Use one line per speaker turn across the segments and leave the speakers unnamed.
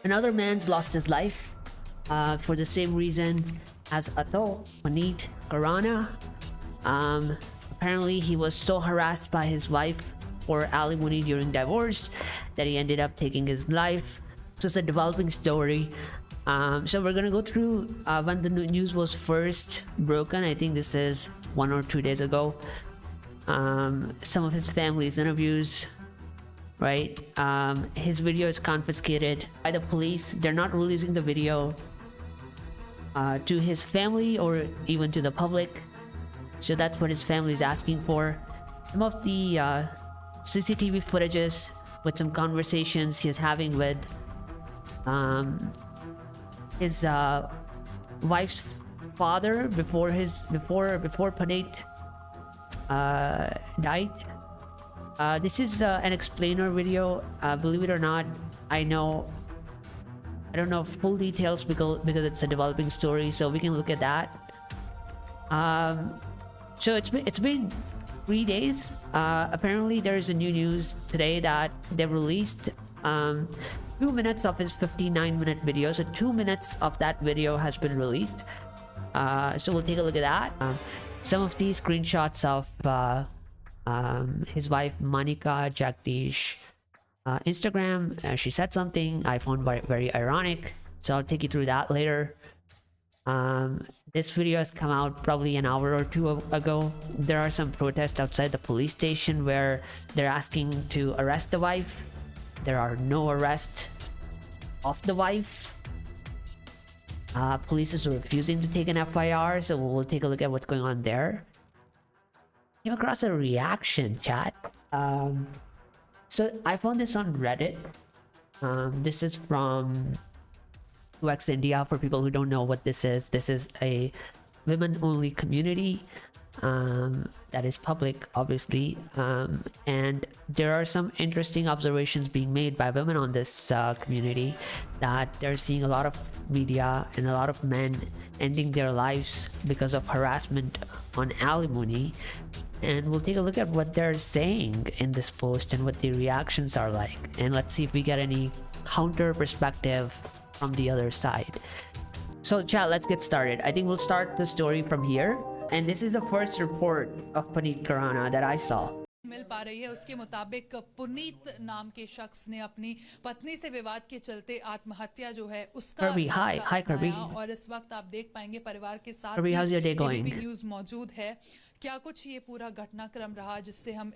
Another man's lost his life for the same reason as Atul, Puneet Khurana. Apparently, he was so harassed by his wife for alimony during divorce that he ended up taking his life. So it's a developing story. So we're gonna go through when the news was first broken. I think this is 1 or 2 days ago. Some of his family's interviews, right? His video is confiscated by the police. They're not releasing the video to his family or even to the public. So that's what his family is asking for. Some of the CCTV footages with some conversations he's having with his wife's father before Puneet died. This is an explainer video. Believe it or not, I don't know full details because it's a developing story, so we can look at that. So it's been 3 days. Apparently there is a new news today that they've released 2 minutes of his 59-minute video. So 2 minutes of that video has been released. So we'll take a look at that. Some of these screenshots of his wife Manika Jagdish Instagram. She said something I found very ironic, so I'll take you through that later. This video has come out probably an hour or two ago. There are some protests outside the police station where they're asking to arrest the wife. There are no arrests of the wife. Police is refusing to take an FIR, so we'll take a look at what's going on there. Came across a reaction chat. So I found this on Reddit. This is from UX India. For people who don't know what this is a women-only community that is public, obviously. And there are some interesting observations being made by women on this community, that they're seeing a lot of media and a lot of men ending their lives because of harassment on alimony. And we'll take a look at what they're saying in this post and what the reactions are like. And let's see if we get any counter perspective from the other side. So chat, let's get started. I think we'll start the story from here. And this is the first report of Puneet Khurana that I saw.
मिल पा रही है। उसके मुताबिक पुनीत नाम के शख्स ने अपनी पत्नी से विवाद के चलते आत्महत्या जो है उसका
Kirby, hi Kirby.
और इस वक्त आप देख पाएंगे परिवार के साथ
Kirby, how's your day going?
News मौजूद है। क्या कुछ ये पूरा घटनाक्रम रहा जिससे हम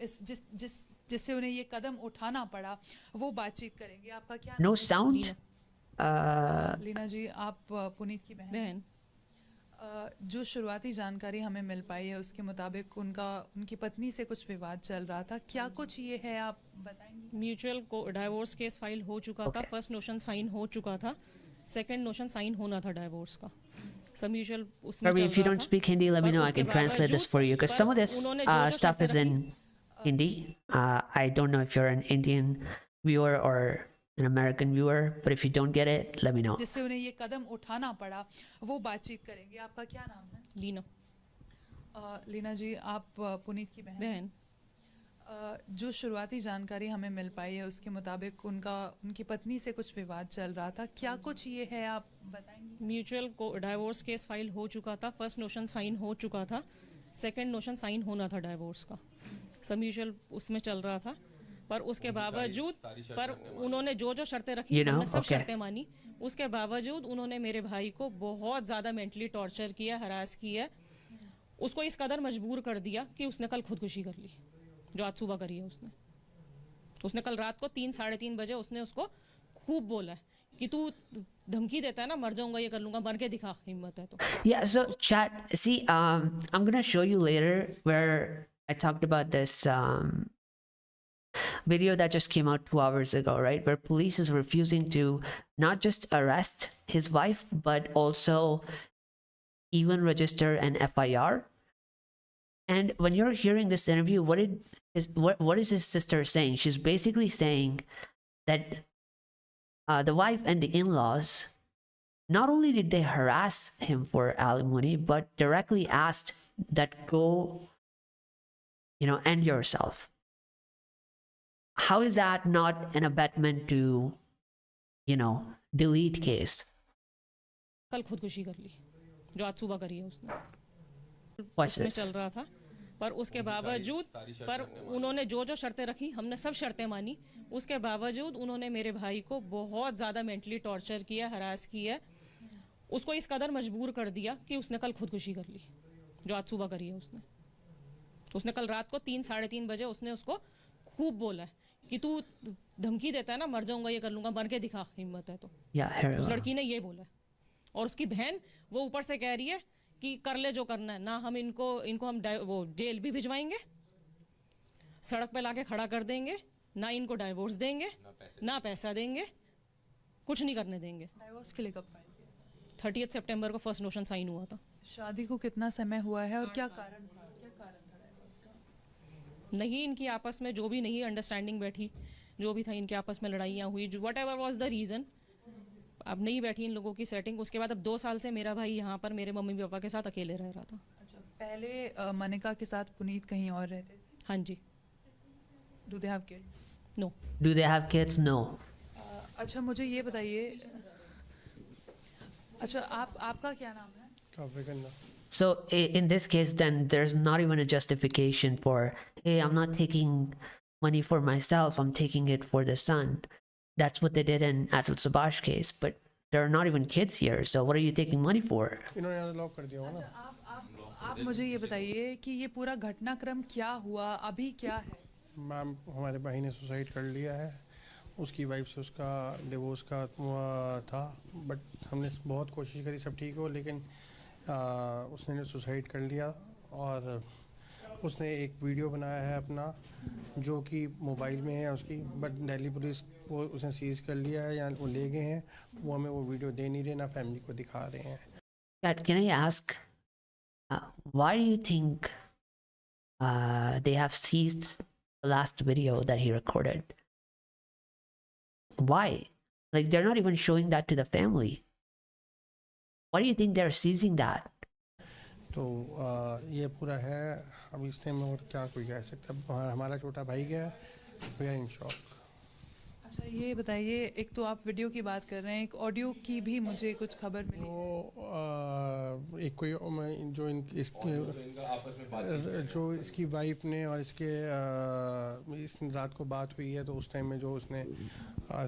जिससे उन्हें ये कदम उठाना पड़ा, वो बातचीत करेंगे। आपका क्या
No sound?
लीना जी, आप पुनीत की बहन। जो शुरुआती जानकारी हमें मिल पाई है उसके मुताबिक उनकी पत्नी से कुछ विवाद चल रहा था। क्या कुछ ये है, आप बताएंगे?
म्यूचुअल डाइवोर्स केस फाइल हो चुका था। फर्स्ट नोशन साइन हो चुका था। सेकंड नोशन साइन होना था डाइवोर्स का। सब म्यूचुअल उसमें चल रहा था।
If you don't speak Hindi, let me know. I can translate this for you, because some of this stuff is in Hindi. I don't know if you're an Indian viewer or an American viewer, but if you don't get it, let me know.
जिससे उन्हें ये कदम उठाना पड़ा, वो बातचीत करेंगे। आपका क्या नाम है?
लीना।
लीना जी, आप पुनीत की बहन। जो शुरुआती जानकारी हमें मिल पाई है उसके मुताबिक उनकी पत्नी से कुछ विवाद चल रहा था। क्या कुछ ये है, आप बताएंगे?
म्यूचुअल डाइवोर्स केस फाइल हो चुका था। फर्स्ट नोशन साइन हो चुका था। सेकंड नोशन साइन होना था डाइवोर्स का। सब म्यूचुअल उसमें चल रहा था, पर उसके बावजूद उन्होंने जो शर्तें रखी उन्होंने सब शर्तें मानी। उसके बावजूद उन्होंने मेरे भाई को बहुत ज्यादा मेंटली टॉर्चर किया, हरास किया, उसको इस कदर मजबूर कर दिया कि उसने कल खुदकुशी कर ली, जो आज सुबह करी है उसने कल रात को 3-3:30 बजे उसने उसको खूब बोला है कि तू धमकी देता है ना, मर जाऊंगा, ये कर लूंगा, मर के दिखा, हिम्मत है तो।
Yeah, so chat, see, I'm gonna show you later where I talked about this video that just came out 2 hours ago, right? Where police is refusing to not just arrest his wife, but also even register an FIR. And when you're hearing this interview, what is his sister saying? She's basically saying that the wife and the in-laws, not only did they harass him for alimony, but directly asked that go, end yourself. How is that not an abetment to, delete case.
कल खुदकुशी कर ली जो आज सुबह करी है उसने।
Watch
उसमें
this.
चल रहा था पर उसके बावजूद पर उन्होंने जो जो शर्तें रखी हमने सब शर्तें मानी। उसके बावजूद उन्होंने मेरे भाई को बहुत ज़्यादा मेंटली टॉर्चर किया, हरास किया, उसको इस कदर मजबूर कर दिया कि उसने कल खुदकुशी कर ली जो आज सुबह करी है उसने। उसने कल रात को 3-3:30 बजे उसने उसको खूब बोला है कि तू धमकी देता है ना, मर जाऊंगा, ये कर लूंगा, मर के दिखा हिम्मत है तो।
Yeah, here.
उस लड़की ने ये बोला है और उसकी बहन वो ऊपर से कह रही है कि कर ले जो करना है ना, हम इनको हम वो जेल भी भिजवाएंगे, सड़क पे लाके खड़ा कर देंगे, ना इनको डाइवोर्स देंगे ना पैसा देंगे, कुछ नहीं करने देंगे।
डाइवोर्स के लिए कब फाइल किया?
30 सितंबर को फर्स्ट नोशन साइन हुआ था।
शादी को कितना समय हुआ है और क्या कारण था डाइवोर्स का?
नहीं, इनकी आपस में जो भी नहीं अंडरस्टैंडिंग बैठी, जो भी था इनके आपस में लड़ाइयाँ हुई, what ever was the reason, अब नहीं बैठी इन लोगों की सेटिंग। उसके बाद अब 2 साल से मेरा भाई यहाँ पर मेरे मम्मी पापा के साथ अकेले रह रहा था।
अच्छा, पहले मनिका के साथ पुनीत कहीं और रहते थे?
हाँ जी।
Do they have kids?
No.
Do they have kids? No.
अच्छा, मुझे ये बताइए, अच्छा आपका क्या नाम है?
So in this case, then there's not even a justification for, hey, I'm not taking money for myself, I'm taking it for the son. That's what they did in Atul Subhash case, but there are not even kids here, so what are you taking money for?
इन्होंने unlock कर दिया होगा ना।
आप मुझे ये बताइए कि ये पूरा घटनाक्रम क्या हुआ, अभी क्या है?
मैम, हमारे भाई ने सुसाइड कर लिया है, उसकी वाइफ से उसका डिवोर्स का था, बट हमने बहुत कोशिश करी सब ठीक हो, लेकिन उसने सुसाइड कर लिया। और उसने एक वीडियो बनाया है अपना जो कि मोबाइल में है उसकी, बट दिल्ली पुलिस वो उसने सीज कर लिया है या वो ले गए हैं, वो हमें वो वीडियो दे नहीं रहे, ना फैमिली को दिखा रहे हैं।
Dad, can I ask, why do you think they have seized the last video that he recorded? Why? Like, they're not even showing that to the family. Why do you think they're seizing that?
तो ये पूरा है, अब इसने में और क्या कोई कह सकता। हमारा छोटा भाई गया, वी आर इन शॉक।
अच्छा, ये बताइए, एक तो आप वीडियो की बात कर रहे हैं, एक ऑडियो की भी मुझे कुछ खबर मिली।
वो एक कोई जो इसकी वाइफ ने और इसके इस रात को बात हुई है, तो उस टाइम में जो उसने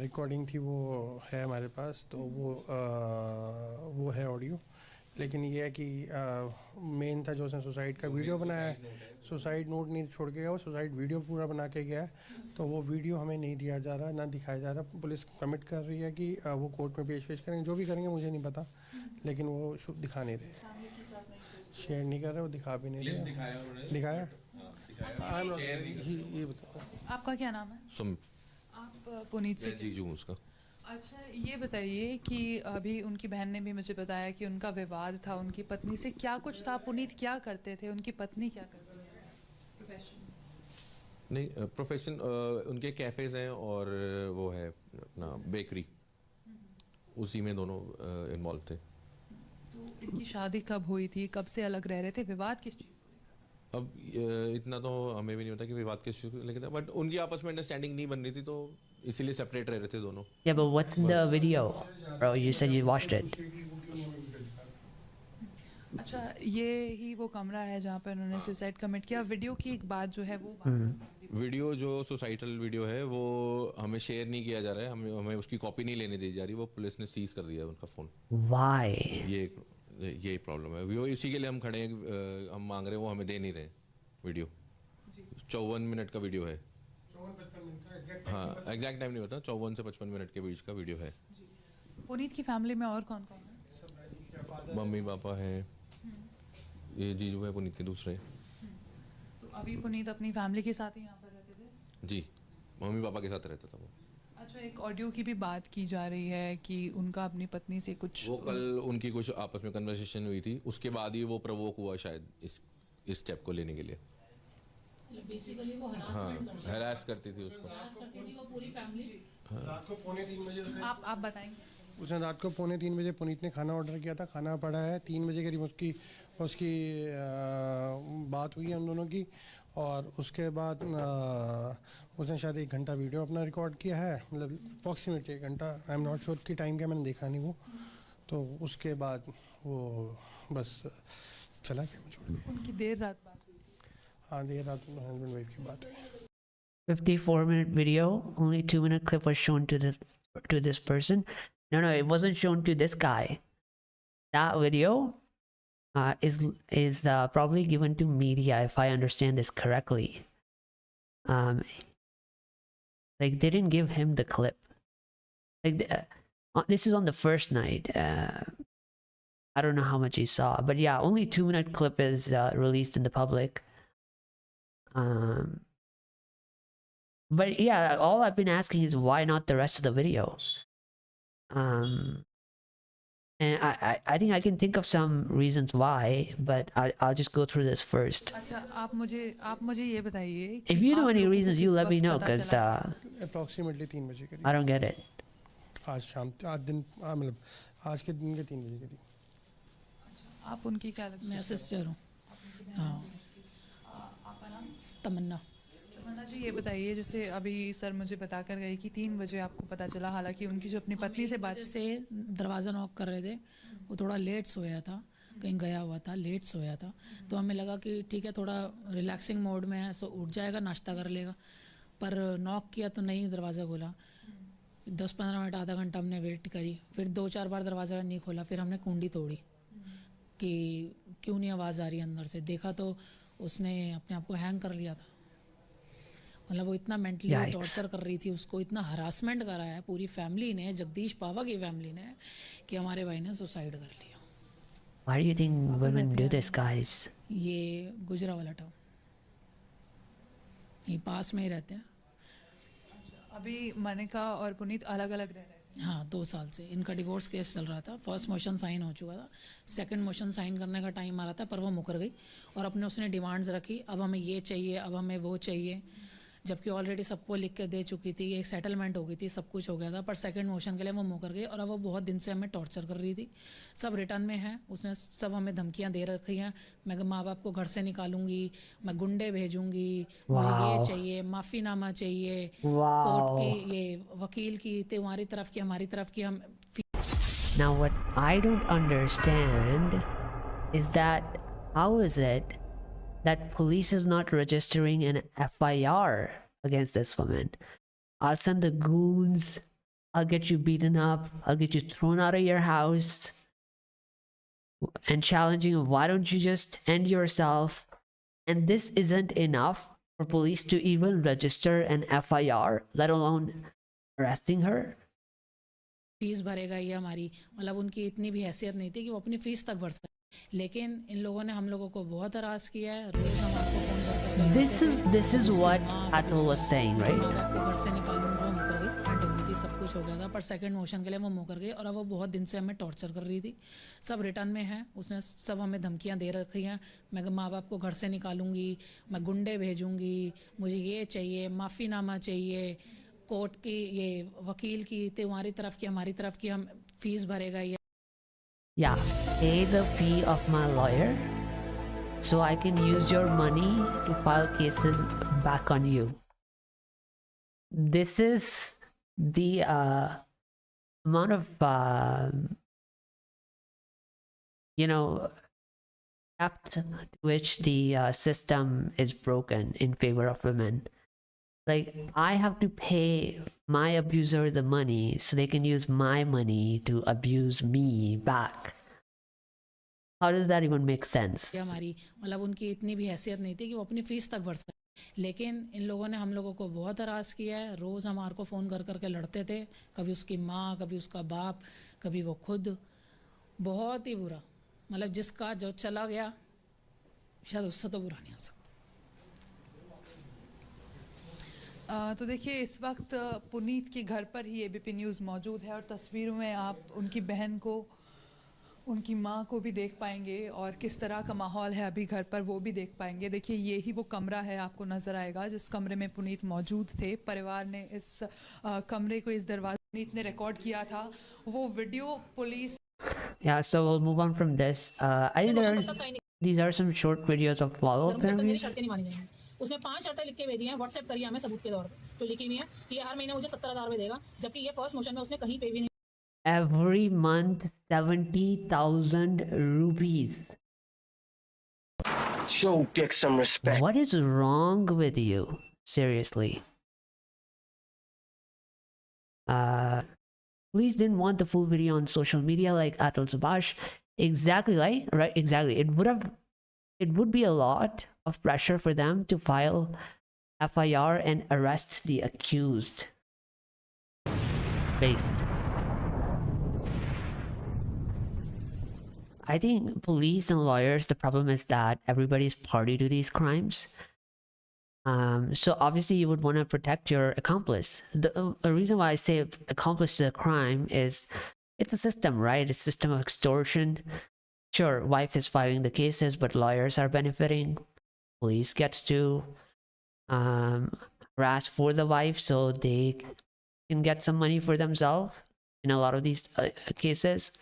रिकॉर्डिंग थी वो है हमारे पास, तो वो है ऑडियो। लेकिन ये है कि मेन था जो उसने सुसाइड का वीडियो बनाया है, सुसाइड नोट नहीं छोड़ के गया, वो सुसाइड वीडियो पूरा बना के गया है, तो वो वीडियो हमें नहीं दिया जा रहा, ना दिखाया जा रहा। पुलिस कमिट कर रही है कि वो कोर्ट में पेश करेंगे, जो भी करेंगे मुझे नहीं पता, लेकिन वो दिखा नहीं रहे, शेयर नहीं कर रहे, वो दिखा भी नहीं रहे। दिखाया ये बताओ।
आपका क्या नाम है? आप पुनीत से
जीजू उसका।
अच्छा, ये बताइए कि अभी उनकी बहन ने भी मुझे बताया कि उनका विवाद था उनकी पत्नी से, क्या कुछ था? पुनीत क्या करते थे, उनकी पत्नी क्या करती है? प्रोफेशन?
नहीं, प्रोफेशन उनके कैफ़ेज़ हैं और वो है अपना बेकरी, उसी में दोनों इन्वॉल्व थे।
तो इनकी शादी कब हुई थी, कब से अलग रह रहे थे, विवाद किस चीज़?
अब इतना तो हमें भी नहीं पता कि विवाद किस चीज़ को लेकर था, बट उनकी आपस में अंडरस्टैंडिंग नहीं बन रही थी, तो इसीलिए सेपरेट रह रहे थे दोनों।
Yeah, but what's in the video, bro? You said you watched it.
अच्छा, ये ही वो कमरा है जहाँ पर उन्होंने सुसाइड कमिट किया। वीडियो की एक बात जो है वो
वीडियो जो सुसाइडल वीडियो है वो हमें शेयर नहीं किया जा रहा है, हमें उसकी कॉपी नहीं लेने दी जा रही, वो पुलिस ने सीज कर दिया है उनका फ़ोन।
Why?
ये प्रॉब्लम है, वो इसी के लिए हम खड़े हैं, हम मांग रहे हैं, वो हमें दे नहीं रहे वीडियो। 54 मिनट का वीडियो है। हाँ, एग्जैक्ट टाइम नहीं पता, 54 से 55 मिनट के बीच का वीडियो है।
पुनीत की फैमिली में और कौन कौन है?
मम्मी पापा हैं, ये जीजू है पुनीत के दूसरे।
तो अभी पुनीत अपनी फैमिली के साथ ही यहाँ पर रहते थे?
जी, मम्मी पापा के साथ रहता था वो।
अच्छा, एक ऑडियो की भी बात की जा रही है कि उनका अपनी पत्नी से कुछ,
वो कल उनकी कुछ आपस में कन्वर्सेशन हुई थी, उसके बाद ही वो प्रवोक हुआ शायद इस स्टेप को लेने के लिए।
बेसिकली वो
हरास करती थी उसको।
वो पूरी फैमिली।
रात को 2:45 बजे
आप बताएंगे?
उसने रात को 2:45 बजे पुनीत ने खाना ऑर्डर किया था, खाना पड़ा है, 3 बजे करीब उसकी बात हुई है हम दोनों की, और उसके बाद उसने शायद 1 घंटा वीडियो अपना रिकॉर्ड किया है, मतलब अप्रॉक्सीमेटली 1 घंटा, आई एम नॉट श्योर कि टाइम क्या, मैंने देखा नहीं वो। तो उसके बाद वो बस चला गया, मैं छोड़ दिया।
उनकी देर रात बात हुई थी।
हाँ, देर रात हस्बैंड वाइफ की बात हुई।
54-minute video, only 2-minute clip was shown to this person. No, it wasn't shown to this guy. That video is probably given to media, if I understand this correctly. Like they didn't give him the clip. Like this is on the first night. I don't know how much he saw, but yeah, only 2-minute clip is released in the public. But yeah, all I've been asking is why not the rest of the video? And I think I can think of some reasons why, but I'll just go through this first.
अच्छा, आप मुझे ये बताइए
If
कि
you know
आप
any
लोगों को
reasons, you
किस
let me
वक्त
know,
पता
because
चला?
अप्रॉक्सीमेटली 3 बजे करीब,
I don't get it.
आज शाम, आज दिन, मतलब आज के दिन के 3 बजे करीब।
आप उनकी क्या लगती
मैं
है?
सिस्टर हूँ। हाँ, तमन्ना।
तमन्ना जी, ये बताइए, जैसे अभी सर मुझे बता कर गए कि 3 बजे आपको पता चला, हालांकि उनकी जो अपनी पत्नी से बात
जैसे दरवाज़ा नॉक कर रहे थे, वो थोड़ा लेट सोया था, कहीं गया हुआ था, लेट सोया था, तो हमें लगा कि ठीक है थोड़ा रिलैक्सिंग मोड में है, सो उठ जाएगा, नाश्ता कर लेगा। पर नॉक किया तो नहीं दरवाज़ा खोला। 10-15 मिनट, आधा घंटा हमने वेट करी, फिर 2-4 बार दरवाज़ा नहीं खोला, फिर हमने कुंडी तोड़ी कि क्यों नहीं आवाज़ आ रही अंदर से। देखा तो उसने अपने आप को हैंग कर लिया था। मतलब वो इतना मेंटली
Yikes.
टॉर्चर कर रही थी, उसको इतना हरासमेंट करा है पूरी फैमिली ने, जगदीश पावा की फैमिली ने, कि हमारे भाई ने सुसाइड कर लिया।
Why do you think women do this, guys?
ये गुजरा वाला टाउन, ये पास में ही रहते हैं।
अभी मनिका और पुनीत अलग अलग रह रहे हैं।
हाँ, 2 साल से इनका डिवोर्स केस चल रहा था। फर्स्ट मोशन साइन हो चुका था, सेकंड मोशन साइन करने का टाइम आ रहा था, पर वो मुकर गई और अपने उसने डिमांड्स रखी, अब हमें ये चाहिए, अब हमें वो चाहिए, जबकि ऑलरेडी सबको लिख के दे चुकी थी, एक सेटलमेंट हो गई थी, सब कुछ हो गया था। पर सेकंड मोशन के लिए वो मुकर गई और अब वो बहुत दिन से हमें टॉर्चर कर रही थी। सब रिटर्न में है, उसने सब हमें धमकियां दे रखी हैं। मैं माँ बाप को घर से निकालूंगी, मैं गुंडे भेजूंगी, मुझे ये चाहिए, माफ़ीनामा चाहिए, कोर्ट की, ये वकील की, तुम्हारी तरफ की, हमारी तरफ की। हम
Now, what I don't understand is that how is it that police is not registering an FIR against this woman? I'll send the goons, I'll get you beaten up, I'll get you thrown out of your house, and challenging you, why don't you just end yourself? And this isn't enough for police to even register an FIR, let alone arresting her?
Fees भरेगा ये हमारी, मतलब उनकी इतनी भी हैसियत नहीं थी कि वो अपनी फ़ीस तक भर सके। लेकिन इन लोगों ने हम लोगों को बहुत हरास किया है। रोज़ हम आपको फ़ोन करके
This is what Atul was saying, right?
आपको घर से निकालूंगा, वो मुकर गई, एंड हो गई थी, सब कुछ हो गया था। पर सेकंड मोशन के लिए वो मुकर गई और अब वो बहुत दिन से हमें टॉर्चर कर रही थी। सब रिटर्न में है, उसने सब हमें धमकियां दे रखी हैं। मैं माँ बाप को घर से निकालूंगी, मैं गुंडे भेजूंगी, मुझे ये चाहिए, माफ़ीनामा चाहिए, कोर्ट की, ये वकील की, तुम्हारी तरफ की, हमारी तरफ की, हम फीस भरेगा ये।
Yeah, pay the fee of my lawyer so I can use your money to file cases back on you. This is the amount of, depth to which the system is broken in favor of women. Like, I have to pay my abuser the money so they can use my money to abuse me back. How does that even make sense?
हमारी, मतलब उनकी इतनी भी हैसियत नहीं थी कि वो अपनी फ़ीस तक भर सके। लेकिन इन लोगों ने हम लोगों को बहुत हरास किया है। रोज़ हमारे को फ़ोन कर करके लड़ते थे, कभी उसकी माँ, कभी उसका बाप, कभी वो खुद। बहुत ही बुरा, मतलब जिसका जो चला गया शायद उससे तो बुरा नहीं हो सकता।
तो देखिए, इस वक्त पुनीत के घर पर ही एबीपी न्यूज़ मौजूद है और तस्वीरों में आप उनकी बहन को, उनकी माँ को भी देख पाएंगे और किस तरह का माहौल है अभी घर पर वो भी देख पाएंगे। देखिए, ये ही वो कमरा है, आपको नज़र आएगा जिस कमरे में पुनीत मौजूद थे। परिवार ने इस कमरे को, इस दरवाजे पुनीत ने रिकॉर्ड किया था, वो video police.
Yeah, so we'll move on from this. I think these are some short videos of follow-up interviews.
उसने 5 शर्तें लिख के भेजी हैं, व्हाट्सएप करी है हमें सबूत के तौर पे, जो लिखी हुई है कि ये हर महीने मुझे 70,000 रुपये देगा, जबकि ये फर्स्ट मोशन में उसने कहीं पे भी नहीं
Every month, 70,000 rupees.
Show Dick some respect.
What is wrong with you? Seriously. Police didn't want the full video on social media like Atul Subhash. Exactly, right? Exactly. It would be a lot of pressure for them to file FIR and arrest the accused. Based. I think police and lawyers, the problem is that everybody's party to these crimes. So obviously you would want to protect your accomplice. The reason why I say accomplice to the crime is it's a system, right? It's a system of extortion. Sure, wife is filing the cases, but lawyers are benefiting. Police gets to harass for the wife so they can get some money for themselves in a lot of these cases.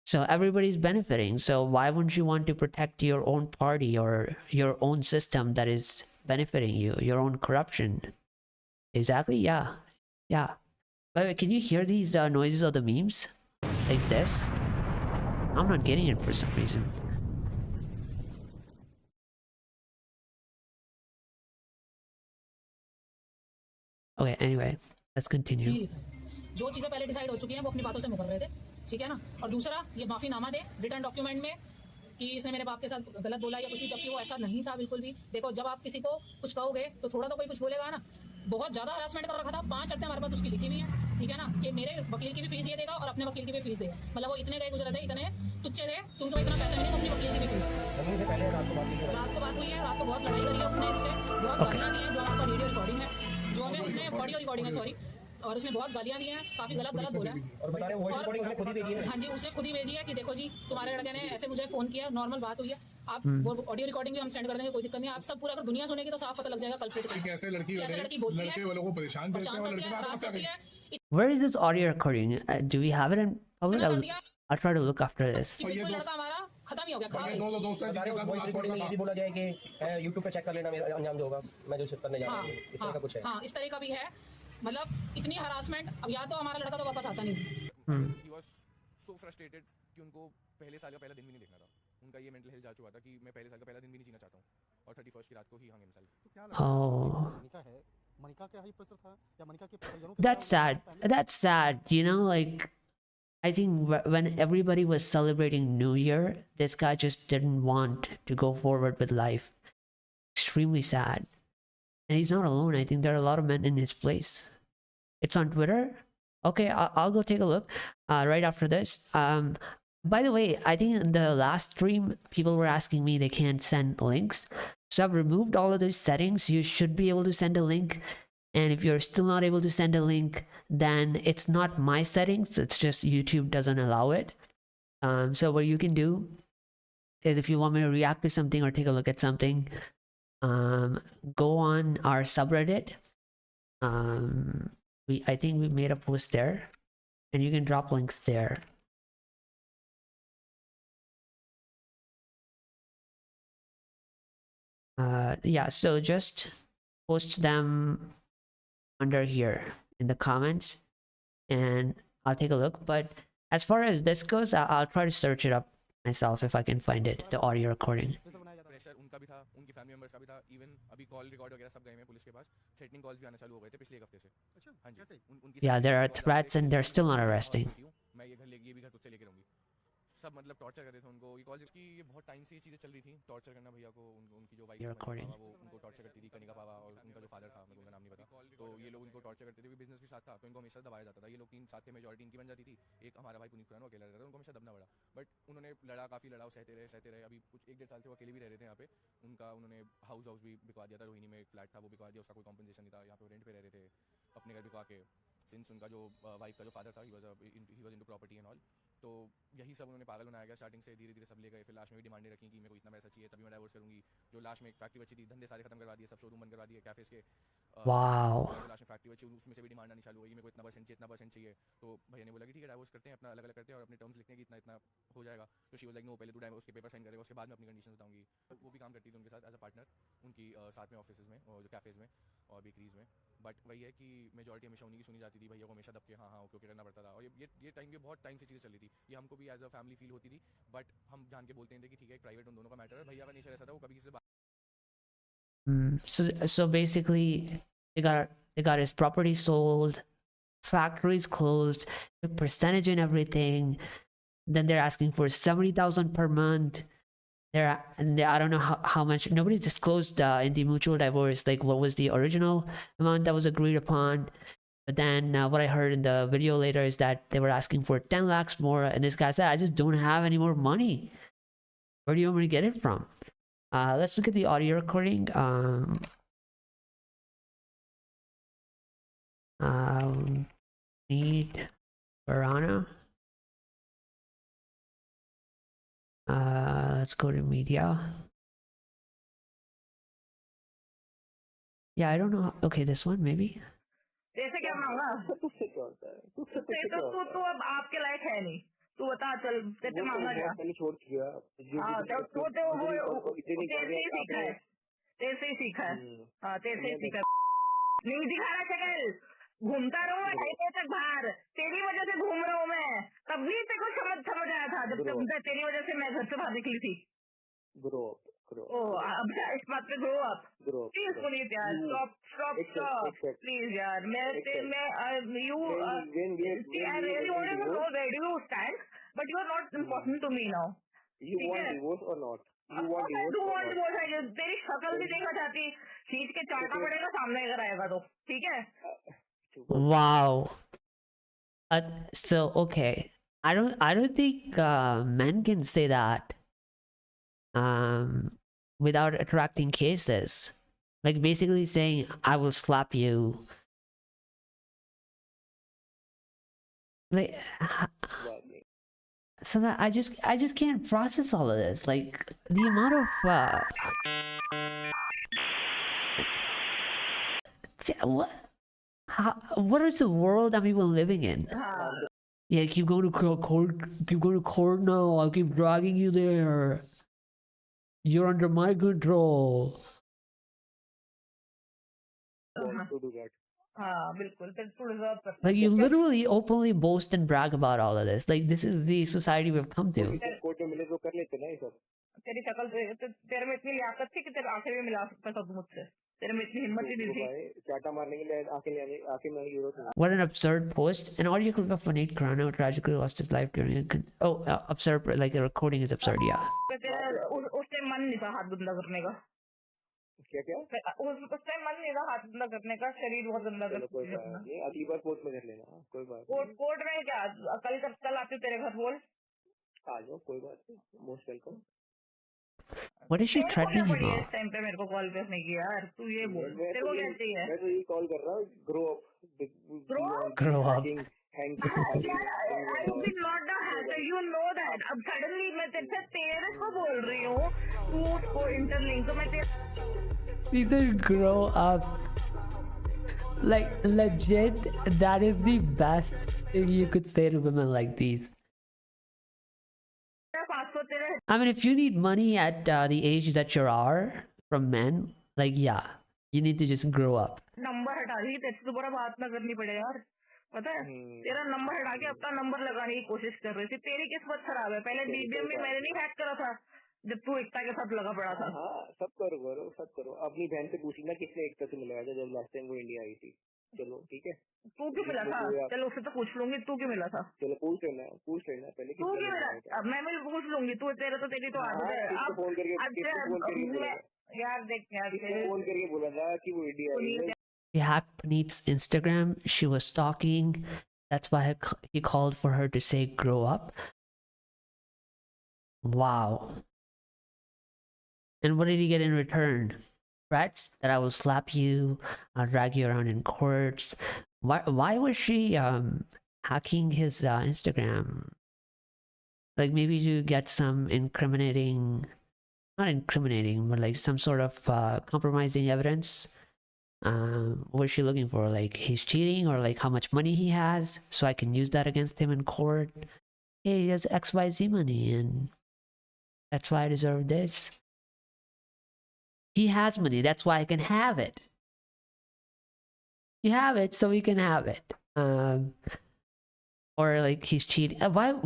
So everybody's benefiting. So why wouldn't you want to protect your own party or your own system that is benefiting you, your own corruption? Exactly. Yeah. Yeah. By the way, can you hear these noises of the memes? Like this? I'm not getting it for some reason. Okay, anyway, let's continue.
जो चीज़ें पहले decide हो चुकी हैं वो अपनी बातों से मुकर रहे थे, ठीक है ना। और दूसरा, ये माफीनामा दे रिटर्न डॉक्यूमेंट में कि इसने मेरे बाप के साथ गलत बोला या कुछ भी, जबकि वो ऐसा नहीं था बिल्कुल भी। देखो, जब आप किसी को कुछ कहोगे तो थोड़ा तो कोई कुछ बोलेगा ना। बहुत ज़्यादा हरासमेंट कर रखा था, 5 शर्तें हमारे पास उसकी लिखी हुई हैं, ठीक है ना, कि मेरे वकील की भी फीस ये देगा और अपने वकील की भी फीस देगा। मतलब वो इतने गए गुजरे थे, इतने तुच्छे थे कि उनको इतना पैसा नहीं, अपनी वकील की भी फीस। रात को बात हुई है, रात को बहुत लड़ाई करी है उसने इससे, बहुत गालियाँ दी हैं, जो आपका वीडियो रिकॉर्डिंग है, जो हमें उसने ऑडियो रिकॉर्डिंग है, सॉरी, और उसने बहुत गालियां दी हैं, काफी गलत बोला है। और बता रहे हैं वॉइस रिकॉर्डिंग उसने खुद ही भेजी है। हाँ जी, उसने खुद ही भेजी है कि देखो जी, तुम्हारे लड़के ने ऐसे मुझे फोन किया, नॉर्मल बात हुई है। आप वो ऑडियो रिकॉर्डिंग भी हम सेंड कर देंगे, कोई दिक्कत नहीं। आप सब पूरा अगर दुनिया सुनेगी तो साफ पता लग जाएगा कल्प्रिट कैसे लड़की बोलती है, लड़के वालों को परेशान करती है।
Where is this audio recording? Do we have it in public? I'll try to look after this.
लड़का हमारा खत्म ही हो गया।
वॉइस रिकॉर्डिंग में ये भी बोला गया है कि YouTube पे चेक कर लेना, मेरा अंजाम जो होगा मैं जो करने जा रहा हूं, इस तरह का कुछ है।
हां, इस तरह का भी है। मतलब इतनी हरासमेंट। अब या तो हमारा लड़का तो वापस आता नहीं।
He was so frustrated कि उनको पहले साल का पहला दिन भी नहीं देखना था। उनका ये मेंटल हेल्थ जा चुका था कि मैं पहले साल का पहला दिन भी नहीं जीना चाहता हूँ, और 31 की रात को ही hung himself।
Oh,
मनिका का ही प्रेशर था या मनिका के परिजनों के?
that's sad. That's sad. You know, like I think when everybody was celebrating New Year, this guy just didn't want to go forward with life. Extremely sad. And he's not alone. I think there are a lot of men in his place. It's on Twitter. Okay, I'll go take a look right after this. By the way, I think in the last stream, people were asking me they can't send links. So I've removed all of those settings. You should be able to send a link. And if you're still not able to send a link, then it's not my settings. It's just YouTube doesn't allow it. So what you can do is, if you want me to react to something or take a look at something, go on our subreddit. I think we made a post there, and you can drop links there. Yeah, so just post them under here in the comments, and I'll take a look. But as far as this goes, I'll try to search it up myself if I can find it, the audio recording.
Pressure उनका भी था, उनकी family members का भी था, even अभी call record वगैरह सब गए हैं पुलिस के पास, थ्रेटनिंग कॉल्स भी आना चालू हो गए थे पिछले एक हफ्ते से। हां जी,
Yeah, there are threats and they're still not arresting.
मैं ये भी घर तुझसे लेके रहूंगी, सब मतलब टॉर्चर कर रहे थे उनको। ये कॉल की ये बहुत टाइम से ये चीजें चल रही थी, टॉर्चर करना भैया को, उनकी जो वाइफ है वो उनको टॉर्चर करती थी, कनिका पावा, और उनका जो फादर था, मेरे को उनका नाम नहीं पता, तो ये लोग उनको टॉर्चर करते थे। बिजनेस भी साथ था तो इनको हमेशा दबाया जाता था। ये लोग 3 साथ थे, मेजॉरिटी इनकी बन जाती थी। एक हमारा भाई पुनीत खुराना अकेला रहता था, उनको हमेशा दबना पड़ा, बट उन्होंने लड़ा, काफी लड़ा, सहते रहे। अभी कुछ 1-1.5 साल से वो अकेले भी रह रहे थे यहाँ पे। उन्होंने हाउस भी बिकवा दिया था, रोहिणी में एक फ्लैट था वो बिकवा दिया, उसका कोई कॉम्पनसेशन नहीं था। यहाँ पे रेंट पे रह रहे थे, अपने घर बिकवा के, सिंस उनका जो वाइफ का जो फादर था, he was into property and all.
तो यही सब उन्होंने पागल बनाया गया स्टार्टिंग से, धीरे धीरे सब ले गए, फिर लास्ट में भी डिमांडें रखी कि मेरे को इतना पैसा चाहिए तभी मैं डाइवोर्स करूंगी। जो लास्ट में एक फैक्ट्री बची थी, धंधे सारे खत्म करवा दिए, सब शोरूम बंद करवा दिए कैफेज के।
Wow.
जो लास्ट में फैक्ट्री बची उसमें से भी डिमांड आनी चालू हुई, मेरे को इतना परसेंट चाहिए, इतना परसेंट चाहिए। तो भैया ने बोला कि ठीक है डाइवोर्स करते हैं, अपना अलग अलग करते हैं और अपने टर्म्स लिखते हैं कि इतना इतना हो जाएगा। तो शी वाज लाइक नो, पहले तू डाइवोर्स के पेपर साइन करेगा, उसके बाद मैं अपनी कंडीशन बताऊंगी। वो भी काम करती थी उनके साथ एज अ पार्टनर, उनकी साथ में ऑफिस में और जो कैफेज में और बेकरीज में। बट वही है कि मेजॉरिटी हमेशा उन्हीं की सुनी जाती थी, भैया को हमेशा दब के हाँ हाँ ओके ओके करना पड़ता था। और ये टाइम, ये बहुत टाइम से चीज़ें चल रही थी, ये हमको भी एज अ फैमिली फील होती थी। बट हम जान के बोलते हैं कि ठीक है, एक प्राइवेट उन दोनों का मैटर है। भैया का नेचर ऐसा था, वो कभी किसी से
So basically, they got his property sold, factories closed, took percentage and everything. Then they're asking for 70,000 per month. I don't know how much. Nobody disclosed in the mutual divorce like what was the original amount that was agreed upon. But then what I heard in the video later is that they were asking for 10 lakhs more, and this guy said, "I just don't have any more money. Where do you want me to get it from?" Let's look at the audio recording. Need Khurana. Let's go to media. Yeah, I don't know. Okay, this one maybe.
ऐसे क्या मांगा?
तुझसे क्या होता है? तुझसे
तू अब आपके लायक है नहीं। तू बता चल तेरे मांगा क्या?
मैंने छोड़ दिया।
हाँ तो वो तेरे से ही सीखा है। तेरे से ही सीखा है। हाँ तेरे से ही सीखा है। न्यूज दिखा रहा शक्ल, घूमता रहूँ ढाई तक बाहर, तेरी वजह से घूम रहा हूँ मैं। तब भी तेरे को समझ आया था जब तेरी वजह से मैं घर से बाहर निकली थी।
ग्रो
अब इस बात पे ग्रो अप प्लीज पुनीत यार, स्टॉप प्लीज यार। मैं you I really want to know where do you stand, but you are not important to me now.
You want divorce और नॉट?
You want divorce? तेरी शक्ल भी देखना चाहती, खींच के चाटना पड़ेगा सामने अगर आएगा तो, ठीक है?
Wow. So okay, I don't think men can say that without attracting cases, like basically saying I will slap you. Like so that I just can't process all of this, like the amount of what is the world that people are living in? Yeah, keep going to court now, I'll keep dragging you there, you're under my control.
to do that.
Like you literally openly boast and brag about all of this. Like this is the society we've come to.
Court में मिले तो कर लेते ना ये सब।
तेरी शक्ल तेरे में इतनी लियाकत थी कि तेरे आंखें भी मिला सकता था मुझसे। तेरे में इतनी हिम्मत ही नहीं थी।
चाटा मारने के लिए आंखें में जरूरत है।
What an absurd post. An audio clip of Puneet Khurana who tragically lost his life during absurd, like the recording is absurd, yeah.
उससे मन नहीं था हाथ गंदा करने का।
क्या
उससे मन नहीं था हाथ गंदा करने का, शरीर बहुत गंदा करने का।
अगली बार कोर्ट में कर लेना, कोई बात।
कोर्ट में क्या? कल आती तेरे घर बोल।
आ जाओ, कोई बात नहीं, most welcome.
What is she threatening him
इस टाइम पे मेरे को कॉल करने की यार, तू ये बोल तेरे को क्या चाहिए?
मैं तो ये कॉल कर रहा हूँ, grow up.
Grow up.
I have been not the hacker, you know that. अब suddenly मैं तेरे को बोल रही हूँ, तू उसको इंटरलिंक तो मैं
He said grow up. Like legit, that is the best thing you could say to women like these. I mean, if you need money at the age that you are from men, like yeah, you need to just grow up.
Number हटा दी, तेरे से दोबारा बात ना करनी पड़े यार, पता है? तेरा नंबर हटा के अपना नंबर लगाने की कोशिश कर रही थी। तेरी किस्मत खराब है, पहले डीबीएम में मैंने नहीं हैक करा था जब तू एकता के साथ लगा पड़ा था।
हाँ, सब करो। अपनी बहन से पूछना किसने एकता से मिलाया था जब लास्ट टाइम वो इंडिया आई थी। चलो ठीक है,
तू क्यों मिला था? चलो उससे तो पूछ लूंगी, तू क्यों मिला था?
चलो पूछ लेना पहले।
तू क्यों मिला? अब मैं भी पूछ लूंगी, तू तेरी तो आदत है। अब
फोन करके
यार देख यार,
फोन करके बोला था कि वो India I.
She hacked Puneet's Instagram. She was stalking. That's why he called for her to say grow up. Wow. And what did he get in return? Threats that I will slap you, I'll drag you around in courts. Why was she hacking his Instagram? like maybe you get some incriminating, not incriminating, but like some sort of compromising evidence. What is she looking for? Like he's cheating, or like how much money he has, so I can use that against him in court. Hey, he has XYZ money, and that's why I deserve this. He has money, that's why I can have it. You have it, so we can have it. Or like he's cheating.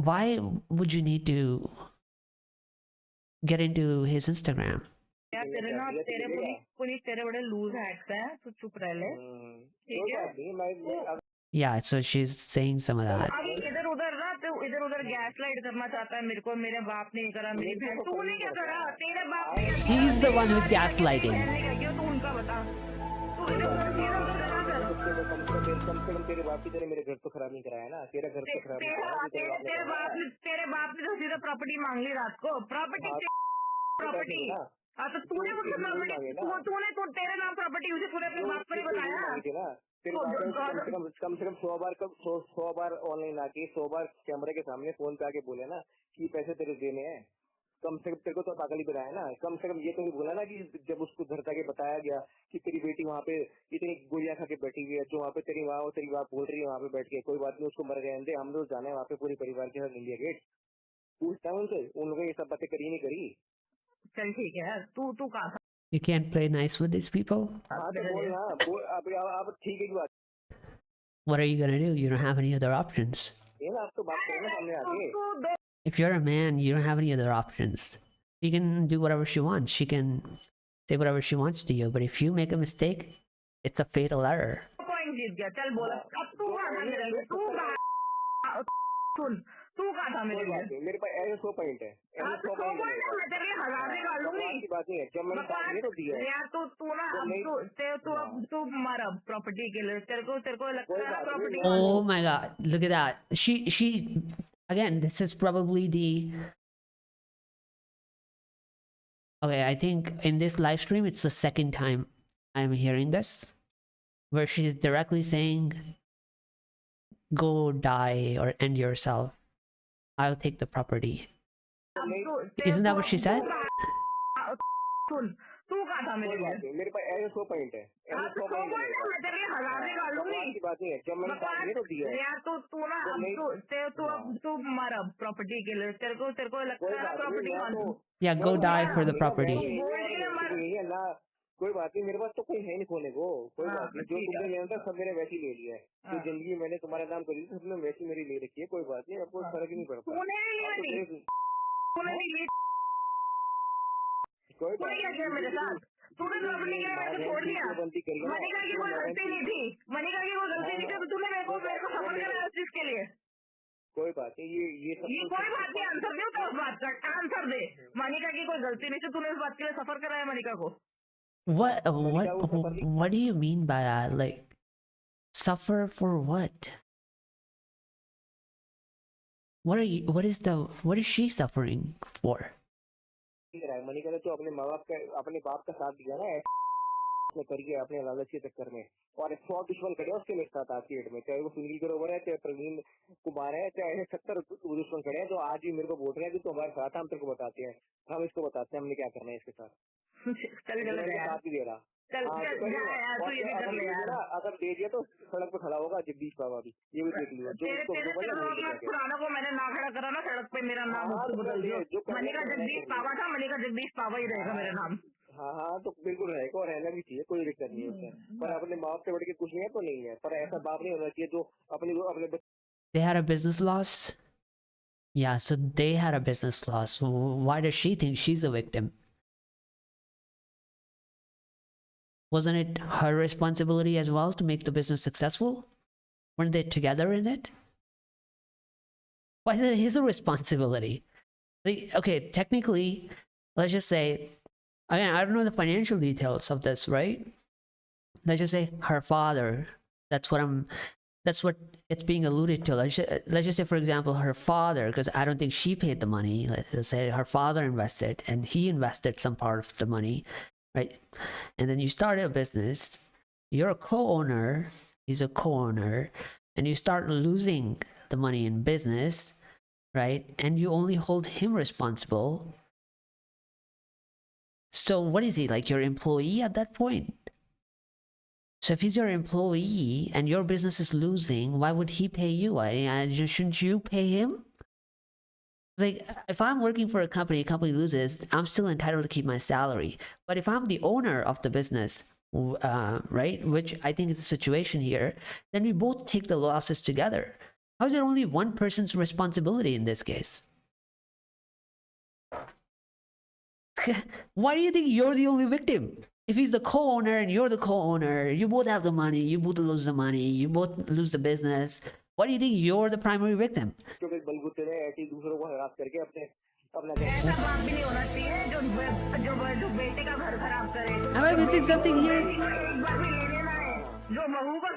Why would you need to get into his Instagram?
यार तेरे ना तेरे पुनीत तेरे बड़े loose hacks हैं, तू चुप रह ले, ठीक है?
Yeah, so she's saying some of that.
अभी इधर उधर ना तो इधर उधर गैस लाइट करना चाहता है मेरे को, मेरे बाप ने करा, मेरी बहन, तूने क्या करा? तेरे बाप ने क्या?
He's the one who's gaslighting.
तू उनका बता, तू इधर उधर
कम से कम तेरे बाप की तरह मेरे घर तो खराब नहीं कराया ना, तेरा घर तो खराब नहीं कराया।
तेरे बाप ने तो सीधा प्रॉपर्टी मांग ली रात को, प्रॉपर्टी हाँ, तो तूने मुझसे प्रॉपर्टी, तूने तेरे नाम प्रॉपर्टी मुझे पूरे अपने बाप को नहीं बताया।
फिर कम से कम 100 बार ऑनलाइन आके 100 बार कैमरे के सामने फोन पे आके बोले ना कि पैसे तेरे देने हैं। कम से कम तेरे को तो पागल ही बनाया ना। कम से कम ये तो नहीं बोला ना कि जब उसको घर जाके बताया गया कि तेरी बेटी वहाँ पे इतनी गोलियां खा के बैठी हुई है, जो वहाँ पे तेरी माँ और तेरी बात बोल रही है वहाँ पे बैठ के, कोई बात नहीं उसको मर गए दे, हम लोग जाना है वहाँ पे पूरे परिवार के साथ इंडिया गेट। पूछता है उनसे, उन लोगों ये सब बातें करी नहीं करी।
चल ठीक है, तू कहाँ था?
You can't play nice with these people.
हाँ तो बोल ना, आप ठीक है की बात।
What are you gonna do? You don't have any other options.
ये ना आप तो बात करो ना सामने आके।
If you're a man, you don't have any other options. She can do whatever she wants. She can say whatever she wants to you. But if you make a mistake, it's a fatal error.
Point जीत गया, चल बोला। अब तू कहाँ था मेरे लिए? सुन, तू कहाँ था मेरे लिए?
मेरे पास ऐसे 100 पॉइंट है। 100 पॉइंट है,
मैं तेरे लिए 1000 निकालूंगी।
की बात नहीं है, जब मैंने ये तो दिया है।
यार तू ना तू मर अब प्रॉपर्टी के लिए, तेरे को लगता है property.
Oh my God! Look at that. She again. This is probably the. Okay, I think in this live stream, it's the second time I'm hearing this, where she's directly saying, "Go die or end yourself. I'll take the property." Isn't that what she said?
सुन, तू कहाँ था मेरे लिए?
मेरे पास ऐसे 100 point है। 100 point है,
मैं तेरे लिए 1000 निकालूंगी।
की बात नहीं है, जब मैंने ये तो दिया है।
यार तू ना तू मर अब प्रॉपर्टी के लिए, तेरे को लगता है property.
Yeah, go die for the property.
ना कोई बात नहीं, मेरे पास तो कोई है नहीं खोने को, कोई बात नहीं। जो तुमने लेना था सब मैंने वैसे ले लिया है। जो जिंदगी मैंने तुम्हारा नाम करी थी सबने वैसी मेरी ले रखी है, कोई बात नहीं, आपको फर्क ही नहीं पड़ता। कोई क्या किया मेरे साथ? तूने प्रॉपर्टी के लिए छोड़ दिया। मनिका की कोई गलती नहीं थी, मनिका की कोई गलती नहीं थी, तो तूने मेरे को सफर कराया उस चीज के लिए। कोई बात नहीं, ये कोई बात नहीं, आंसर दे तो उस बात का आंसर दे। मनिका की कोई गलती नहीं थी, तूने उस बात के लिए सफर कराया मनिका को।
What do you mean by that? Like, suffer for what? What is she suffering for?
Manika ने तो अपने माँ बाप का, अपने बाप का साथ दिया ना करके अपने लालच के चक्कर में, और 100 दुश्मन खड़े उसके मेरे साथ आज की डेट में, चाहे वो सुनील ग्रोवर है, चाहे प्रवीण कुमार है, चाहे ऐसे 70 दुश्मन खड़े हैं जो आज भी मेरे को बोल रहे हैं कि तो हमारे साथ, हम तेरे को बताते हैं, हम इसको बताते हैं हमने क्या करना है इसके साथ। साथ भी दे रहा। अगर दे दिया तो सड़क पे खड़ा होगा जगदीश बाबा भी, ये भी देख लियो।
खुराना को मैंने ना खड़ा करा ना सड़क पे, मेरा नाम बदल दिया। मनिका जगदीश बाबा था, मनिका जगदीश बाबा ही रहेगा मेरा नाम।
हाँ तो बिल्कुल रहेगा, और रहना भी चाहिए, कोई दिक्कत नहीं है उसमें। पर अपने बाप से बढ़ के कुछ नहीं है तो नहीं है, पर ऐसा बाप नहीं होना चाहिए जो अपने
They had a business loss? Yeah, so they had a business loss. Why does she think she's a victim? Wasn't it her responsibility as well to make the business successful? Weren't they together in it? Why is it his responsibility? Like, okay, technically, let's just say, again, I don't know the financial details of this, right? Let's just say her father. That's what it's being alluded to. Let's just say, for example, her father, because I don't think she paid the money. Let's say her father invested and he invested some part of the money, right? And then you start a business. You're a co-owner. He's a co-owner, and you start losing the money in business. right? And you only hold him responsible. So what is he, like your employee at that point? So if he's your employee and your business is losing, why would he pay you? Shouldn't you pay him? It's like, if I'm working for a company loses, I'm still entitled to keep my salary. But if I'm the owner of the business, right, which I think is the situation here, then we both take the losses together. How is it only one person's responsibility in this case? Why do you think you're the only victim? If he's the co-owner and you're the co-owner, you both have the money, you both lose the money, you both lose the business. Why do you think you're the primary victim? Am I missing something here?
जो बहू को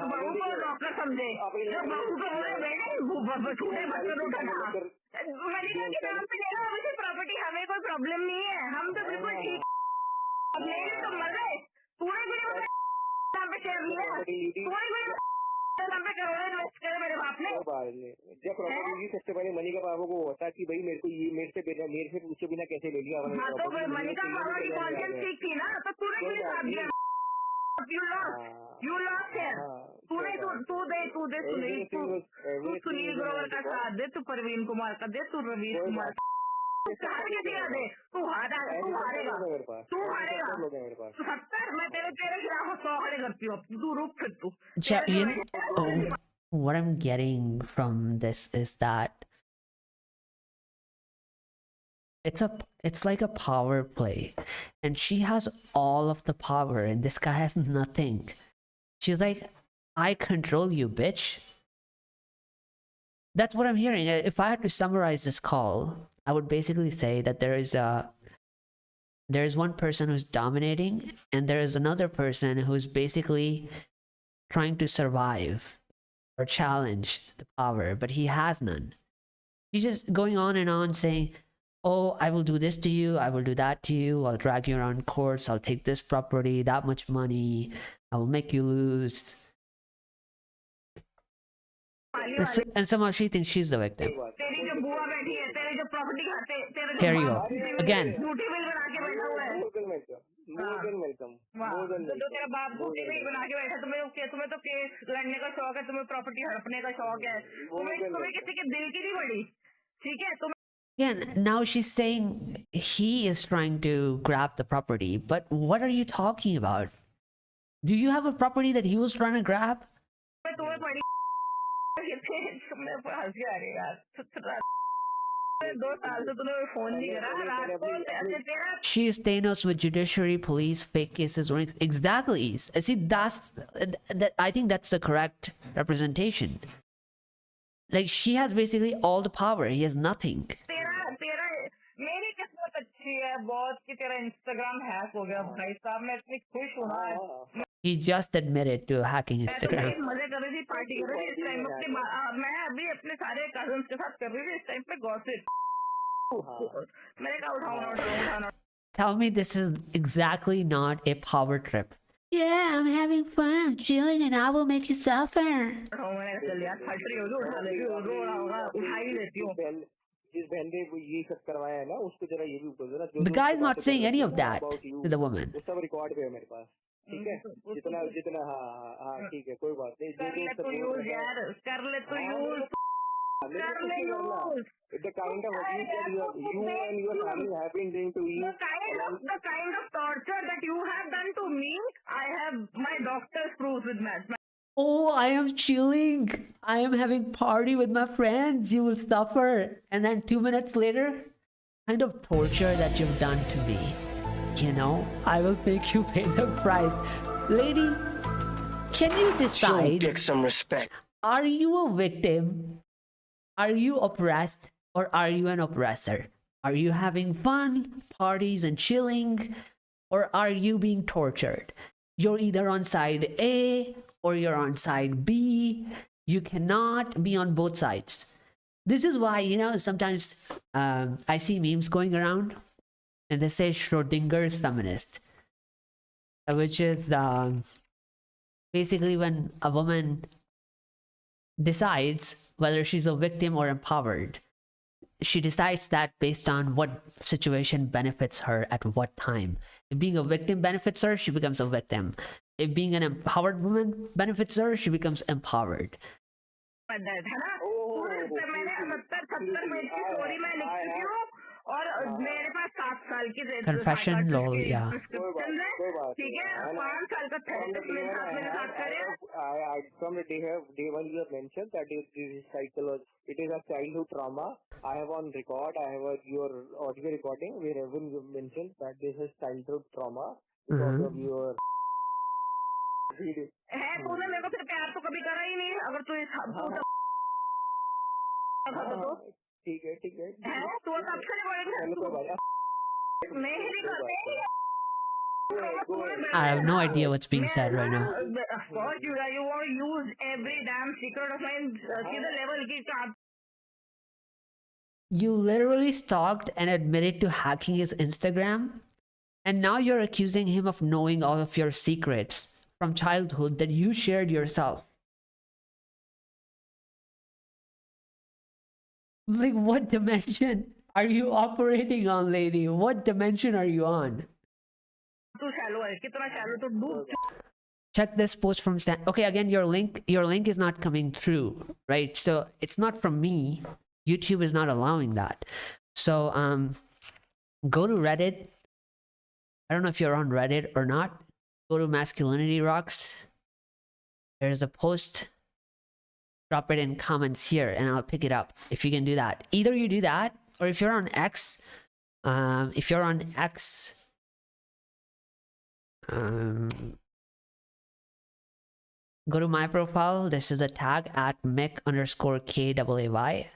doctor समझे, जो बहू को बोले छोटे बच्चे को उठाना, मनिका के नाम पे लेना, मुझे प्रॉपर्टी हमें कोई प्रॉब्लम नहीं है, हम तो बिल्कुल ठीक। अब लेने तो मर गए, पूरे नाम पे शेयर लिया, पूरे नाम पे करोड़ों इन्वेस्ट करे मेरे बाप ने।
जब प्रॉपर्टी सबसे पहले मनिका पापा को होता कि भाई मेरे को ये मेरे से पूछे बिना कैसे ले लिया।
हाँ तो मनिका पापा की कॉन्शियस ठीक थी ना, तो तूने क्यों साथ दिया? You lost here. तू दे सुनील ग्रोवर का साथ दे, तू परवीन कुमार का दे, तू रवीश कुमार तू हारेगा 70 मैं तेरे खिलाफ 100 खड़े करती हूँ, तू रुक फिर तू।
What I'm getting from this is that it's like a power play, and she has all of the power and this guy has nothing. She's like, I control you, bitch. That's what I'm hearing. If I had to summarize this call, I would basically say that there is one person who's dominating and there is another person who's basically trying to survive or challenge the power, but he has none. He's just going on and on saying, oh, I will do this to you, I will do that to you, I'll drag you around courts, I'll take this property, that much money, I will make you lose. And somehow she thinks she's the victim. Here you go. Again. Again, now she's saying he is trying to grab the property, but what are you talking about? Do you have a property that he was trying to grab? She is Thanos with judiciary, police, fake cases. Exactly. See, I think that's the correct representation. Like, she has basically all the power. He has nothing. He just admitted to hacking Instagram. Tell me this is exactly not a power trip. Yeah, I'm having fun, I'm chilling, and I will make you suffer. The guy's not saying any of that to the woman.
The kind of abuse that you and your family have been doing to you,
the kind of torture that you have done to me, I have my doctor's proof with math.
Oh, I am chilling. I am having party with my friends. You will suffer. And then 2 minutes later, kind of torture that you've done to me. You know, I will make you pay the price. Lady, can you decide?
Show Dick some respect.
Are you a victim? Are you oppressed? Or are you an oppressor? Are you having fun, parties and chilling? Or are you being tortured? You're either on side A or you're on side B. You cannot be on both sides. This is why, you know, sometimes I see memes going around and they say Schrodinger's feminist, which is basically when a woman decides whether she's a victim or empowered. she decides that based on what situation benefits her at what time. If being a victim benefits her, she becomes a victim. If being an empowered woman benefits her, she becomes empowered.
है ना मैंने 70 minute की story मैं लिख चुकी हूँ और मेरे पास 7 साल की
Confession, lol, yeah.
प्रिस्क्रिप्शन है, ठीक है, 5 साल का थेरेपिस्ट मेरे साथ मेरे साथ करे.
From the day one you have mentioned that this is psychology. It is a childhood trauma. I have on record. I have your audio recording wherever you mentioned that this is childhood trauma because of your.
है तूने मेरे को फिर प्यार तो कभी करा ही नहीं अगर तू इस
ठीक है
तू कब से
I have no idea what's being said right now.
Of course you want to use every damn secret of mine see the level की आप.
You literally stalked and admitted to hacking his Instagram, and now you're accusing him of knowing all of your secrets from childhood that you shared yourself. Like, what dimension are you operating on, lady? What dimension are you on? Check this post from Stan. Okay, again, your link is not coming through, right? So it's not from me. YouTube is not allowing that. So go to Reddit. I don't know if you're on Reddit or not. Go to Masculinity Rocks. There's a post. Drop it in comments here and I'll pick it up if you can do that. Either you do that, or if you're on X, go to my profile. This is a tag at Mick_KAAY.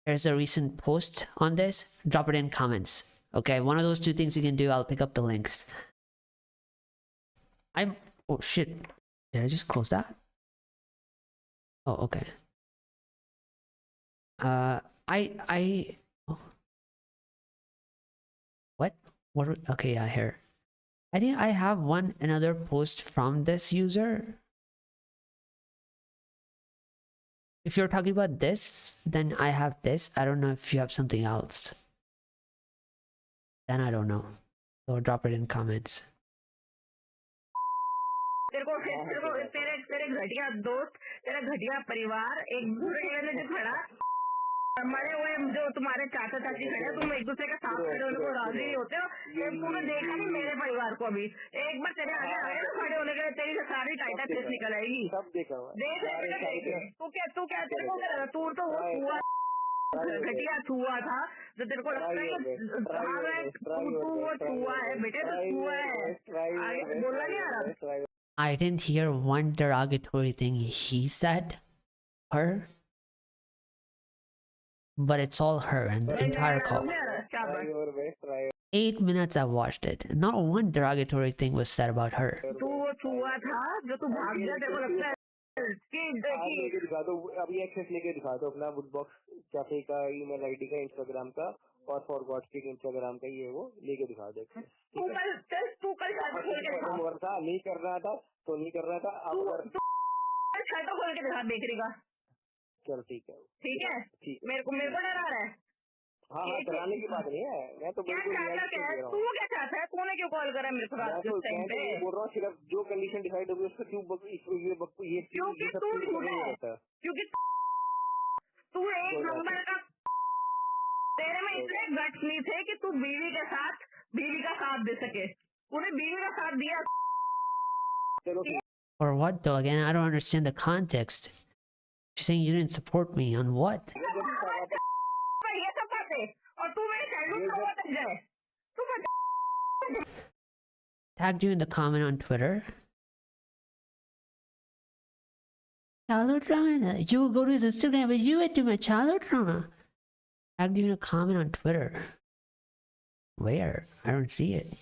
There's a recent post on this. Drop it in comments. Okay, one of those two things you can do. I'll pick up the links. Oh shit, did I just close that? Oh, okay. Oh. What? Okay, yeah, here. I think I have another post from this user. If you're talking about this, then I have this. I don't know if you have something else. Then I don't know. So drop it in comments.
तेरे घटिया दोस्त तेरा घटिया परिवार एक दूसरे में जो खड़ा मरे हुए जो तुम्हारे चाचा चाची खड़े तुम एक दूसरे का साथ खड़े होने को राजी नहीं होते हो. तूने देखा नहीं मेरे परिवार को अभी एक बार तेरे आगे आए ना खड़े होने के लिए तेरी सारी टाइटा फेस निकल आएगी.
सब देखा हुआ
देख तू क्या तेरे को तू तो वो हुआ घटिया छुआ था जो तेरे को लगता है तू वो छुआ है बेटे तो छुआ है आगे बोलना नहीं आ रहा.
I didn't hear one derogatory thing he said, her, but it's all her and the entire call. 8 minutes I watched it. Not one derogatory thing was said about her.
अभी एक्सेस लेके दिखा दो अपना वुडबॉक्स कैफे का email ID का Instagram का और forgot के इंस्टाग्राम का ये वो लेके दिखा दो.
तू कल
नहीं कर रहा था तो नहीं कर रहा था अब
शर्ट खोल के दिखा देख रहेगा.
चल ठीक है
मेरे को डरा रहा है.
हाँ डराने की बात नहीं है. मैं तो बिल्कुल
तू क्या चाहता है तूने क्यों कॉल करा मेरे को रात के टाइम पे.
बोल रहा हूँ सिर्फ जो कंडीशन डिसाइड होगी उसको क्यों ये
क्योंकि तू क्योंकि तू एक नंबर का तेरे में इतने गट्स नहीं थे कि तू बीवी का साथ दे सके. तूने बीवी का साथ दिया.
Or what though? Again, I don't understand the context. She's saying you didn't support me on what?
ये सब बातें और तू मेरे चैनल को तक जाए.
Tagged you in the comment on Twitter. Childhood drama. You will go to his Instagram, but you went to my childhood drama. Tagged you in a comment on Twitter. Where? I don't see it.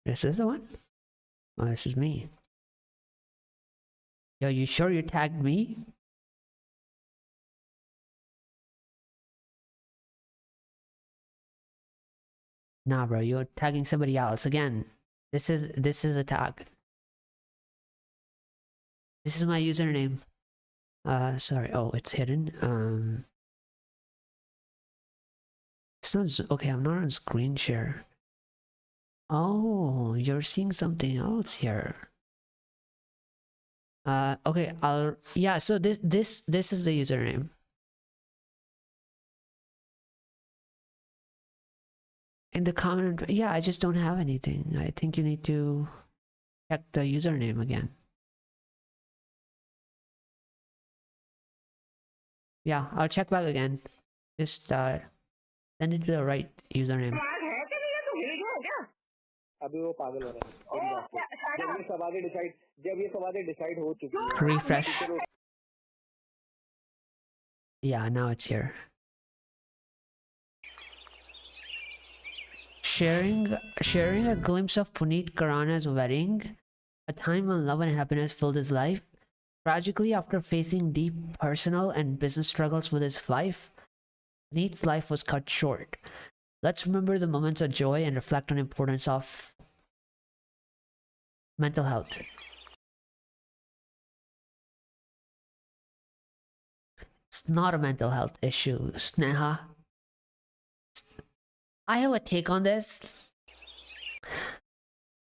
This is the one? Oh, this is me. Yo, you sure you tagged me? Nah, bro, you're tagging somebody else. Again, this is a tag. This is my username. Sorry. Oh, it's hidden. It's not okay. I'm not on screen share. Oh, you're seeing something else here. Okay. Yeah. So this is the username. In the comment, yeah, I just don't have anything. I think you need to check the username again. Yeah, I'll check back again. Just send it to the right username.
अभी वो पागल हो रहा है जब ये सवादें decide हो चुकी हैं
Refresh. Yeah, now it's here. Sharing a glimpse of Puneet Khurana's wedding, a time when love and happiness filled his life. Tragically, after facing deep personal and business struggles with his wife, Puneet's life was cut short. Let's remember the moments of joy and reflect on the importance of mental health. It's not a mental health issue, Sneha. I have a take on this.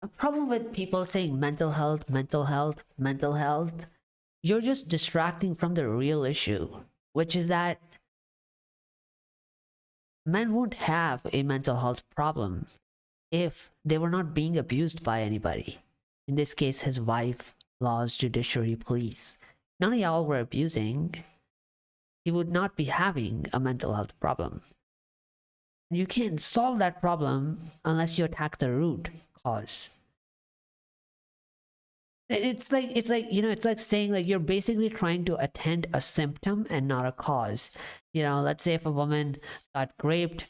A problem with people saying mental health, mental health, mental health, you're just distracting from the real issue, which is that men won't have a mental health problem if they were not being abused by anybody. In this case, his wife, laws, judiciary, police. None of y'all were abusing. He would not be having a mental health problem. You can't solve that problem unless you attack the root cause. It's like it's like saying like you're basically trying to attend a symptom and not a cause. Let's say if a woman got raped,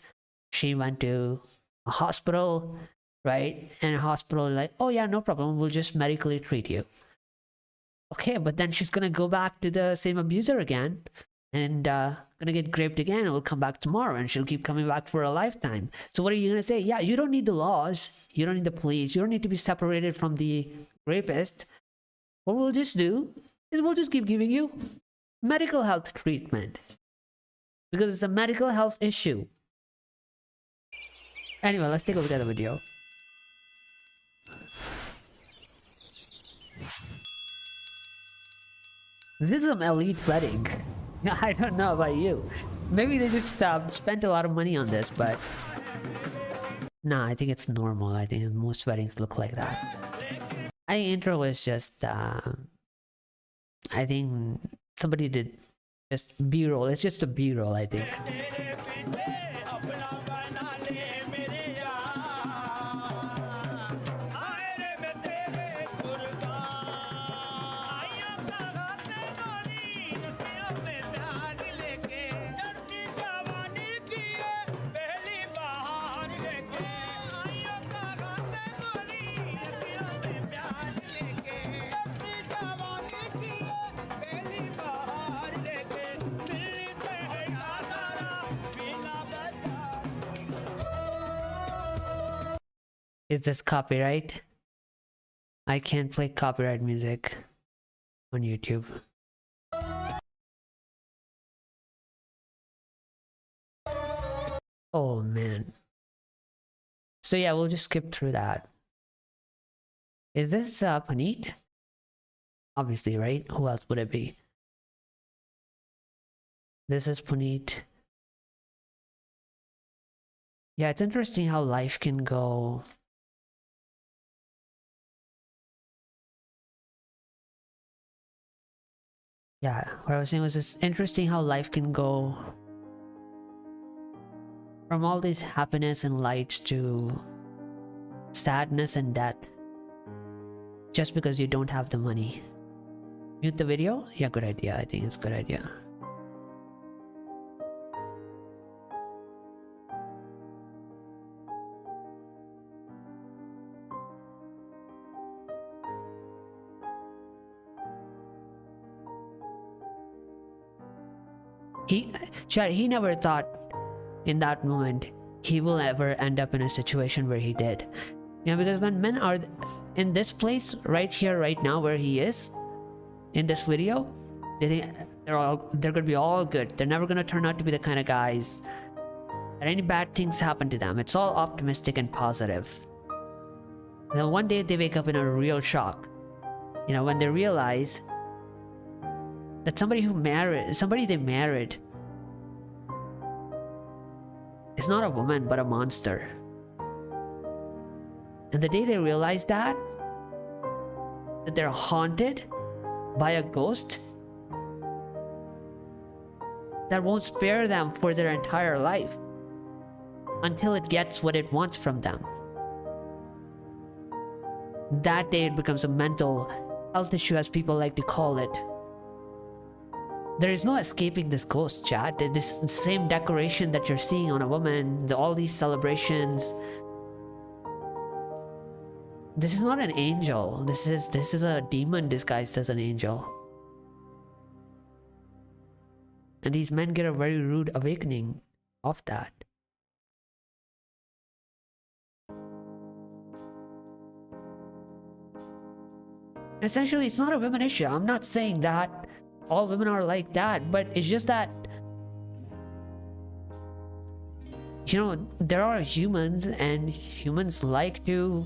she went to a hospital, right? And a hospital like, oh yeah, no problem, we'll just medically treat you. Okay, but then she's gonna go back to the same abuser again and gonna get raped again, and will come back tomorrow, and she'll keep coming back for a lifetime. So what are you gonna say? Yeah, you don't need the laws, you don't need the police, you don't need to be separated from the rapist. What we'll just do is we'll just keep giving you medical health treatment because it's a medical health issue. Anyway, let's take a look at the video. This is an elite wedding. I don't know about you. Maybe they just spent a lot of money on this, but nah, I think it's normal. I think most weddings look like that. I intro was just I think somebody did just B-roll. It's just a B-roll, I think. Is this copyright? I can't play copyright music on YouTube. Oh man. So yeah, we'll just skip through that. Is this Puneet? Obviously, right? Who else would it be? This is Puneet. Yeah, it's interesting how life can go. Yeah, what I was saying was it's interesting how life can go from all this happiness and light to sadness and death just because you don't have the money. Mute the video? Yeah, good idea. I think it's a good idea. He never thought in that moment he will ever end up in a situation where he did. Because when men are in this place right here, right now, where he is in this video, they think they're gonna be all good. They're never gonna turn out to be the kind of guys that any bad things happen to them. It's all optimistic and positive. And then one day they wake up in a real shock. You know, when they realize that somebody they married is not a woman but a monster. And the day they realize that they're haunted by a ghost that won't spare them for their entire life until it gets what it wants from them. That day it becomes a mental health issue, as people like to call it. There is no escaping this ghost, chat. This same decoration that you're seeing on a woman, all these celebrations. This is not an angel. This is a demon disguised as an angel. And these men get a very rude awakening of that. Essentially, it's not a women issue. I'm not saying that all women are like that, but it's just that, you know, there are humans, and humans like to,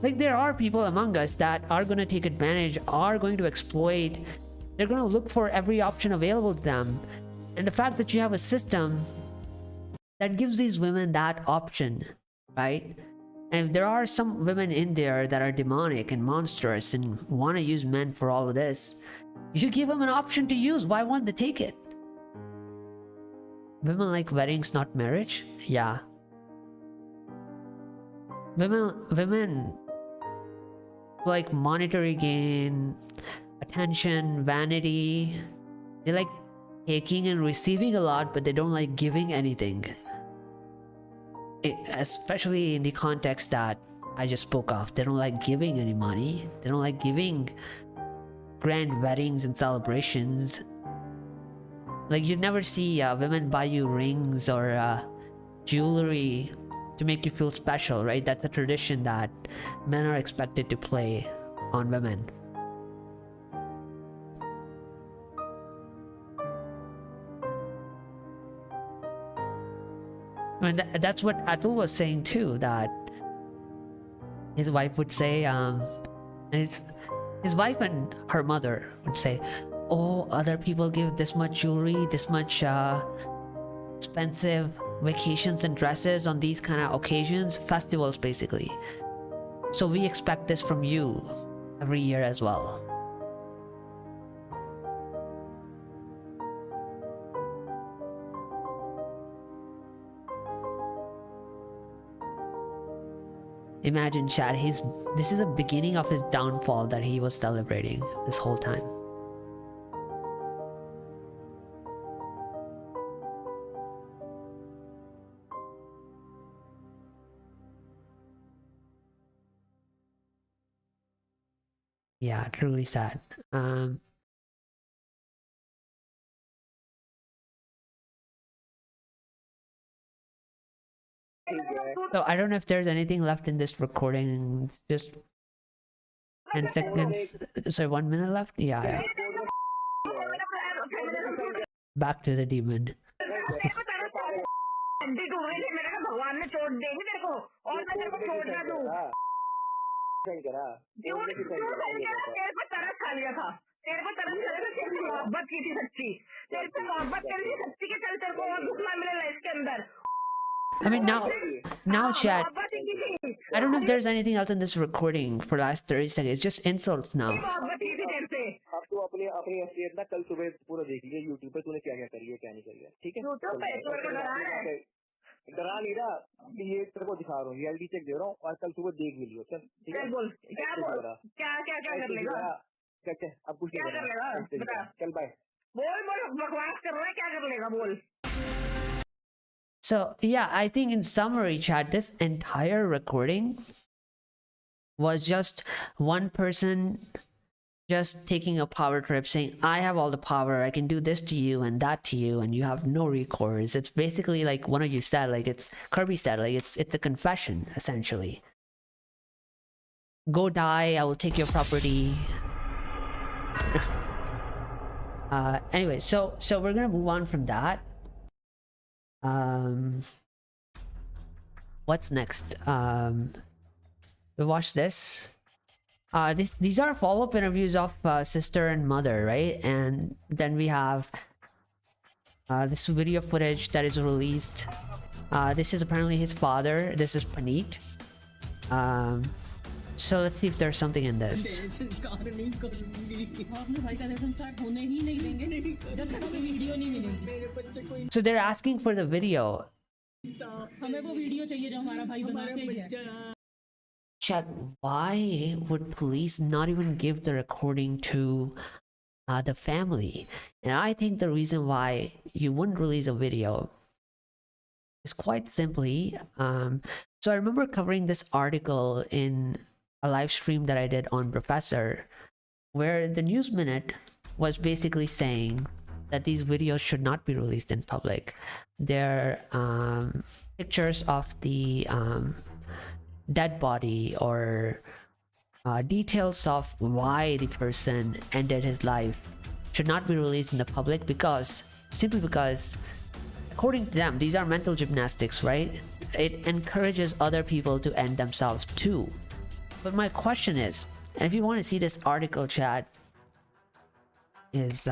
like, there are people among us that are going to take advantage, are going to exploit. They're going to look for every option available to them. And the fact that you have a system that gives these women that option, right? And if there are some women in there that are demonic and monstrous and want to use men for all of this, you give them an option to use. Why won't they take it? Women like weddings, not marriage? Yeah. Women like monetary gain, attention, vanity. They like taking and receiving a lot, but they don't like giving anything. Especially in the context that I just spoke of. They don't like giving any money. They don't like giving grand weddings and celebrations. Like, you never see women buy you rings or jewelry to make you feel special, right? That's a tradition that men are expected to play on women. I mean, that's what Atul was saying too, that his wife would say, and his wife and her mother would say, oh, other people give this much jewelry, this much expensive vacations and dresses on these kind of occasions, festivals basically. So we expect this from you every year as well. Imagine, Chad, this is a beginning of his downfall that he was celebrating this whole time. Yeah, truly sad. So I don't know if there's anything left in this recording. Just 10 seconds. Sorry, 1 minute left? Yeah. Back to the demon. I mean, now, Chad, I don't know if there's anything else in this recording for the last 30 seconds. It's just insults now.
अब तू अपनी असलियत ना कल सुबह पूरा देख लिया यूट्यूब पे, तूने क्या क्या करी है क्या नहीं करी है, ठीक है? डरा नहीं रहा, ये तेरे को दिखा रहा हूँ, रियलिटी चेक दे रहा हूँ, और कल सुबह देख भी लियो, चल ठीक है? बोल क्या कर लेगा? क्या अब कुछ क्या कर लेगा? चल बाय। बोल बकवास कर रहा है, क्या कर लेगा? बोल।
So yeah, I think in summary, Chad, this entire recording was just one person just taking a power trip, saying, I have all the power, I can do this to you and that to you, and you have no recourse. It's basically like one of you said, like Kirby said, like it's a confession, essentially. Go die, I will take your property. Anyway, so we're gonna move on from that. What's next? We watched this. These are follow-up interviews of sister and mother, right? And then we have this video footage that is released. This is apparently his father. This is Puneet. So let's see if there's something in this. So they're asking for the video. Chat, why would police not even give the recording to the family? And I think the reason why you wouldn't release a video is quite simply, so I remember covering this article in a live stream that I did on Professor, where the News Minute was basically saying that these videos should not be released in public. They're pictures of the dead body or details of why the person ended his life should not be released in the public simply because according to them, these are mental gymnastics, right? It encourages other people to end themselves too. But my question is, and if you want to see this article, chat, is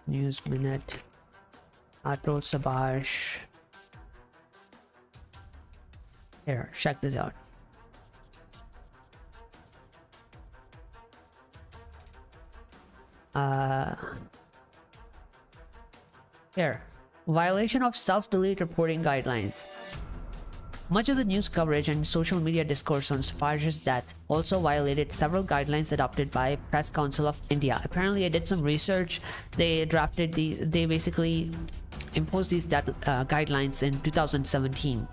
News Minute, Atul Subhash. Here, check this out. Here, violation of self-delete reporting guidelines. Much of the news coverage and social media discourse on Subhash's death also violated several guidelines adopted by Press Council of India. Apparently, I did some research. They basically imposed these guidelines in 2017.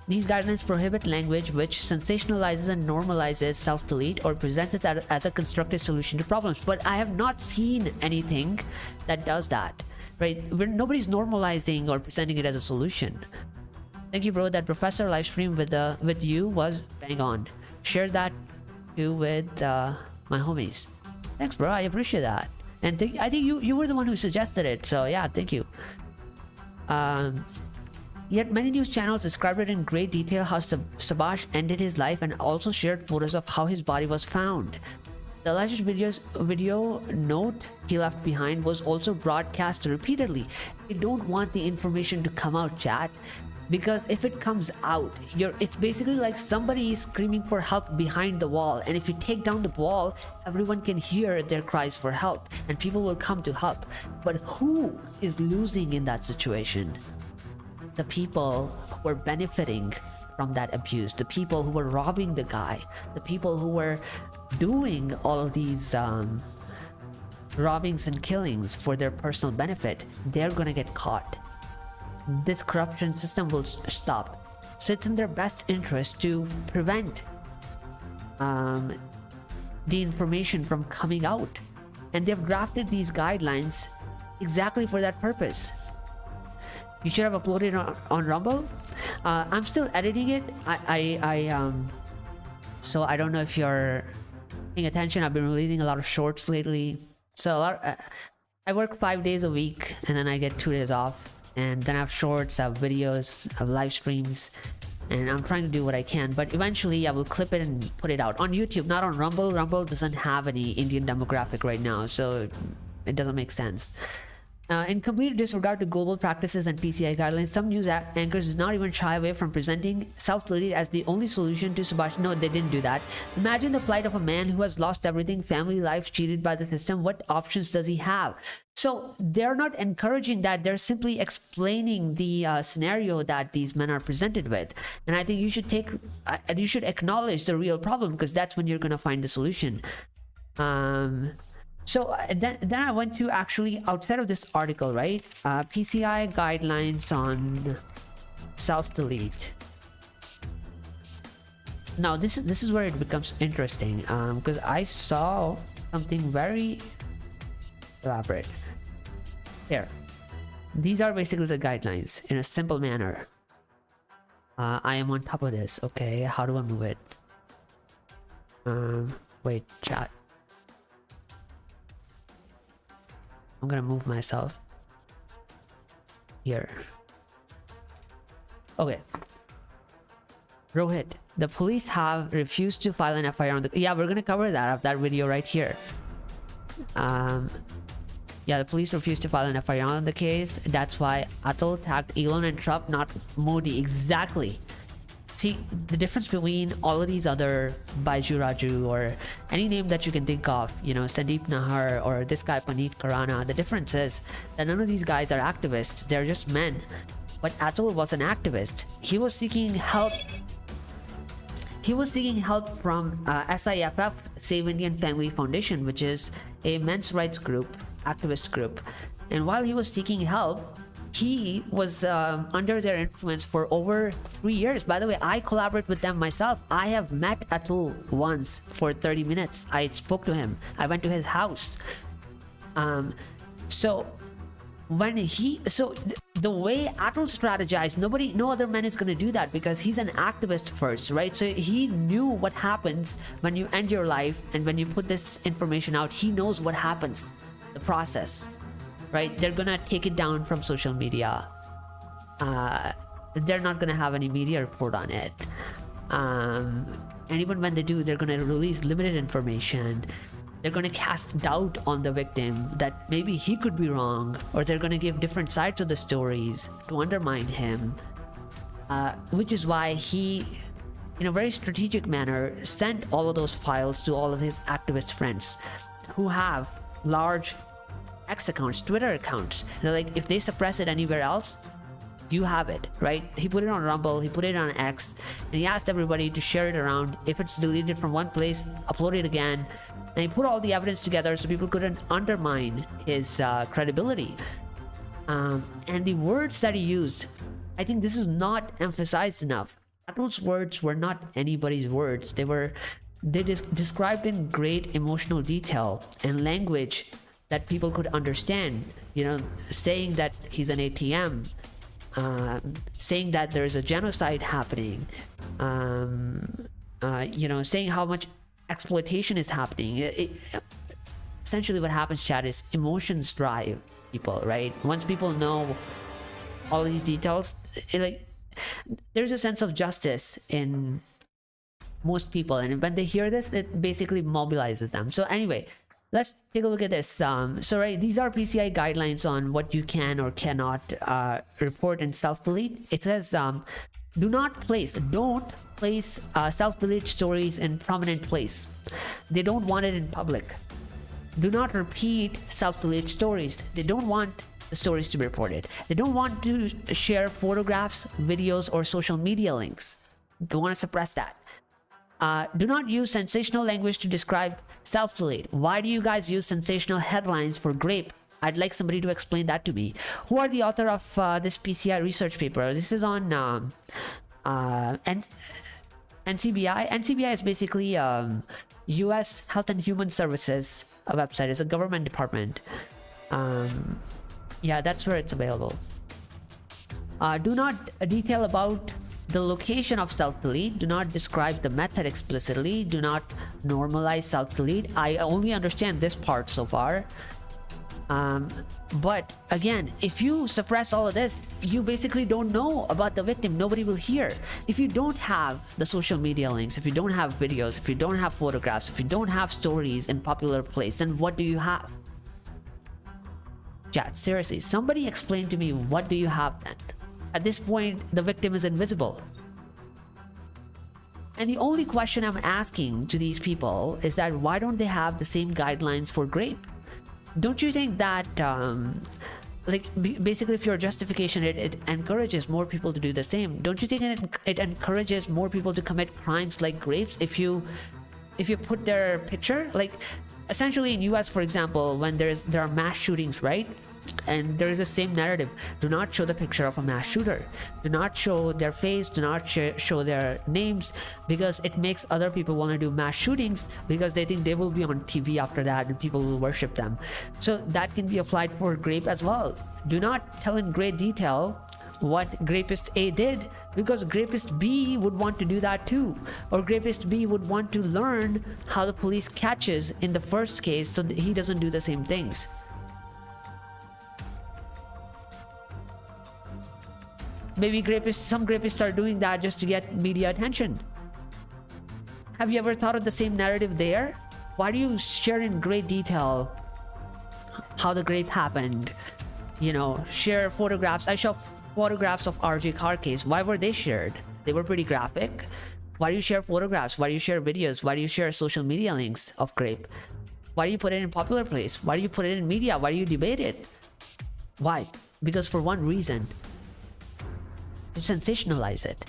These guidelines prohibit language which sensationalizes and normalizes self-delete or presents it as a constructive solution to problems. But I have not seen anything that does that, right? Nobody's normalizing or presenting it as a solution. Thank you, bro. That Professor live stream with you was bang on. Share that too with my homies. Thanks, bro. I appreciate that. And I think you were the one who suggested it. So yeah, thank you. Yet many news channels described it in great detail how Subhash ended his life and also shared photos of how his body was found. The alleged video note he left behind was also broadcast repeatedly. They don't want the information to come out, chat. Because if it comes out, it's basically like somebody is screaming for help behind the wall, and if you take down the wall, everyone can hear their cries for help and people will come to help. But who is losing in that situation? The people who are benefiting from that abuse, the people who were robbing the guy, the people who were doing all of these robbings and killings for their personal benefit, they're gonna get caught. This corruption system will stop. So it's in their best interest to prevent the information from coming out. And they've drafted these guidelines exactly for that purpose. You should have uploaded on Rumble. I'm still editing it. So I don't know if you're paying attention. I've been releasing a lot of shorts lately. So I work 5 days a week and then I get 2 days off. And then I have shorts, I have videos, I have live streams, and I'm trying to do what I can. But eventually I will clip it and put it out on YouTube, not on Rumble. Rumble doesn't have any Indian demographic right now, so it doesn't make sense. In complete disregard to global practices and PCI guidelines, some news anchors did not even shy away from presenting self-delete as the only solution to Subhash. No, they didn't do that. Imagine the plight of a man who has lost everything, family life, cheated by the system. What options does he have? So they're not encouraging that. They're simply explaining the scenario that these men are presented with. And I think you should acknowledge the real problem, because that's when you're going to find the solution. So then I went to actually outside of this article, right? PCI guidelines on self-delete. Now this is where it becomes interesting, because I saw something very elaborate. Here, these are basically the guidelines in a simple manner. I am on top of this. Okay, how do I move it? Wait, chat. I'm gonna move myself. here. Okay. Rohit, the police have refused to file an FIR on the... Yeah, we're gonna cover that of that video right here. Yeah, the police refused to file an FIR on the case. That's why Atul tagged Elon and Trump, not Modi. Exactly. See, the difference between all of these other Baiju Raju or any name that you can think of, you know, Sandeep Nahar or this guy Puneet Khurana, the difference is that none of these guys are activists. They're just men. But Atul was an activist. He was seeking help. He was seeking help from SIFF, Save Indian Family Foundation, which is a men's rights group, activist group. And while he was seeking help, he was under their influence for over 3 years. By the way, I collaborate with them myself. I have met Atul once for 30 minutes. I spoke to him. I went to his house. So the way Atul strategized, no other man is going to do that because he's an activist first, right? So he knew what happens when you end your life and when you put this information out. He knows what happens, the process. Right? They're gonna take it down from social media. They're not gonna have any media report on it. And even when they do, they're gonna release limited information. They're gonna cast doubt on the victim that maybe he could be wrong, or they're gonna give different sides of the stories to undermine him. Which is why he, in a very strategic manner, sent all of those files to all of his activist friends who have large X accounts, Twitter accounts. They're like, if they suppress it anywhere else, you have it, right? He put it on Rumble, he put it on X, and he asked everybody to share it around. If it's deleted from one place, upload it again. And he put all the evidence together so people couldn't undermine his credibility. And the words that he used, I think this is not emphasized enough. Atul's words were not anybody's words. They described in great emotional detail and language that people could understand, you know, saying that he's an ATM, saying that there's a genocide happening, you know, saying how much exploitation is happening. Essentially what happens, Chad, is emotions drive people, right? Once people know all these details, there's a sense of justice in most people, and when they hear this, it basically mobilizes them. So anyway, let's take a look at this. So right, these are PCI guidelines on what you can or cannot report and self-delete. It says, don't place self-delete stories in prominent place. They don't want it in public. Do not repeat self-delete stories. They don't want the stories to be reported. They don't want to share photographs, videos, or social media links. They want to suppress that. Do not use sensational language to describe self-delete. Why do you guys use sensational headlines for grape? I'd like somebody to explain that to me. Who are the author of this PCI research paper? This is on NCBI. NCBI is basically U.S. Health and Human Services website. It's a government department. Yeah, that's where it's available. Do not detail about the location of self-delete. Do not describe the method explicitly. Do not normalize self-delete. I only understand this part so far. But again, if you suppress all of this, you basically don't know about the victim. Nobody will hear. If you don't have the social media links, if you don't have videos, if you don't have photographs, if you don't have stories in popular place, then what do you have? Chat, seriously, somebody explain to me, what do you have then? At this point, the victim is invisible. And the only question I'm asking to these people is that why don't they have the same guidelines for grape? Don't you think that, basically if your justification, it encourages more people to do the same? Don't you think it encourages more people to commit crimes like grapes if you put their picture? Like, essentially in US, for example, when there are mass shootings, right? And there is the same narrative. Do not show the picture of a mass shooter. Do not show their face. Do not show their names, because it makes other people want to do mass shootings because they think they will be on TV after that and people will worship them. So that can be applied for grape as well. Do not tell in great detail what Grapist A did, because Grapist B would want to do that too. Or Grapist B would want to learn how the police catches in the first case so that he doesn't do the same things. Maybe some rapists are doing that just to get media attention. Have you ever thought of the same narrative there? Why do you share in great detail how the rape happened? You know, share photographs. I show photographs of RJ car case. Why were they shared? They were pretty graphic. Why do you share photographs? Why do you share videos? Why do you share social media links of rape? Why do you put it in popular place? Why do you put it in media? Why do you debate it? Why? Because for one reason, you sensationalize it.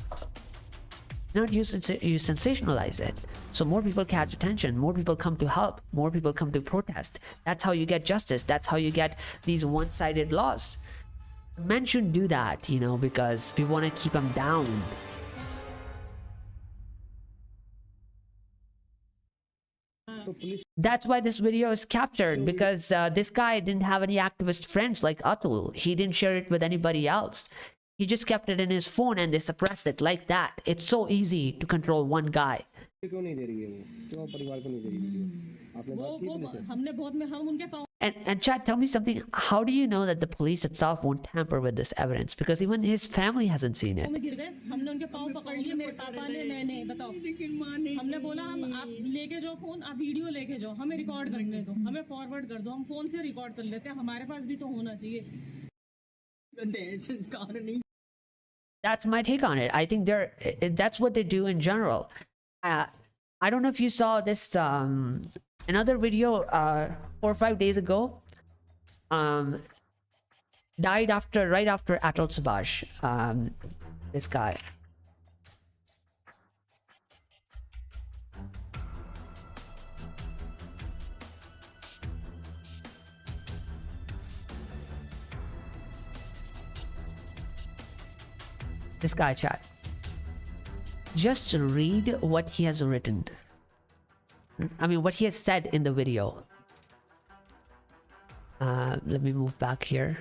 Not you sensationalize it. So more people catch attention, more people come to help, more people come to protest. That's how you get justice. That's how you get these one-sided laws. Men shouldn't do that, you know, because we want to keep them down. That's why this video is captured, because this guy didn't have any activist friends like Atul. He didn't share it with anybody else. He just kept it in his phone and they suppressed it like that. It's so easy to control one guy. And Chad, tell me something. How do you know that the police itself won't tamper with this evidence? Because even his family hasn't seen it. That's my take on it. I think that's what they do in general. I don't know if you saw this another video 4 or 5 days ago. Died right after Atul Subhash. This guy. This guy, chat. Just read what he has written. I mean, what he has said in the video. Let me move back here.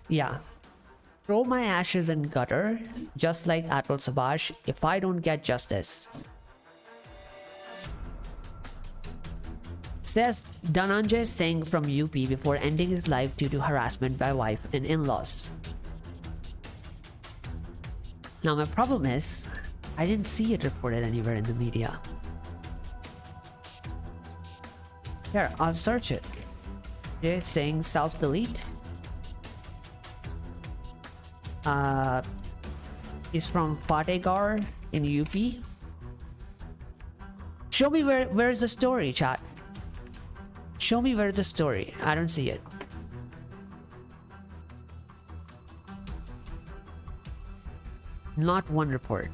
Yeah. Throw my ashes in gutter, just like Atul Subhash, if I don't get justice. Says Dhananjay Singh from UP before ending his life due to harassment by wife and in-laws. Now my problem is, I didn't see it reported anywhere in the media. Here, I'll search it. Jay Singh self-delete. He's from Fatehgarh in UP. Show me where's the story, chat. Show me where's the story. I don't see it. Not one report.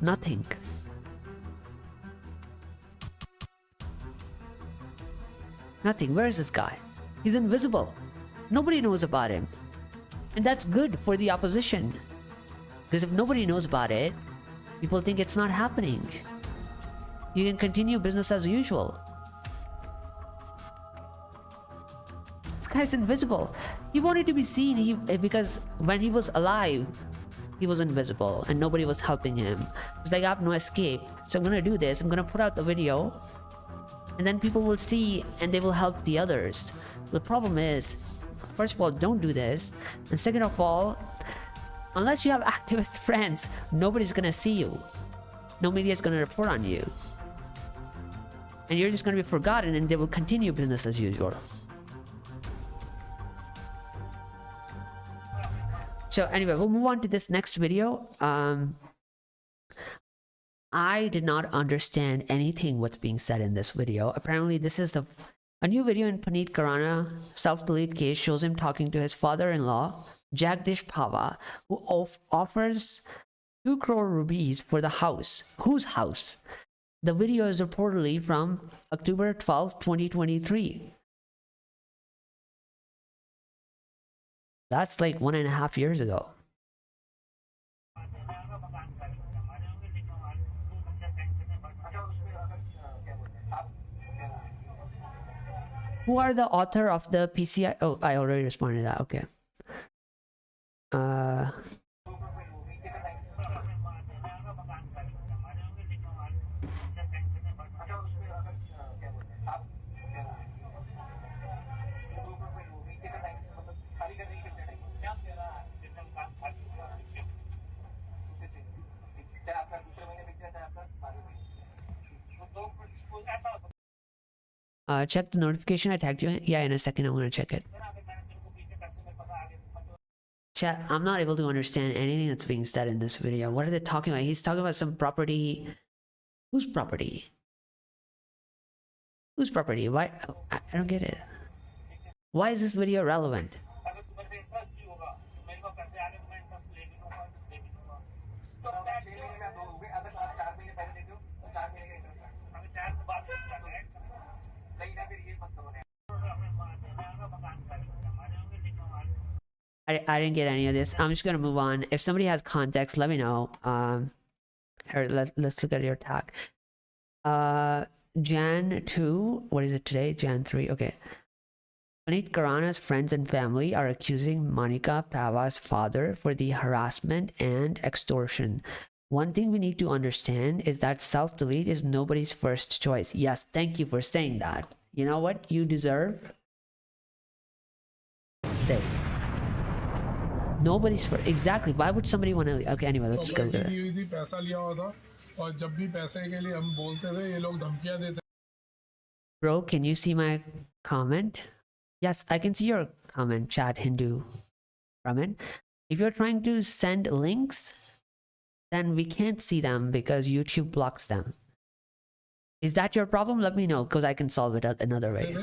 Nothing. Nothing. Where is this guy? He's invisible. Nobody knows about him. And that's good for the opposition. Because if nobody knows about it, people think it's not happening. You can continue business as usual. This guy's invisible. He wanted to be seen because when he was alive, he was invisible and nobody was helping him. It's like, I have no escape. So I'm gonna do this. I'm gonna put out the video and then people will see and they will help the others. The problem is, first of all, don't do this. And second of all, unless you have activist friends, nobody's gonna see you. No media is gonna report on you. And you're just gonna be forgotten and they will continue business as usual. So anyway, we'll move on to this next video. I did not understand anything what's being said in this video. Apparently this is a new video in Puneet Khurana self-delete case shows him talking to his father-in-law, Jagdish Pahwa, who offers 2 crore rupees for the house. Whose house? The video is reportedly from October 12, 2023. That's like 1.5 years ago. Who are the author of the PCI? Oh, I already responded to that. Okay. Check the notification I tagged you. Yeah, in a second I'm gonna check it. Chat, I'm not able to understand anything that's being said in this video. What are they talking about? He's talking about some property. Whose property? Whose property? Why? I don't get it. Why is this video relevant? I didn't get any of this. I'm just gonna move on. If somebody has context, let me know. Here, let's look at your tag. Jan 2, what is it today? Jan 3, okay. Puneet Khurana's friends and family are accusing Manika, Pahwa's father, for the harassment and extortion. One thing we need to understand is that self-delete is nobody's first choice. Yes, thank you for saying that. You know what? You deserve this. Nobody's for exactly. Why would somebody want to? Okay, anyway, let's go there. Bro, can you see my comment? Yes, I can see your comment, chat Hindu Raman. If you're trying to send links, then we can't see them because YouTube blocks them. Is that your problem? Let me know because I can solve it another way.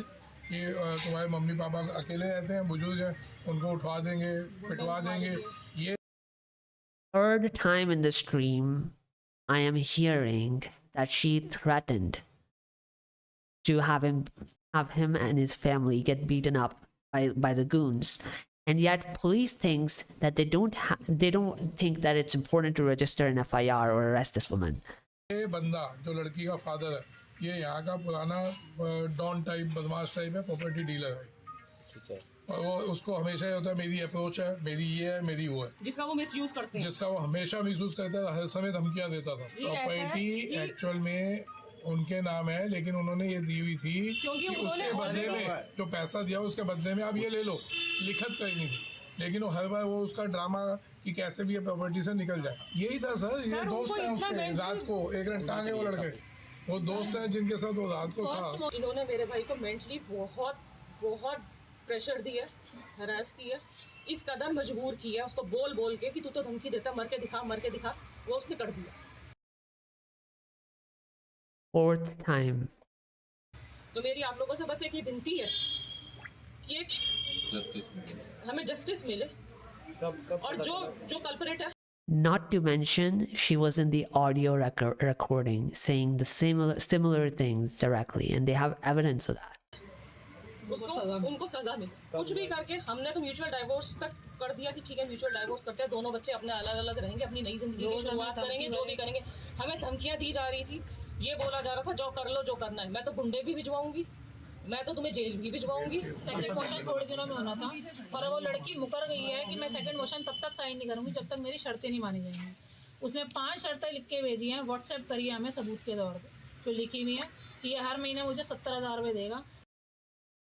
कि तुम्हारे mummy papa अकेले रहते हैं, बुजुर्ग हैं, उनको उठवा देंगे, पिटवा देंगे. ये
Third time in the stream, I am hearing that she threatened to have him and his family get beaten up by the goons, and yet police thinks that they don't think that it's important to register an FIR or arrest this woman.
ये बंदा जो लड़की का father है, ये यहाँ का पुराना डॉन टाइप बदमाश टाइप है, प्रॉपर्टी डीलर है. ठीक है. और वो उसको हमेशा ये होता है मेरी अप्रोच है, मेरी ये है, मेरी वो है, जिसका वो मिसयूज करते हैं, जिसका वो हमेशा मिसयूज करता है, हर समय धमकियां देता था. प्रॉपर्टी एक्चुअल में उनके नाम है, लेकिन उन्होंने ये दी हुई थी कि उसके बदले में जो पैसा दिया उसके बदले में आप ये ले लो, लिखत कहीं नहीं थी. लेकिन वो हर बार वो उसका ड्रामा कि कैसे भी ये प्रॉपर्टी से निकल जाए. यही था सर. ये दोस्त है उसके. रात को एक मिनट कहाँ गए वो लड़के? वो दोस्त है जिनके साथ वो रात को था.
इन्होंने मेरे भाई को मेंटली बहुत प्रेशर दिया, हरास किया, इस कदर मजबूर किया उसको बोल के कि तू तो धमकी देता, मर के दिखा. वो उसने कर दिया.
Fourth time.
तो मेरी आप लोगों से बस एक ही विनती है कि हमें जस्टिस मिले और जो कल्परेट है.
Not to mention, she was in the audio recording saying the similar things directly, and they have evidence of that.
उनको सजा मिले. कुछ भी करके हमने तो म्यूचुअल डाइवोर्स तक कर दिया कि ठीक है म्यूचुअल डाइवोर्स करते हैं, दोनों बच्चे अपने अलग रहेंगे, अपनी नई जिंदगी की शुरुआत करेंगे, जो भी करेंगे. हमें धमकियां दी जा रही थी, ये बोला जा रहा था जो कर लो जो करना है. मैं तो गुंडे भी भिजवाऊंगी, मैं तो तुम्हें जेल भी भिजवाऊंगी.
सेकंड मोशन थोड़े दिनों में होना था, पर वो लड़की मुकर गई है कि मैं सेकंड मोशन तब तक साइन नहीं करूंगी जब तक मेरी शर्तें नहीं मानी जाएंगी. उसने 5 शर्तें लिख के भेजी हैं, व्हाट्सएप करी है हमें सबूत के तौर पे, जो लिखी हुई है कि ये हर महीने मुझे 70,000 रुपये देगा,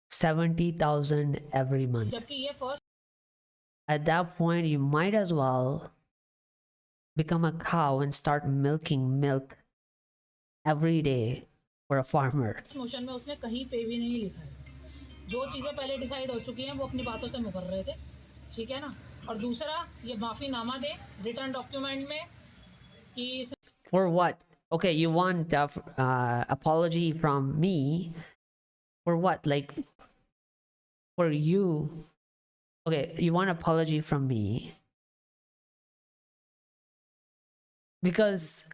70,000 every month.
जबकि ये first.
At that point, you might as well become a cow and start milking milk every day for a farmer.
Motion में उसने कहीं पे भी नहीं लिखा है. जो चीज़ें पहले डिसाइड हो चुकी हैं वो अपनी बातों से मुकर रहे थे, ठीक है ना. और दूसरा, ये माफ़ीनामा दे रिटर्न डॉक्यूमेंट में कि
For what? Okay, you want apology from me for what? Like for you? Okay, you want apology from me because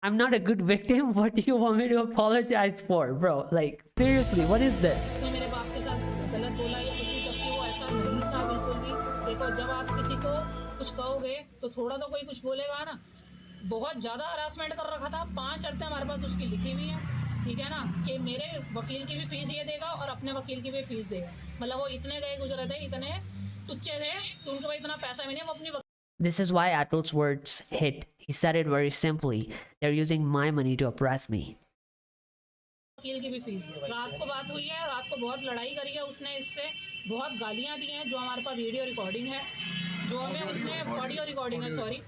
I'm not a good victim. What do you want me to apologize for, bro? Like seriously, what is this?
मेरे बाप के साथ गलत बोला या कुछ, जबकि वो ऐसा नहीं था बिल्कुल भी. देखो, जब आप किसी को कुछ कहोगे तो थोड़ा तो कोई कुछ बोलेगा ना. बहुत ज़्यादा हरासमेंट कर रखा था. 5 शर्तें हमारे पास उसकी लिखी हुई हैं, ठीक है ना, कि मेरे वकील की भी फीस ये देगा और अपने वकील की भी फीस देगा. मतलब वो इतने गए गुजरे थे, इतने तुच्चे थे कि उनके पास इतना पैसा भी नहीं. वो अपनी
This is why Atul's words hit. He said it very simply. They're using my money to oppress me.
वकील की भी फीस. रात को बात हुई है, रात को बहुत लड़ाई करी है उसने, इससे बहुत गालियां दी हैं, जो हमारे पास वीडियो रिकॉर्डिंग है, जो हमें उसने ऑडियो रिकॉर्डिंग है, सॉरी,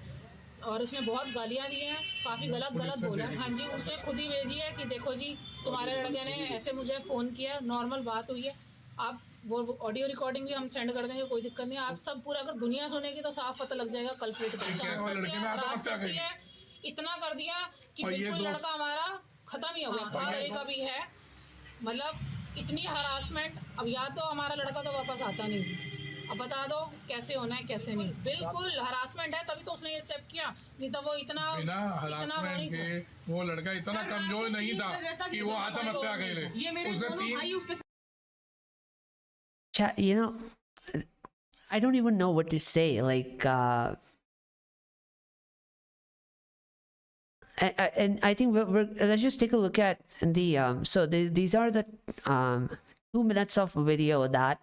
और उसने बहुत गालियां दी हैं, काफ़ी गलत बोला है। हाँ जी, उसने खुद ही भेजी है कि देखो जी तुम्हारे लड़के ने ऐसे मुझे फ़ोन किया, नॉर्मल बात हुई है। आप वो ऑडियो रिकॉर्डिंग भी हम सेंड कर देंगे, कोई दिक्कत नहीं। आप सब पूरा अगर दुनिया सुनेगी तो साफ पता लग जाएगा कल्प्रिट को। इतना कर दिया कि बिल्कुल लड़का हमारा ख़त्म ही हो गया, खाने का भी है। मतलब इतनी हरासमेंट। अब या तो हमारा लड़का तो वापस आता नहीं जी, अब बता दो कैसे होना है कैसे नहीं। बिल्कुल हरासमेंट है, तभी तो उसने ये स्टेप किया, नहीं तो वो इतना
बिना हरासमेंट के वो लड़का इतना कमजोर नहीं था कि वो आत्महत्या कर ले। उसे 3
You know, I don't even know what to say. Like, and I think let's just take a look at the these are the 2 minutes of video that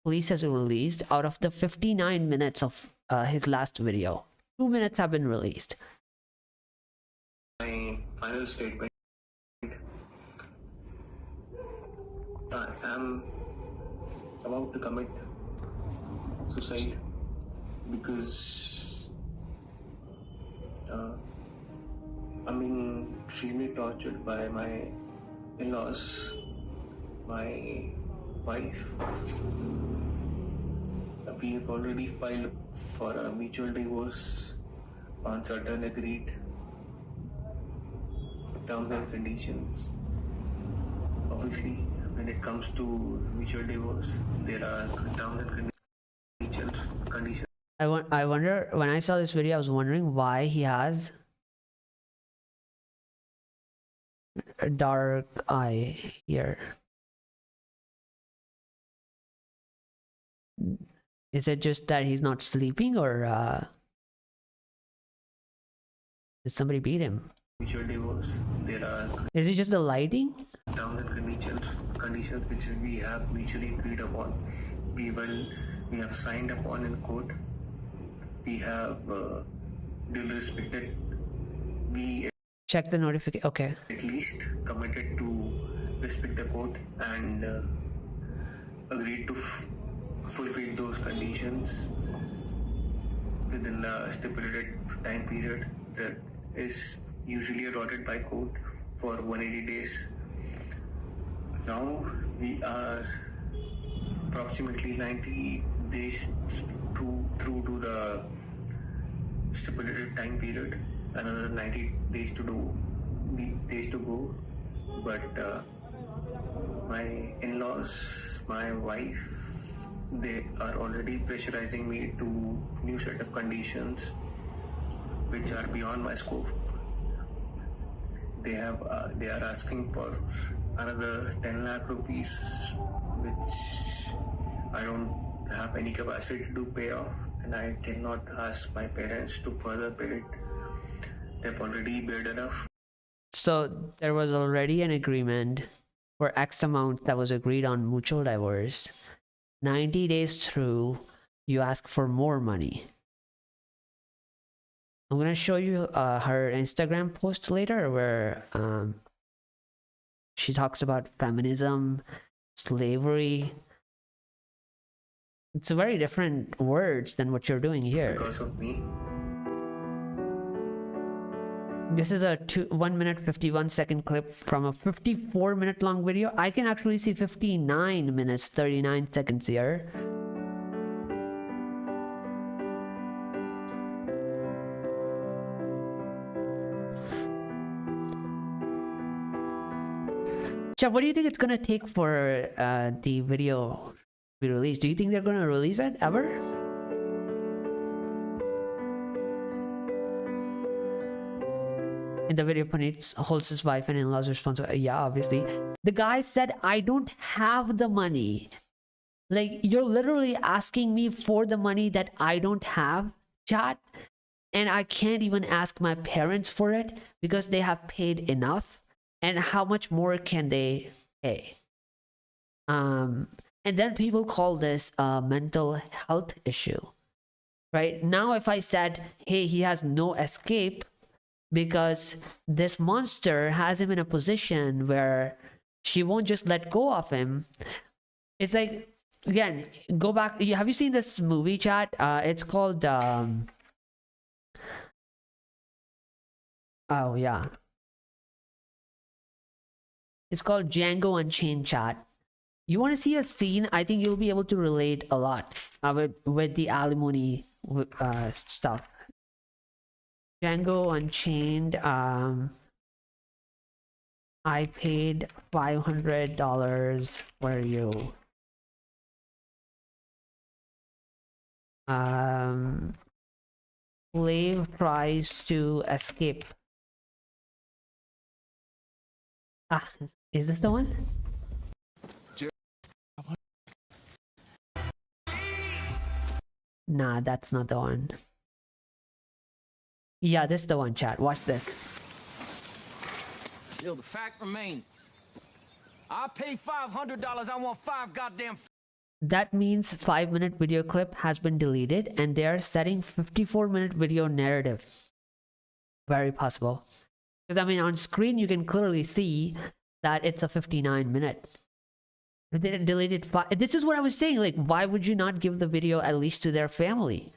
police has released out of the 59 minutes of his last video. 2 minutes have been released.
My final statement. I am about to commit suicide because I'm being extremely tortured by my in-laws, my wife. We have already filed for a mutual divorce on certain agreed terms and conditions. Obviously, when it comes to mutual divorce, there are terms and conditions.
I wonder, when I saw this video, I was wondering why he has a dark eye here. Is it just that he's not sleeping, or did somebody beat him?
Mutual divorce, there are.
Is it just the lighting?
Terms and conditions which we have mutually agreed upon. We have signed upon in court. We have duly respected. We
Check the notification. Okay.
At least committed to respect the court and agreed to fulfill those conditions within the stipulated time period that is usually allotted by court for 180 days. Now we are approximately 90 days through to the stipulated time period. Another 90 days to go. But my in-laws, my wife, they are already pressurizing me to new set of conditions which are beyond my scope. They are asking for another 10 lakh rupees, which I don't have any capacity to pay off, and I cannot ask my parents to further pay it. They've already paid enough.
So there was already an agreement for X amount that was agreed on mutual divorce. 90 days through, you ask for more money. I'm gonna show you her Instagram post later where she talks about feminism, slavery. It's very different words than what you're doing here.
Because of me.
This is a 1 minute 51 second clip from a 54 minute long video. I can actually see 59 minutes 39 seconds here. Chad, what do you think it's gonna take for the video to be released? Do you think they're gonna release it ever? In the video, Puneet holds his wife and in-laws responsible. Yeah, obviously. The guy said, I don't have the money. Like, you're literally asking me for the money that I don't have, chat. And I can't even ask my parents for it because they have paid enough. And how much more can they pay? And then people call this a mental health issue. Right? Now, if I said, hey, he has no escape, because this monster has him in a position where she won't just let go of him. It's like, again, go back. Have you seen this movie, chat? It's called Oh yeah. It's called Django Unchained, chat. You want to see a scene? I think you'll be able to relate a lot with the alimony stuff. Django Unchained. I paid $500 for you. Slave tries to escape. Ah, is this the one? Nah, that's not the one. Yeah, this is the one, chat. Watch this.
Still, the fact remains. I paid $500. I want 5 goddamn.
That means 5-minute video clip has been deleted and they are setting 54-minute video narrative. Very possible. Because I mean, on screen, you can clearly see that it's a 59-minute. If they deleted 5, this is what I was saying. Like, why would you not give the video at least to their family?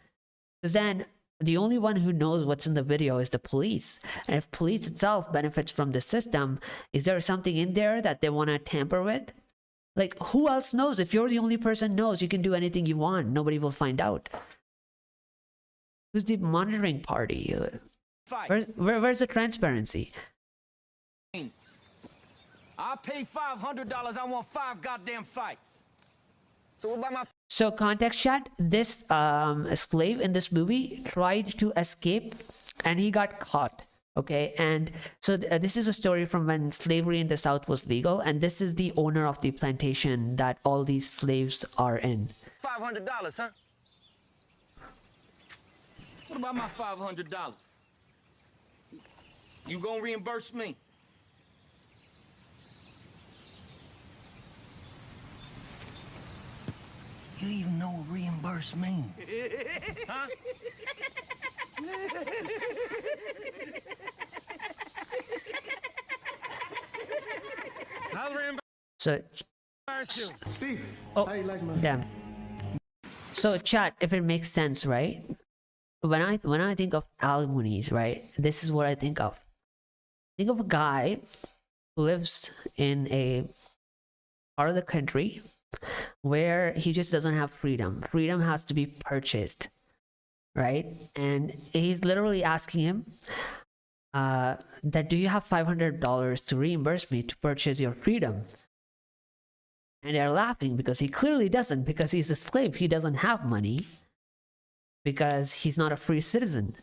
Because then the only one who knows what's in the video is the police. And if police itself benefits from the system, is there something in there that they want to tamper with? Like, who else knows? If you're the only person knows, you can do anything you want. Nobody will find out. Who's the monitoring party? Where's the transparency?
I paid $500. I want 5 goddamn fights. So what about my?
So context, chat, this slave in this movie tried to escape and he got caught. Okay, and so this is a story from when slavery in the South was legal, and this is the owner of the plantation that all these slaves are in.
$500, huh? What about my $500? You gonna reimburse me? You even know what reimburse means? Huh?
So,
Steve,
oh,
how you like my
damn. So chat, if it makes sense, right? When I think of alimonies, right? This is what I think of. Think of a guy who lives in a part of the country where he just doesn't have freedom. Freedom has to be purchased, right? And he's literally asking him that, do you have $500 to reimburse me to purchase your freedom? And they're laughing because he clearly doesn't, because he's a slave. He doesn't have money because he's not a free citizen.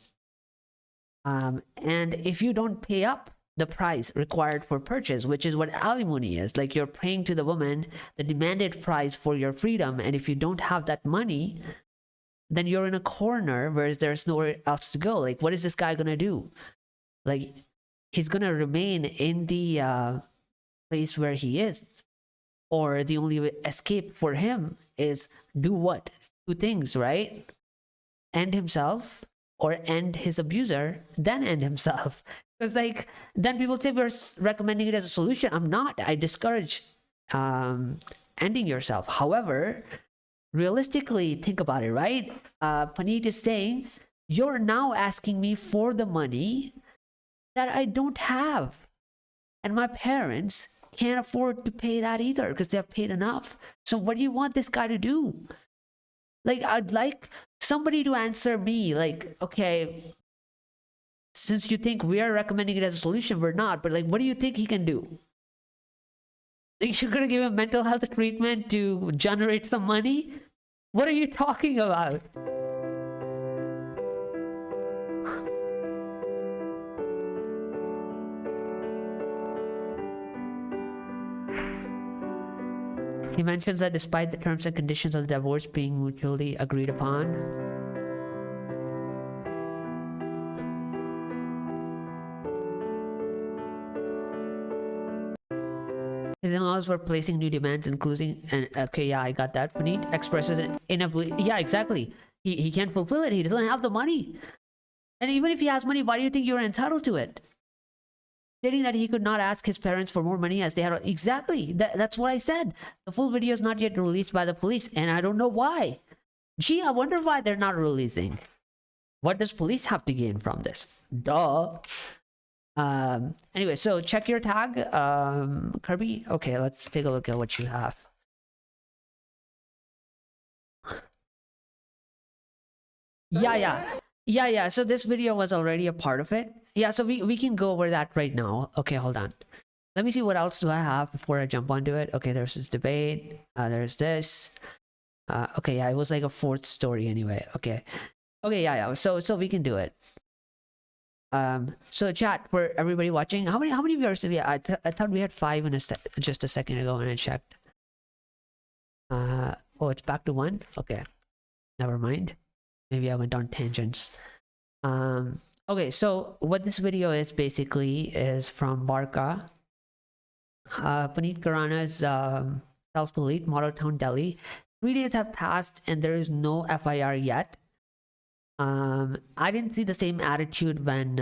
And if you don't pay up the price required for purchase, which is what alimony is, like you're paying to the woman the demanded price for your freedom, and if you don't have that money, then you're in a corner where there's nowhere else to go. Like, what is this guy gonna do? Like, he's gonna remain in the place where he is, or the only escape for him is do what? 2 things, right? End himself, or end his abuser, then end himself. Because like, then people say we're recommending it as a solution. I'm not. I discourage ending yourself. However, realistically, think about it, right? Puneet is saying, you're now asking me for the money that I don't have. And my parents can't afford to pay that either because they've paid enough. So what do you want this guy to do? Like, I'd like somebody to answer me, like, okay, since you think we are recommending it as a solution, we're not, but like, what do you think he can do? Like, you're gonna give him mental health treatment to generate some money? What are you talking about? He mentions that despite the terms and conditions of the divorce being mutually agreed upon, his in-laws were placing new demands, including, and okay, yeah, I got that. Puneet expresses an inability. Yeah, exactly. He can't fulfill it. He doesn't have the money. And even if he has money, why do you think you're entitled to it? Stating that he could not ask his parents for more money as they had. Exactly. That's what I said. The full video is not yet released by the police, and I don't know why. Gee, I wonder why they're not releasing. What does police have to gain from this? Duh. Anyway, so check your tag, Kirby. Okay, let's take a look at what you have. Yeah. So this video was already a part of it. Yeah, so we can go over that right now. Okay, hold on. Let me see what else do I have before I jump onto it. Okay, there's this debate. There's this. Okay, yeah, it was like a fourth story anyway. Okay, yeah. So we can do it. So chat for everybody watching. How many viewers did we have? I thought we had 5 in just a second ago when I checked. Oh, it's back to 1. Okay, never mind. Maybe I went on tangents. Okay, so what this video is basically is from Barca. Puneet Khurana's self-delete, Model Town, Delhi. 3 days have passed and there is no FIR yet. I didn't see the same attitude when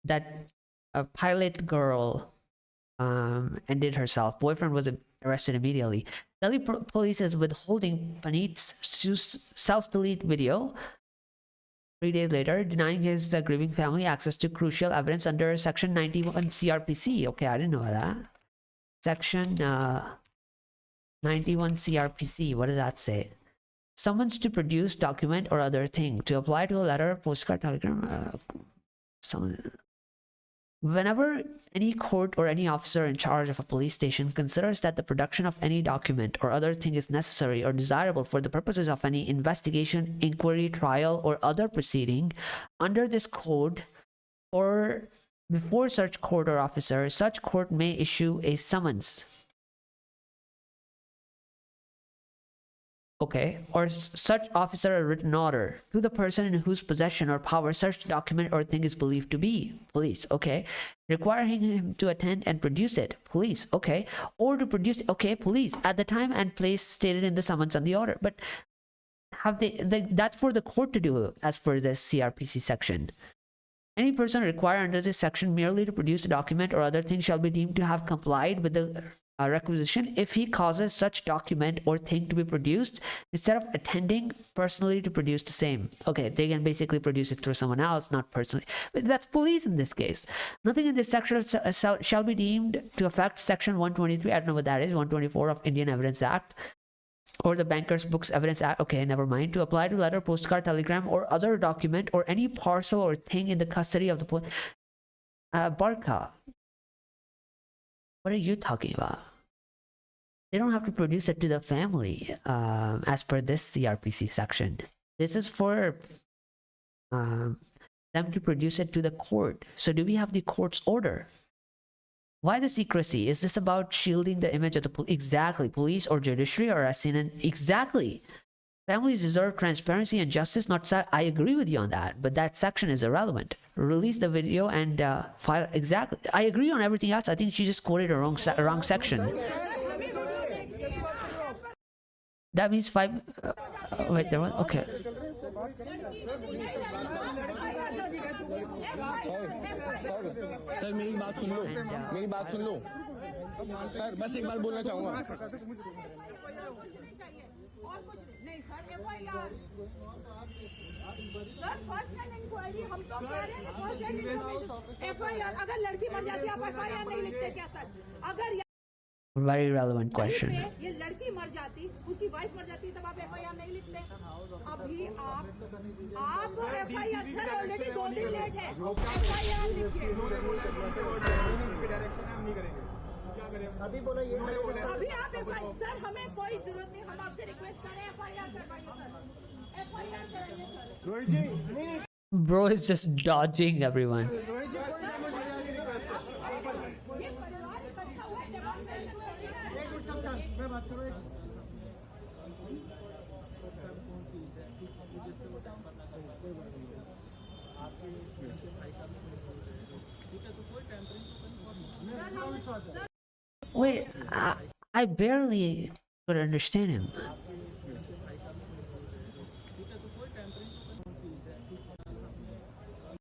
that pilot girl ended herself. Boyfriend was arrested immediately. Delhi police is withholding Puneet's self-delete video 3 days later, denying his grieving family access to crucial evidence under Section 91 CRPC. Okay, I didn't know that. Section 91 CRPC. What does that say? Summons to produce document or other thing, to apply to a letter, postcard, telegram. Whenever any court or any officer in charge of a police station considers that the production of any document or other thing is necessary or desirable for the purposes of any investigation, inquiry, trial, or other proceeding under this code, or before such court or officer, such court may issue a summons. Okay, or such officer a written order to the person in whose possession or power such document or thing is believed to be. Police. Okay, requiring him to attend and produce it. Police. Okay, or to produce. Okay, police at the time and place stated in the summons on the order. But have that's for the court to do as per this CRPC section. Any person required under this section merely to produce a document or other thing shall be deemed to have complied with the requisition if he causes such document or thing to be produced instead of attending personally to produce the same. Okay, they can basically produce it through someone else, not personally. But that's police in this case. Nothing in this section shall be deemed to affect Section 123, I don't know what that is, 124 of Indian Evidence Act, or the Banker's Books Evidence Act. Okay, never mind. To apply to letter, postcard, telegram, or other document or any parcel or thing in the custody of the Barca. What are you talking about? They don't have to produce it to the family as per this CRPC section. This is for them to produce it to the court. So do we have the court's order? Why the secrecy? Is this about shielding the image of the police? Exactly. Police or judiciary or as seen in... Exactly. Families deserve transparency and justice, not... I agree with you on that, but that section is irrelevant. Release the video and file... Exactly. I agree on everything else. I think she just quoted a wrong section. That means 5... wait, there was... Okay.
Sir मेरी बात सुन लो sir बस एक बात बोलना चाहूँगा
अगर लड़की मर जाती है आप एफआईआर नहीं लिखते क्या सर? अगर
Very relevant question.
ये लड़की मर जाती, उसकी वाइफ मर जाती, तब आप एफआईआर नहीं लिखते? अभी आप एफआईआर सर ऑलरेडी 2 दिन लेट है, एफआईआर लिखिए। अभी बोला ये अभी आप एफआईआर सर हमें कोई जरूरत नहीं, हम आपसे रिक्वेस्ट कर रहे हैं एफआईआर करवाइए सर, एफआईआर कराइए sir. Rohit ji
Bro is just dodging everyone. Wait, I barely could understand him.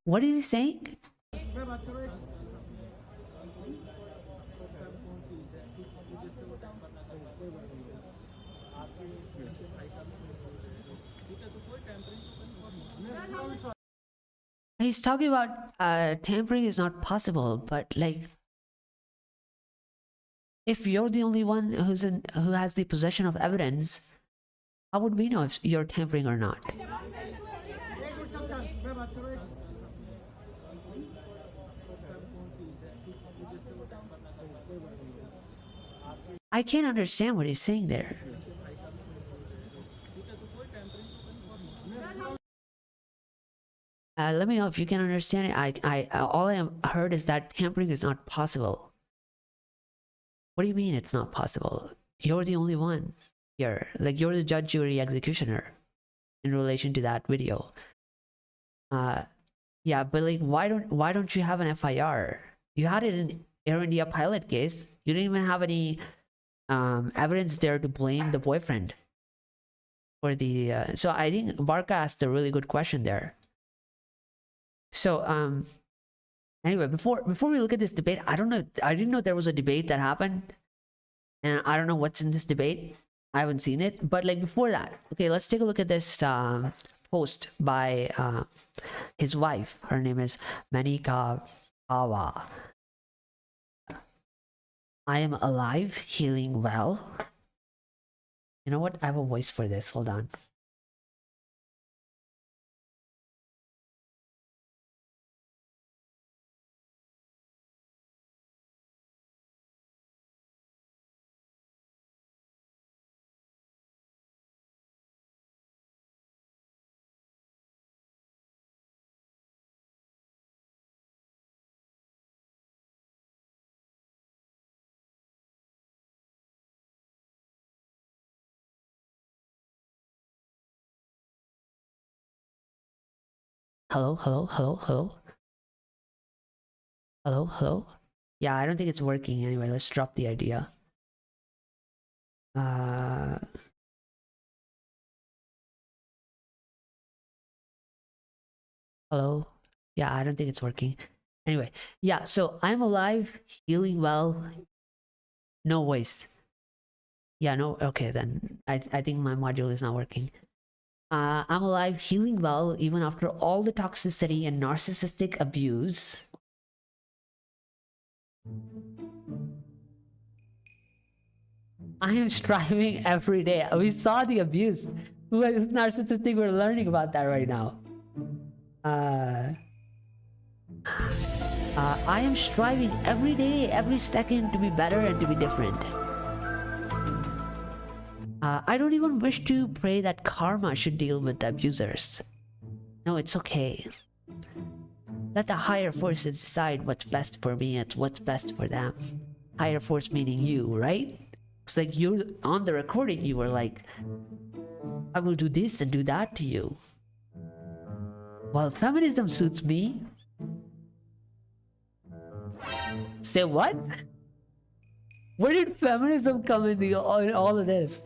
What is he saying? He's talking about tampering is not possible, but like, if you're the only one who has the possession of evidence, how would we know if you're tampering or not? I can't understand what he's saying there. Let me know if you can understand it. All I heard is that tampering is not possible. What do you mean it's not possible? You're the only one here. Like, you're the judge, jury, executioner in relation to that video. Yeah, but like, why don't you have an FIR? You had it in Air India pilot case. You didn't even have any evidence there to blame the boyfriend for the. So I think Barca asked a really good question there. So anyway, before we look at this debate, I didn't know there was a debate that happened, and I don't know what's in this debate. I haven't seen it, but like, before that, okay, let's take a look at this post by his wife. Her name is Manika, Pahwa. I am alive, healing well. You know what? I have a voice for this. Hold on. Hello, hello, hello, hello. Hello, hello. Yeah, I don't think it's working. Anyway, let's drop the idea. Hello. Yeah, I don't think it's working. Anyway, yeah, so I'm alive, healing well, no voice. Yeah, no, okay, then I think my module is not working. I'm alive, healing well, even after all the toxicity and narcissistic abuse. I am striving every day. We saw the abuse. Who's narcissistic? We're learning about that right now. I am striving every day, every second to be better and to be different. I don't even wish to pray that karma should deal with the abusers. No, it's okay. Let the higher forces decide what's best for me and what's best for them. Higher force meaning you, right? It's like, you on the recording, you were like, I will do this and do that to you. Well, feminism suits me. Say what? Where did feminism come in all of this?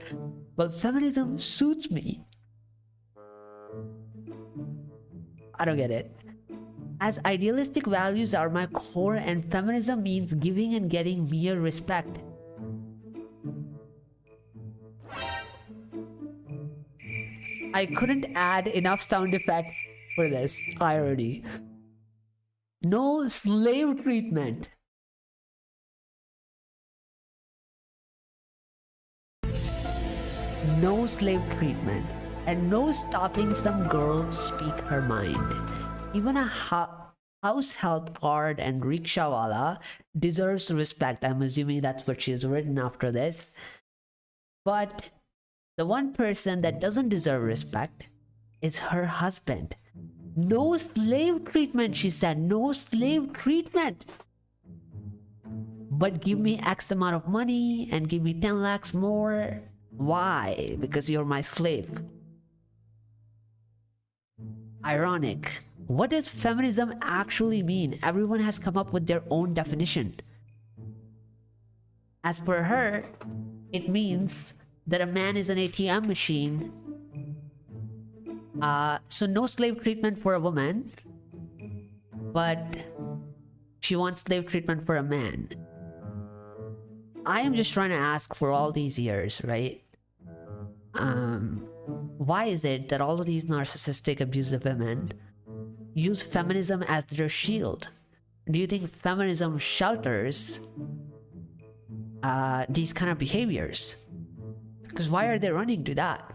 Well, feminism suits me. I don't get it. As idealistic values are my core, and feminism means giving and getting mere respect. I couldn't add enough sound effects for this irony. No slave treatment. No slave treatment, and no stopping some girl to speak her mind. Even a house help guard and rickshawala deserves respect. I'm assuming that's what she's written after this. But the one person that doesn't deserve respect is her husband. No slave treatment, she said. No slave treatment. But give me X amount of money and give me 10 lakhs more. Why? Because you're my slave. Ironic. What does feminism actually mean? Everyone has come up with their own definition. As per her, it means that a man is an ATM machine. So no slave treatment for a woman, but she wants slave treatment for a man. I am just trying to ask, for all these years, right? Why is it that all of these narcissistic, abusive women use feminism as their shield? Do you think feminism shelters these kind of behaviors? Because why are they running to that?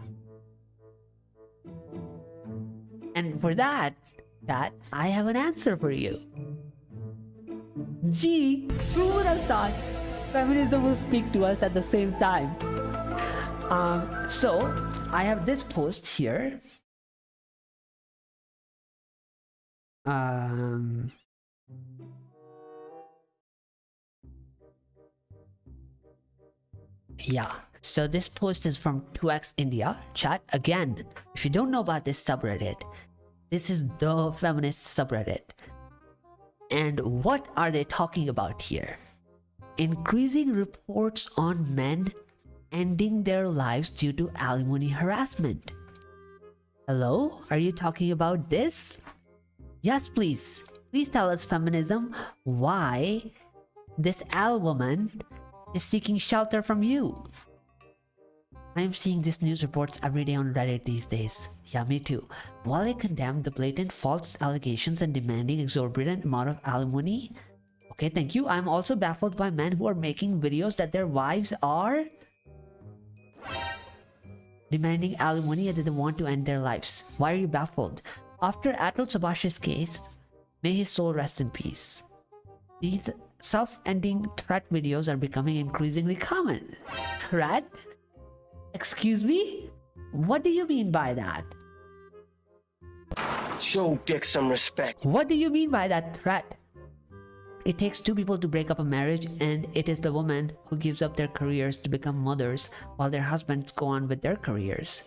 And for that, I have an answer for you. Gee, who would have thought feminism will speak to us at the same time? So I have this post here. Yeah, so this post is from 2x India. Chat, again, if you don't know about this subreddit, this is the feminist subreddit. And what are they talking about here? Increasing reports on men ending their lives due to alimony harassment. Hello? Are you talking about this? Yes, please. Please tell us, feminism, why this Al woman is seeking shelter from you. I am seeing these news reports every day on Reddit these days. Yeah, me too. While I condemn the blatant false allegations and demanding exorbitant amount of alimony, okay, thank you, I'm also baffled by men who are making videos that their wives are demanding alimony and that they want to end their lives. Why are you baffled? After Atul Subhash's case, may his soul rest in peace, these self-ending threat videos are becoming increasingly common. Threat? Excuse me? What do you mean by that?
Show Dick some respect.
What do you mean by that threat? It takes two people to break up a marriage, and it is the woman who gives up their careers to become mothers while their husbands go on with their careers.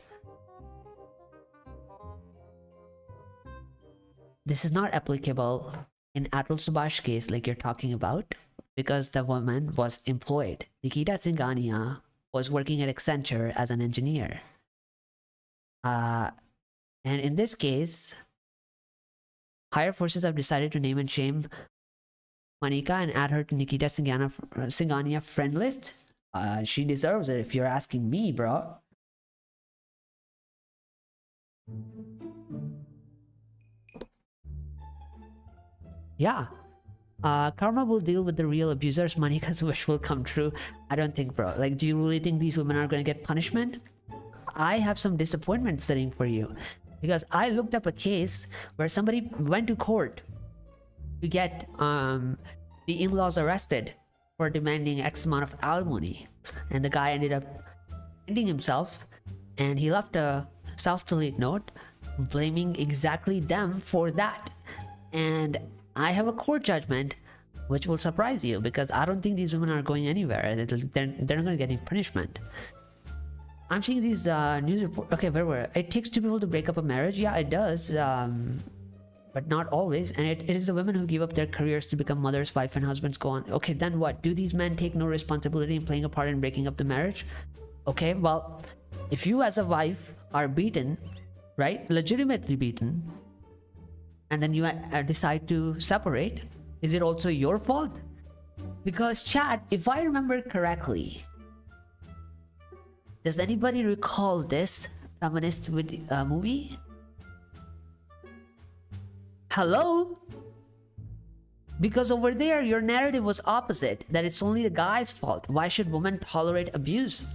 This is not applicable in Atul Subhash case like you're talking about, because the woman was employed. Nikita Singhania was working at Accenture as an engineer. And in this case, higher forces have decided to name and shame Manika and add her to Nikita Singhania friend list. She deserves it if you're asking me, bro. Yeah. Karma will deal with the real abusers. Manika's wish will come true. I don't think, bro. Like, do you really think these women are going to get punishment? I have some disappointment sitting for you, because I looked up a case where somebody went to court to get the in-laws arrested for demanding X amount of alimony, and the guy ended up ending himself, and he left a self-delete note blaming exactly them for that. And I have a court judgment which will surprise you, because I don't think these women are going anywhere. They're not going to get any punishment. I'm seeing these news reports. Okay, where were it? Takes two people to break up a marriage. Yeah, it does, but not always. And it is the women who give up their careers to become mothers, wife, and husbands go on. Okay, then what? Do these men take no responsibility in playing a part in breaking up the marriage? Okay, well, if you as a wife are beaten, right, legitimately beaten, and then you decide to separate, is it also your fault? Because, chat, if I remember correctly, does anybody recall this feminist movie? Hello? Because over there, your narrative was opposite, that it's only the guy's fault. Why should women tolerate abuse?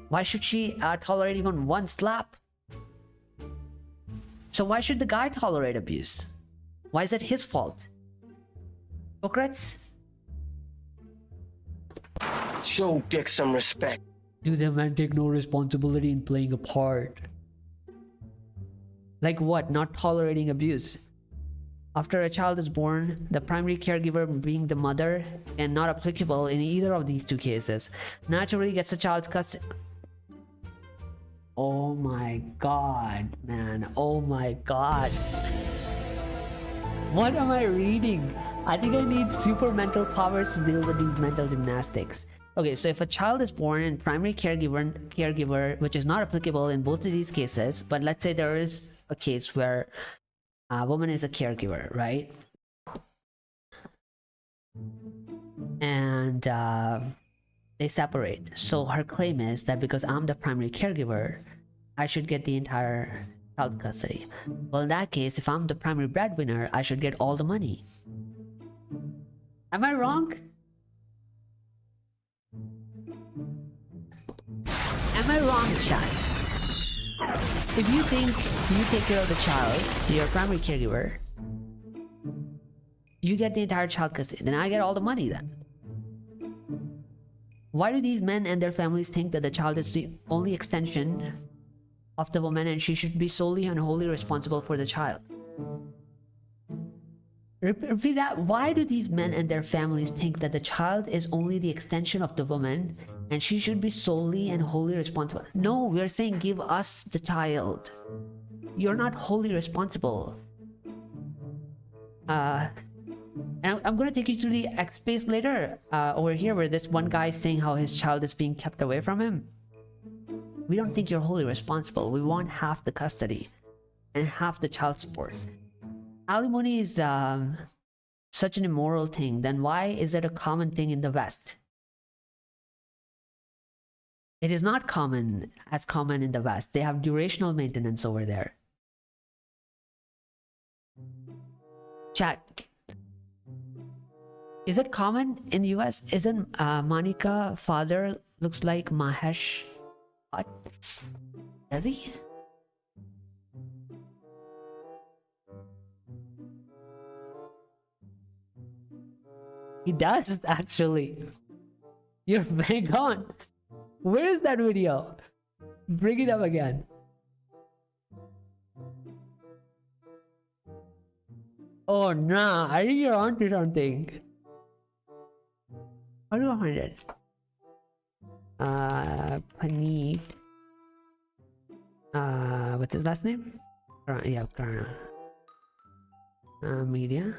Why should she tolerate even one slap? So why should the guy tolerate abuse? Why is it his fault? Hypocrites?
Show Dick some respect.
Do the men take no responsibility in playing a part? Like what? Not tolerating abuse. After a child is born, the primary caregiver being the mother, and not applicable in either of these two cases, naturally gets the child's custody. Oh my god, man. Oh my god. What am I reading? I think I need super mental powers to deal with these mental gymnastics. Okay, so if a child is born in primary caregiver, which is not applicable in both of these cases, but let's say there is a case where a woman is a caregiver, right? And they separate. So her claim is that because I'm the primary caregiver, I should get the entire child custody. Well, in that case, if I'm the primary breadwinner, I should get all the money. Am I wrong? Am I wrong, chat? If you think you take care of the child, you're a primary caregiver, you get the entire child custody, then I get all the money then. Why do these men and their families think that the child is the only extension of the woman and she should be solely and wholly responsible for the child? Repeat that. Why do these men and their families think that the child is only the extension of the woman and she should be solely and wholly responsible? No, we're saying give us the child. You're not wholly responsible. And I'm gonna take you to the X space later, over here, where this one guy is saying how his child is being kept away from him. We don't think you're wholly responsible. We want half the custody and half the child support. Alimony is such an immoral thing. Then why is it a common thing in the West? It is not as common in the West. They have durational maintenance over there. Chat. Is it common in the US? Isn't Manika father looks like Mahesh Bhatt? Does he? He does, actually. You're bang on. Where is that video? Bring it up again. Oh nah, I think you're onto something. How do I find it? Puneet. What's his last name? Yeah, Karan. Media.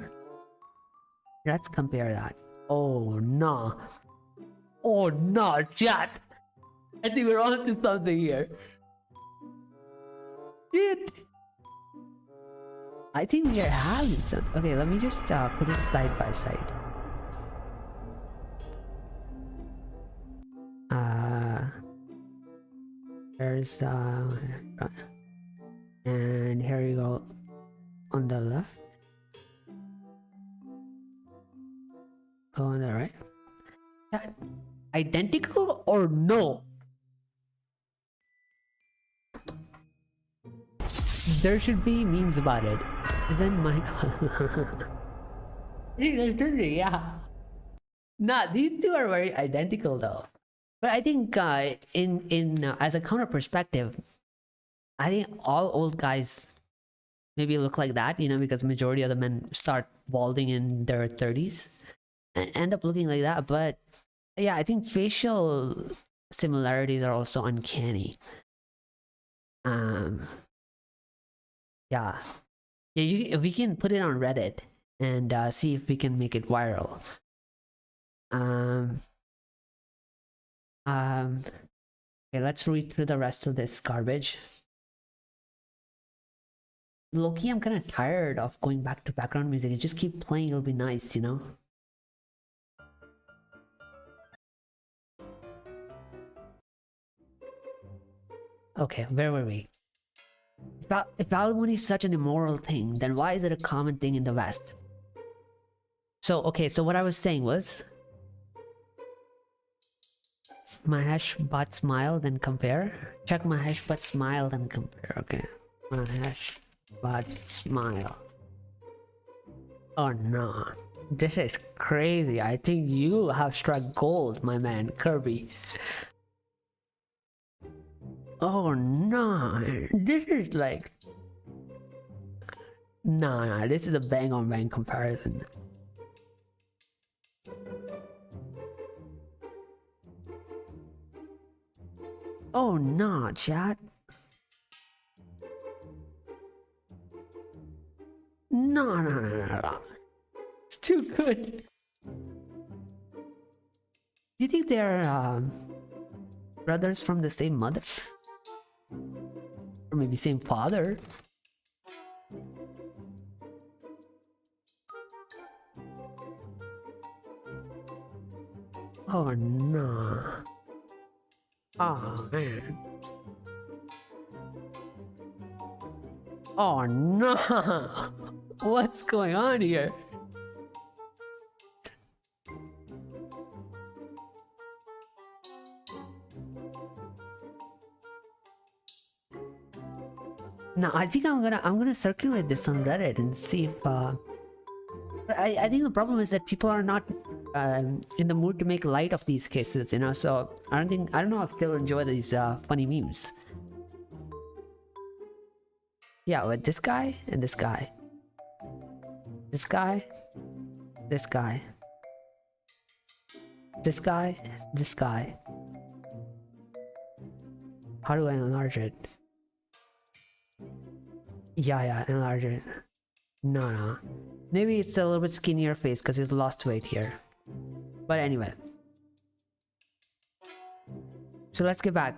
Let's compare that. Oh no. Oh no, chat. I think we're onto something here. Shit. I think we are having some. Okay, let me just put it side by side. There's and here you go on the left. Go on the right. Identical or no? There should be memes about it. And then my yeah. Nah, these two are very identical though. But I think in as a counter perspective, I think all old guys maybe look like that, you know, because majority of the men start balding in their 30s and end up looking like that. But yeah, I think facial similarities are also uncanny. Yeah, we can put it on Reddit and see if we can make it viral. Okay, let's read through the rest of this garbage. Loki, I'm kind of tired of going back to background music. You just keep playing, it'll be nice, you know? Okay, where were we? If alimony is such an immoral thing, then why is it a common thing in the West? So, okay, so what I was saying was Mahesh Bhatt smile, then compare. Check Mahesh Bhatt smile, then compare. Okay. Mahesh Bhatt smile. Oh no. This is crazy. I think you have struck gold, my man, Kirby. Oh no. This is like... Nah, this is a bang on bang comparison. Oh no, chat. No. It's too good. You think they're brothers from the same mother? Or maybe same father? Oh no. Oh man. Oh no! What's going on here? Now I think I'm gonna circulate this on Reddit and see if I think the problem is that people are not in the mood to make light of these cases, you know. So I don't know if they'll enjoy these funny memes. Yeah, with this guy and this guy, this guy, this guy, this guy, this guy. How do I enlarge it? Yeah, enlarge it. No. Maybe it's a little bit skinnier face because he's lost weight here. But anyway. So let's get back.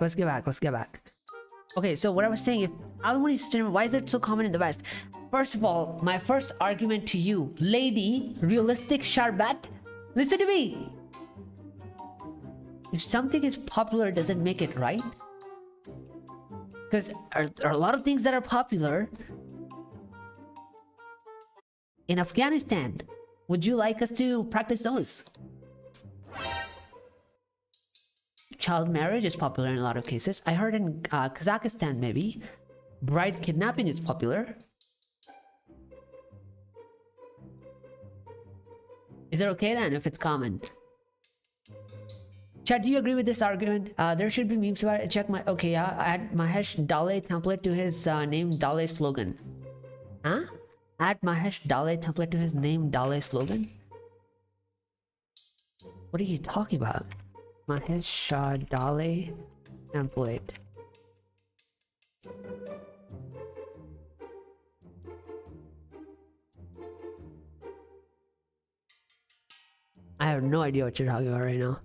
Okay, so what I was saying, if alimony system, why is it so common in the West? First of all, my first argument to you, lady, realistic Sharbat, listen to me. If something is popular, does it make it right? Because there are a lot of things that are popular in Afghanistan. Would you like us to practice those? Child marriage is popular in a lot of cases. I heard in Kazakhstan, maybe bride kidnapping is popular. Is it okay then if it's common? Chad, do you agree with this argument? There should be memes about it. Check my... Okay, yeah. Add Mahesh Dale template to his name Dale slogan. Huh? Add Mahesh Dale template to his name Dale slogan? What are you talking about? Mahesh Dale template. I have no idea what you're talking about right now.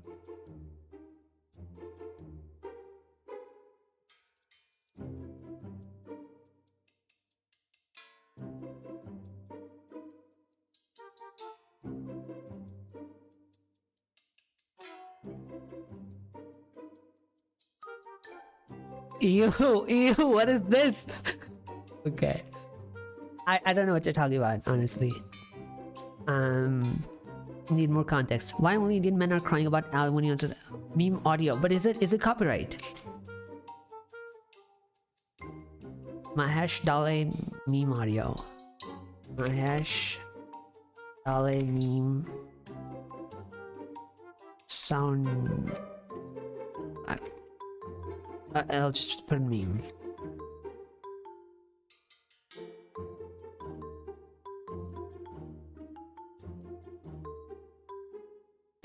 Ew, what is this? Okay. I don't know what you're talking about, honestly. Need more context. Why only Indian men are crying about alimony on meme audio? But is it copyright? Mahesh Dale meme audio. Mahesh Dale meme sound. I'll just put a meme.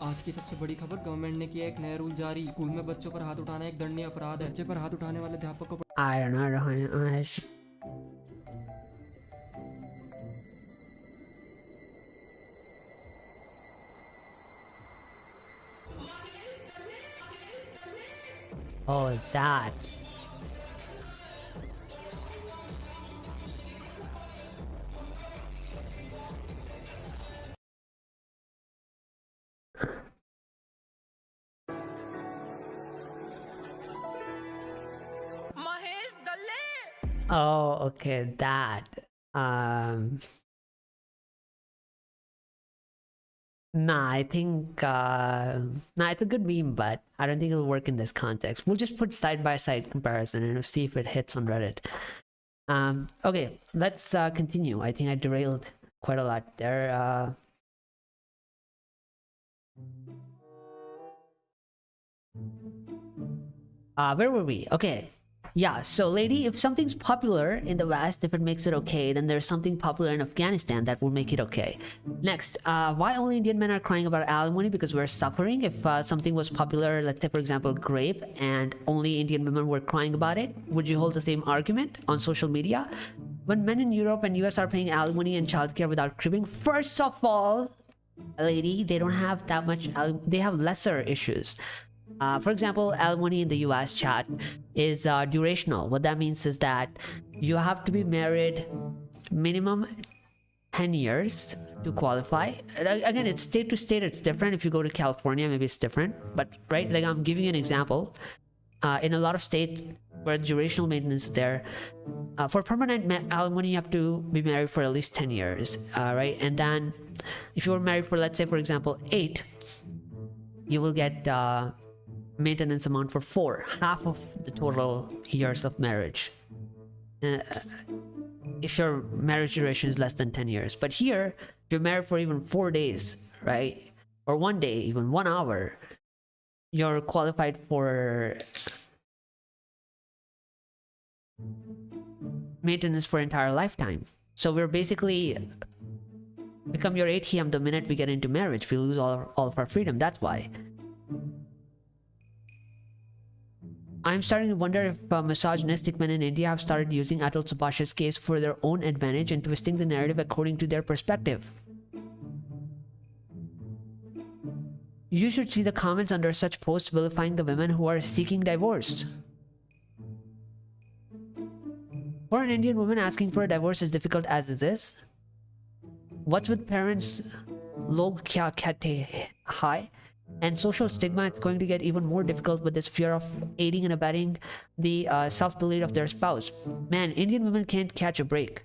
आज की सबसे बड़ी खबर, government ने किया एक नया rule जारी। स्कूल में बच्चों पर हाथ उठाना एक दंडनीय अपराध है। बच्चे पर हाथ उठाने वाले अध्यापक को
I don't know. Oh, that. Oh, okay, that. Nah, I think it's a good meme, but I don't think it'll work in this context. We'll just put side-by-side comparison and see if it hits on Reddit. Okay, let's continue. I think I derailed quite a lot there. Where were we? Okay. Yeah, so lady, if something's popular in the West, if it makes it okay, then there's something popular in Afghanistan that will make it okay. Next, why only Indian men are crying about alimony? Because we're suffering. If something was popular, let's say for example grape, and only Indian women were crying about it, would you hold the same argument on social media? When men in Europe and US are paying alimony and childcare without cribbing, first of all, lady, they don't have that much, they have lesser issues. For example, alimony in the US chat is durational. What that means is that you have to be married minimum 10 years to qualify. Again, it's state to state, it's different. If you go to California, maybe it's different. But right, like I'm giving you an example. In a lot of states, where durational maintenance is there. For permanent alimony, you have to be married for at least 10 years, right? And then if you were married for, let's say, for example, 8, you will get maintenance amount for 4, half of the total years of marriage. If your marriage duration is less than 10 years. But here, if you're married for even 4 days, right? Or 1 day, even 1 hour, you're qualified for maintenance for entire lifetime. So we're basically become your ATM the minute we get into marriage. We lose all of our freedom. That's why. I'm starting to wonder if misogynistic men in India have started using Atul Subhash's case for their own advantage and twisting the narrative according to their perspective. You should see the comments under such posts vilifying the women who are seeking divorce. For an Indian woman, asking for a divorce is difficult as it is. What's with parents' log kya kehte hai? And social stigma, it's going to get even more difficult with this fear of aiding and abetting the self-delete of their spouse. Man, Indian women can't catch a break.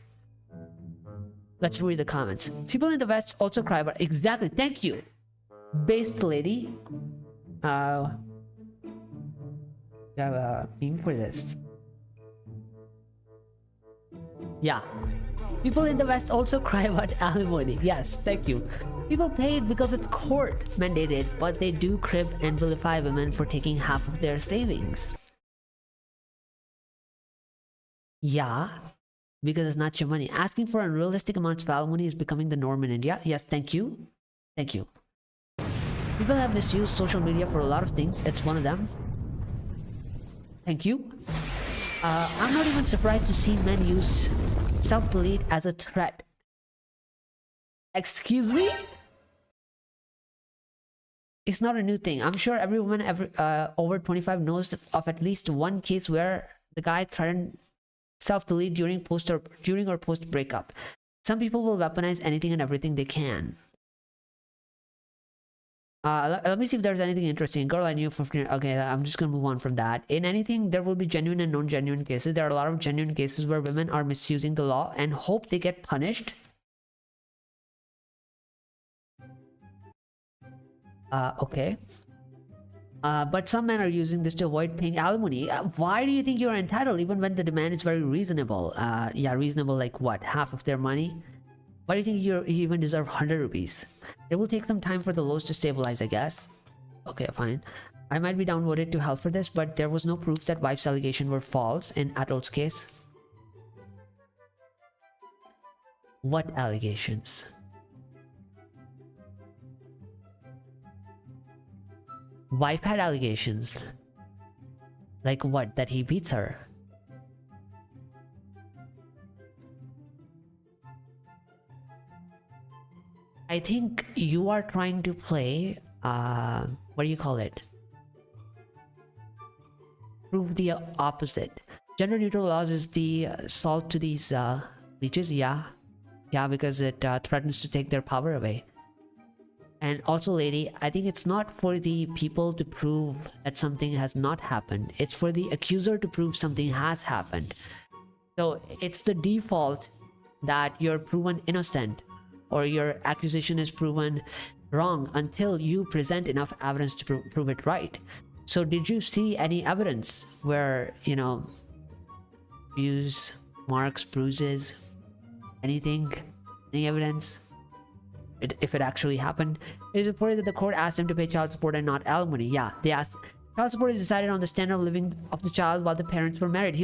Let's read the comments. People in the West also cry about... Exactly, thank you, based lady. We have a meme for this. Yeah. People in the West also cry about alimony. Yes, thank you. People pay it because it's court mandated, but they do crib and vilify women for taking half of their savings. Yeah, because it's not your money. Asking for unrealistic amounts of alimony is becoming the norm in India. Yes, thank you. Thank you. People have misused social media for a lot of things. It's one of them. Thank you. I'm not even surprised to see men use self-delete as a threat. Excuse me? It's not a new thing. I'm sure every woman over 25 knows of at least one case where the guy threatened self-delete during or post breakup. Some people will weaponize anything and everything they can. Let me see if there's anything interesting. Girl, I knew 15. Okay, I'm just gonna move on from that. In anything, there will be genuine and non-genuine cases. There are a lot of genuine cases where women are misusing the law and hope they get punished. Okay. But some men are using this to avoid paying alimony. Why do you think you're entitled even when the demand is very reasonable? Yeah, reasonable like what? Half of their money? Why do you think you even deserve 100 rupees? It will take some time for the laws to stabilize, I guess. Okay, fine. I might be downvoted to hell for this, but there was no proof that wife's allegations were false in Atul's case. What allegations? Wife had allegations. Like what? That he beats her? I think you are trying to play, what do you call it? Prove the opposite. Gender neutral laws is the salt to these leeches, yeah. Yeah, because it threatens to take their power away. And also, lady, I think it's not for the people to prove that something has not happened. It's for the accuser to prove something has happened. So it's the default that you're proven innocent or your accusation is proven wrong until you present enough evidence to prove it right. So did you see any evidence where, you know, views, marks, bruises, anything, any evidence? If it actually happened? It is reported that the court asked him to pay child support and not alimony. Yeah, they asked. Child support is decided on the standard of living of the child while the parents were married.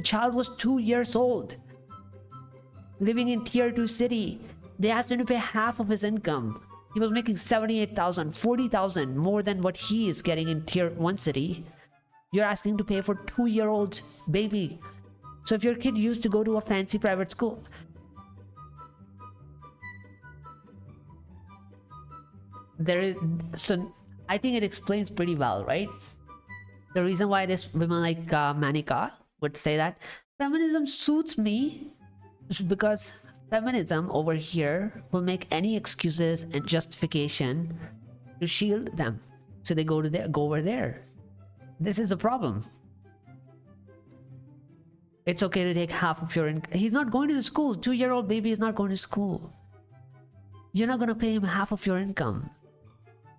Child was 2 years old, living in tier 2 city. They asked him to pay half of his income. He was making 78,000, 40,000 more than what he is getting in tier 1 city. You're asking to pay for 2-year-old baby. So if your kid used to go to a fancy private school, so I think it explains pretty well, right? The reason why this women like Manika would say that feminism suits me is because feminism over here will make any excuses and justification to shield them, so they go over there. This is a problem. it's okay to take half of your income. He's not going to the school. 2-year-old baby is not going to school. You're not going to pay him half of your income.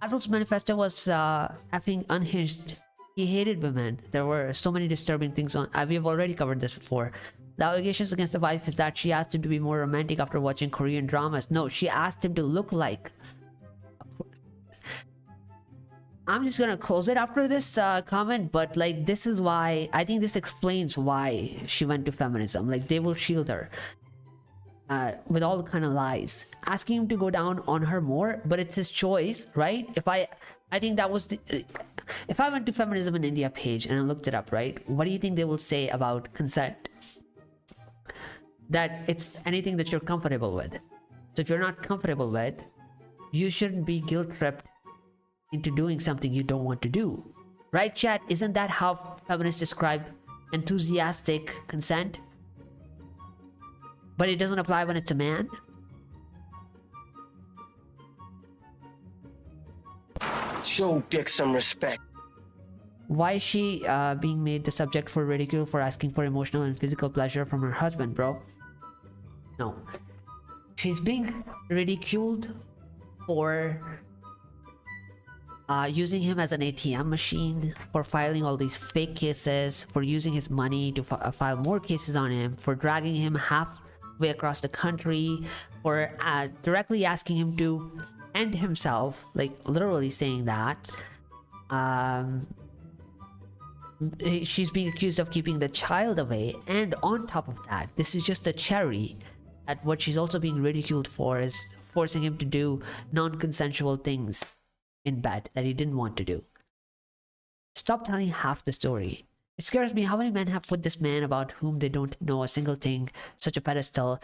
Atul's manifesto was effing unhinged. He hated women. There were so many disturbing things on. We have already covered this before. The allegations against the wife is that she asked him to be more romantic after watching Korean dramas. No, she asked him to look like. I'm just gonna close it after this comment, but like this is why I think this explains why she went to feminism. Like they will shield her with all the kind of lies, asking him to go down on her more, but it's his choice, right? I think that was the if I went to Feminism in India page and I looked it up, right? What do you think they will say about consent? That it's anything that you're comfortable with. So if you're not comfortable with, you shouldn't be guilt tripped into doing something you don't want to do. Right, chat? Isn't that how feminists describe enthusiastic consent? But it doesn't apply when it's a man?
Show Dick some respect.
Why is she being made the subject for ridicule for asking for emotional and physical pleasure from her husband, bro? No. She's being ridiculed for using him as an ATM machine, for filing all these fake cases, for using his money to file more cases on him, for dragging him halfway across the country, for directly asking him to end himself, like literally saying that. She's being accused of keeping the child away, and on top of that, this is just a cherry at what she's also being ridiculed for is forcing him to do non-consensual things in bed that he didn't want to do. Stop telling half the story. It scares me how many men have put this man about whom they don't know a single thing, such a pedestal.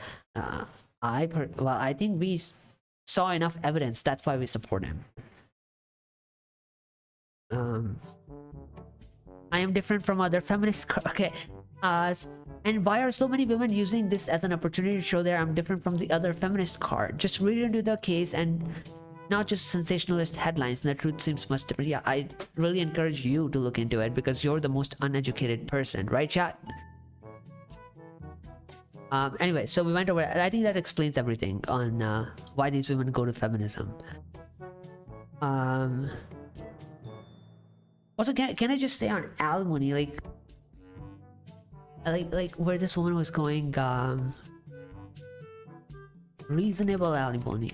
I think we saw enough evidence. That's why we support him. I am different from other feminists. Okay. And why are so many women using this as an opportunity to show that I'm different from the other feminist card? Just read into the case and not just sensationalist headlines, and the truth seems much different. Yeah, I really encourage you to look into it because you're the most uneducated person, right, chat? Anyway, so we went over. I think that explains everything on why these women go to feminism. Also, can I just say on alimony, like where this woman was going, reasonable alimony.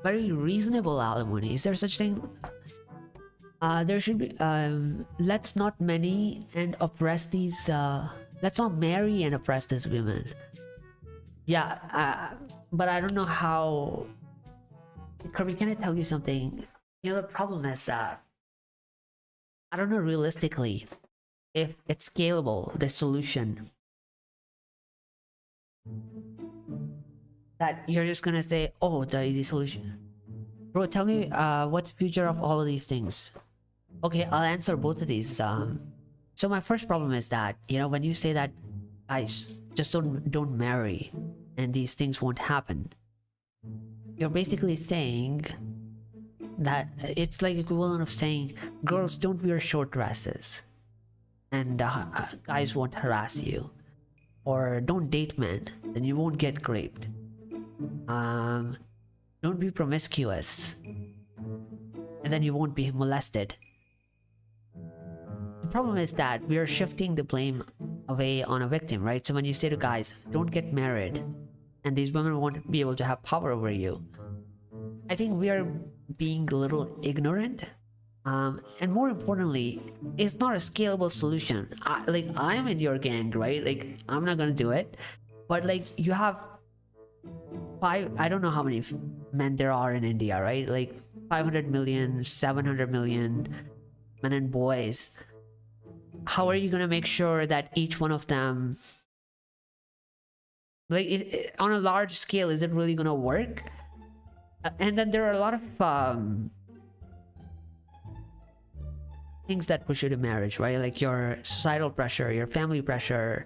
Very reasonable alimony. Is there such thing? There should be. Let's not marry and oppress these. Let's not marry and oppress these women. Yeah, but I don't know how. Kirby, can I tell you something? You know, the problem is that I don't know realistically if it's scalable, the solution. That you're just gonna say, oh, the easy solution. Bro, tell me what's the future of all of these things? Okay, I'll answer both of these. So my first problem is that, you know, when you say that guys just don't marry and these things won't happen, you're basically saying that it's like equivalent of saying girls don't wear short dresses and guys won't harass you, or don't date men, then you won't get raped. Don't be promiscuous and then you won't be molested. The problem is that we are shifting the blame away on a victim, right? So when you say to guys, don't get married, and these women won't be able to have power over you, I think we are being a little ignorant. And more importantly, it's not a scalable solution. I am in your gang, right? Like, I'm not gonna do it, but like you have I don't know how many men there are in India, right? Like 500 million, 700 million men and boys. How are you gonna make sure that each one of them, like on a large scale, is it really gonna work? And then there are a lot of things that push you to marriage, right? Like your societal pressure, your family pressure,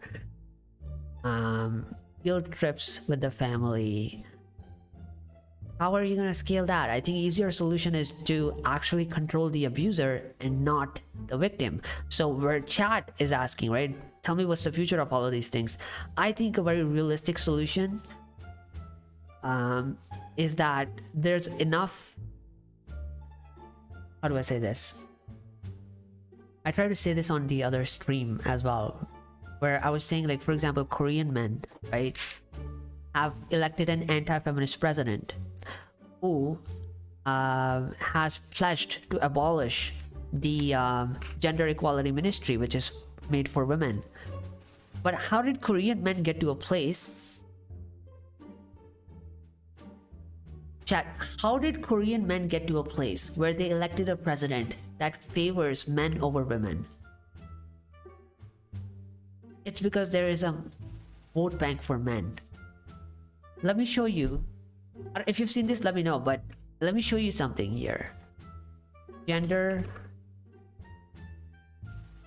guilt trips with the family, How are you going to scale that? I think easier solution is to actually control the abuser and not the victim. So where chat is asking, right, tell me what's the future of all of these things. I think a very realistic solution is that there's enough, how do I say this? I try to say this on the other stream as well, where I was saying, like, for example, Korean men, right, have elected an anti-feminist president who has pledged to abolish the gender equality ministry, which is made for women. But how did Korean men get to a place? Chat, how did Korean men get to a place where they elected a president that favors men over women? It's because there is a vote bank for men. Let me show you. If you've seen this, let me know, but let me show you something here. Gender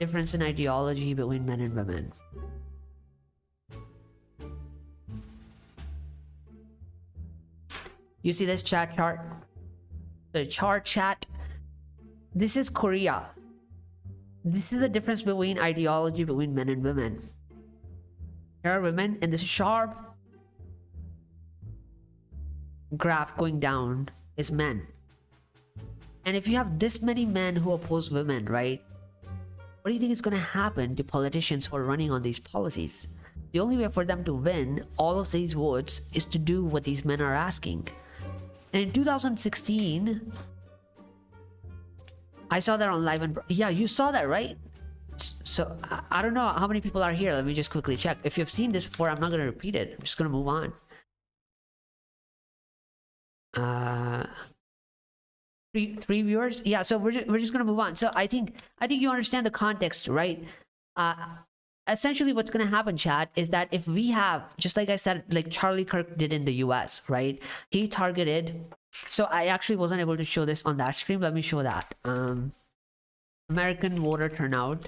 difference in ideology between men and women. You see this chart? The chart chat. This is Korea. This is the difference between ideology between men and women. Here are women, and this sharp graph going down is men. And if you have this many men who oppose women, right? What do you think is going to happen to politicians who are running on these policies? The only way for them to win all of these votes is to do what these men are asking. And in 2016, I saw that on live and yeah, you saw that, right? So I don't know how many people are here. Let me just quickly check. If you've seen this before, I'm not going to repeat it. I'm just going to move on. Three viewers. Yeah, so we're just going to move on. So I think you understand the context, right? Essentially what's going to happen, chat, is that if we have, just like I said, like Charlie Kirk did in the US, right? He targeted, so I actually wasn't able to show this on that stream. Let me show that. American voter turnout.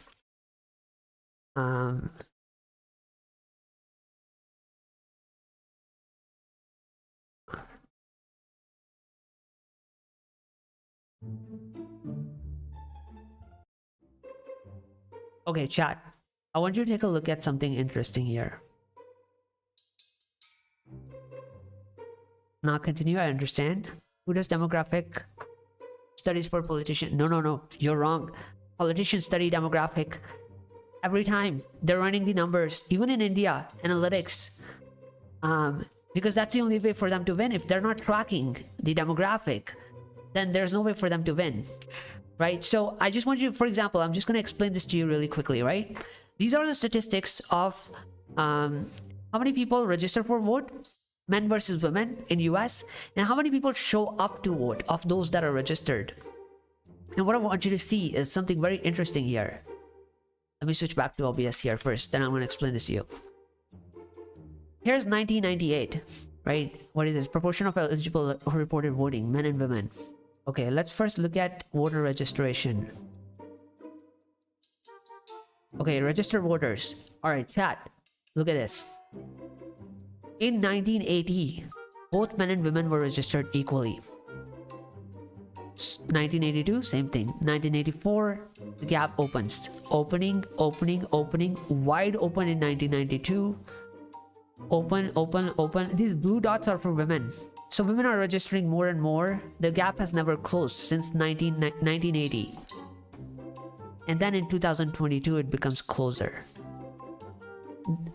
Okay, chat. I want you to take a look at something interesting here. Now continue, I understand. Who does demographic studies for politicians? No, you're wrong. Politicians study demographic every time. They're running the numbers, even in India, analytics. Because that's the only way for them to win. If they're not tracking the demographic, then there's no way for them to win. Right? So I just want you, for example, I'm just going to explain this to you really quickly, right? These are the statistics of how many people register for vote, men versus women in US, and how many people show up to vote of those that are registered. And what I want you to see is something very interesting here. Let me switch back to OBS here first, then I'm going to explain this to you. Here's 1998, right? What is this? Proportion of eligible who reported voting, men and women. Okay, let's first look at voter registration. Okay, registered voters. Alright, chat. Look at this. In 1980, both men and women were registered equally. 1982, same thing. 1984, the gap opens. Opening, wide open in 1992. Open. These blue dots are for women. So women are registering more and more. The gap has never closed since 1980. And then in 2022, it becomes closer.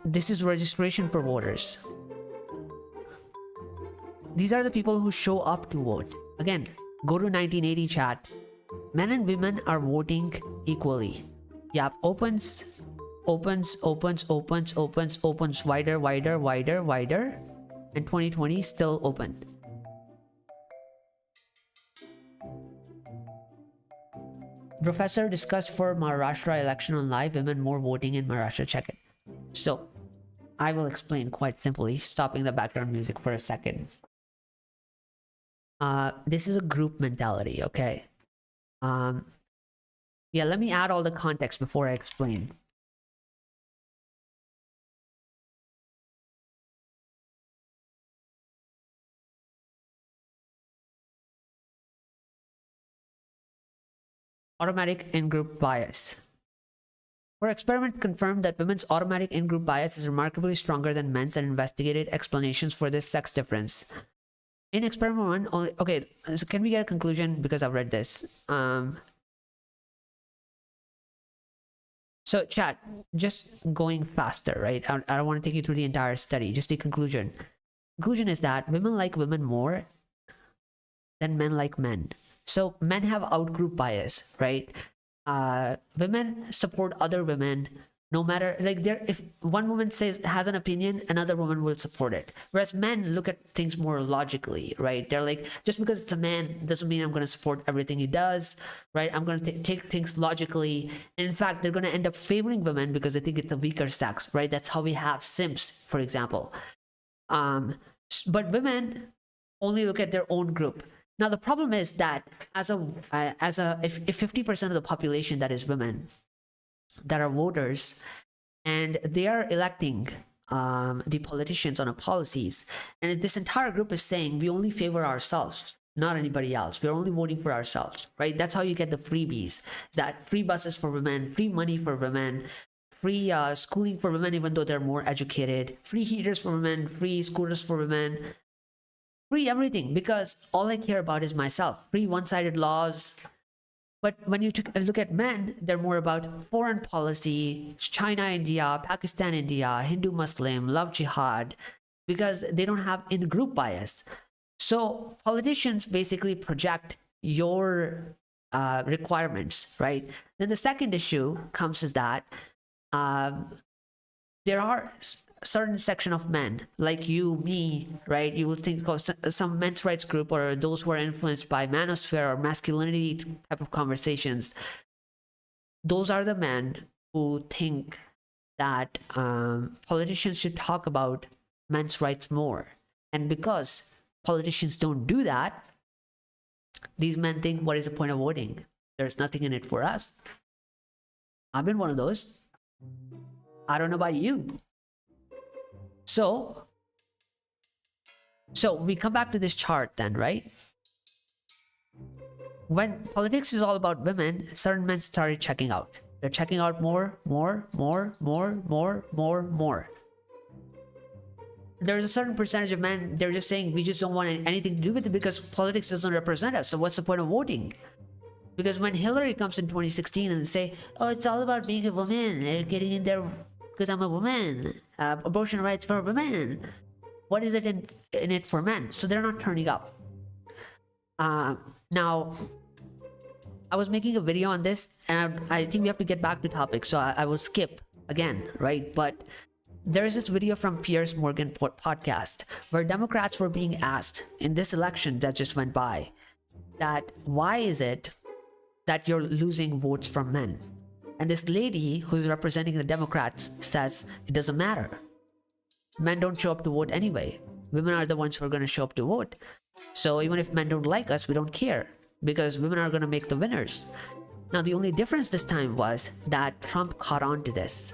This is registration for voters. These are the people who show up to vote. Again, go to 1980 chat. Men and women are voting equally. Gap opens, wider. And 2020 still open. Professor discussed for Maharashtra election on live, women more voting in Maharashtra. Check it. So I will explain quite simply, stopping the background music for a second. This is a group mentality, okay? Yeah, let me add all the context before I explain. automatic in-group bias. Our experiments confirmed that women's automatic in-group bias is remarkably stronger than men's and investigated explanations for this sex difference. In experiment 1, only, okay, so can we get a conclusion? Because I've read this. So chat, just going faster, right? I don't want to take you through the entire study, just the conclusion. Conclusion is that women like women more than men like men. So men have outgroup bias, right? Women support other women no matter, like, if one woman has an opinion, another woman will support it, whereas men look at things more logically, right? They're like, just because it's a man doesn't mean I'm going to support everything he does, right? I'm going to take things logically, and in fact they're going to end up favoring women because they think it's a weaker sex, right? That's how we have simps, for example. But women only look at their own group. Now the problem is that if 50% of the population that is women that are voters, and they are electing the politicians on our policies, and this entire group is saying we only favor ourselves, not anybody else, we're only voting for ourselves, right? That's how you get the freebies, that free buses for women, free money for women, free schooling for women even though they're more educated, free heaters for women, free scooters for women, free everything, because all I care about is myself. Free one-sided laws. But when you look at men, they're more about foreign policy, China, India, Pakistan, India, Hindu, Muslim, love jihad, because they don't have in-group bias. So politicians basically project your requirements, right? Then the second issue comes is that there are certain section of men like you, me, right? You will think of some men's rights group or those who are influenced by manosphere or masculinity type of conversations. Those are the men who think that politicians should talk about men's rights more. And because politicians don't do that, these men think, what is the point of voting? There's nothing in it for us. I've been one of those. I don't know about you. So we come back to this chart then, right? When politics is all about women, certain men started checking out. They're checking out more. There's a certain percentage of men, they're just saying, we just don't want anything to do with it because politics doesn't represent us. So what's the point of voting? Because when Hillary comes in 2016 and say, oh, it's all about being a woman and getting in there because I'm a woman, abortion rights for women, what is it in it for men? So they're not turning up. Now, I was making a video on this, and I think we have to get back to topic, so I will skip again, right? But there is this video from Piers Morgan podcast where Democrats were being asked in this election that just went by that why is it that you're losing votes from men? And this lady who's representing the Democrats says it doesn't matter. Men don't show up to vote anyway. Women are the ones who are going to show up to vote. So even if men don't like us, we don't care because women are going to make the winners. Now, the only difference this time was that Trump caught on to this.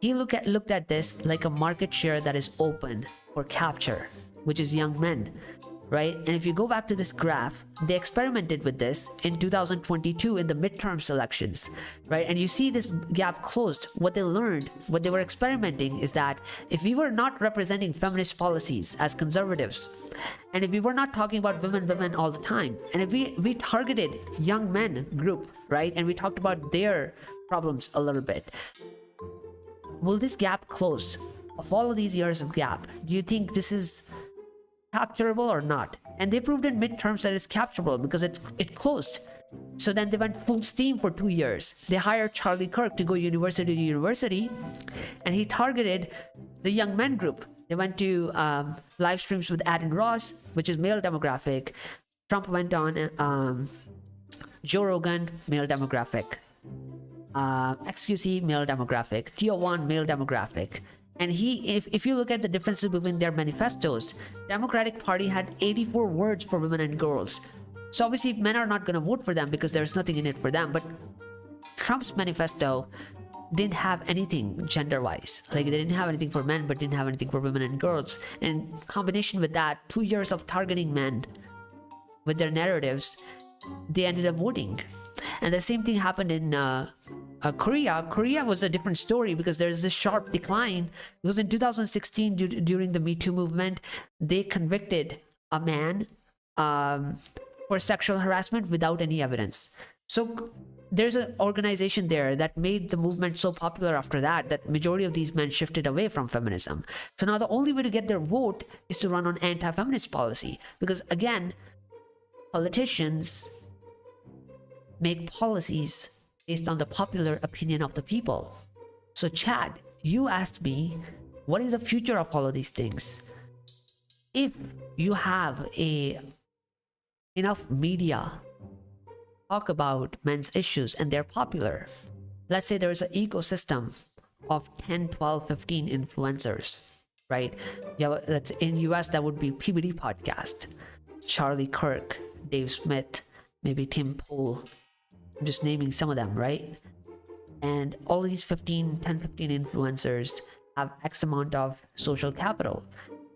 He looked at this like a market share that is open for capture, which is young men, right? And if you go back to this graph, they experimented with this in 2022 in the midterm elections, right? And you see this gap closed. What they learned, what they were experimenting is that if we were not representing feminist policies as conservatives, and if we were not talking about women all the time, and if we targeted young men group, right? And we talked about their problems a little bit, will this gap close? Of all of these years of gap, do you think this is capturable or not? And they proved in midterms that it's capturable because it closed. So then they went full steam for 2 years. They hired Charlie Kirk to go university to university, and he targeted the young men group. They went to live streams with Adin Ross, which is male demographic. Trump went on Joe Rogan, male demographic. XQC, male demographic. TO1, male demographic. And if you look at the differences between their manifestos, Democratic Party had 84 words for women and girls. So obviously men are not going to vote for them because there's nothing in it for them. But Trump's manifesto didn't have anything gender-wise. Like, they didn't have anything for men, but didn't have anything for women and girls. And in combination with that, 2 years of targeting men with their narratives, they ended up voting. And the same thing happened in Korea. Korea was a different story because there's this sharp decline. Because in 2016, during the Me Too movement, they convicted a man for sexual harassment without any evidence. So there's an organization there that made the movement so popular after that majority of these men shifted away from feminism. So now the only way to get their vote is to run on anti-feminist policy. Because again, politicians make policies based on the popular opinion of the people. So Chad, you asked me, what is the future of all of these things? If you have enough media talk about men's issues and they're popular, let's say there's an ecosystem of 10, 12, 15 influencers, right? Let's in US that would be PBD podcast, Charlie Kirk, Dave Smith, maybe Tim Pool. I'm just naming some of them, right? And all these 10, 15 influencers have X amount of social capital.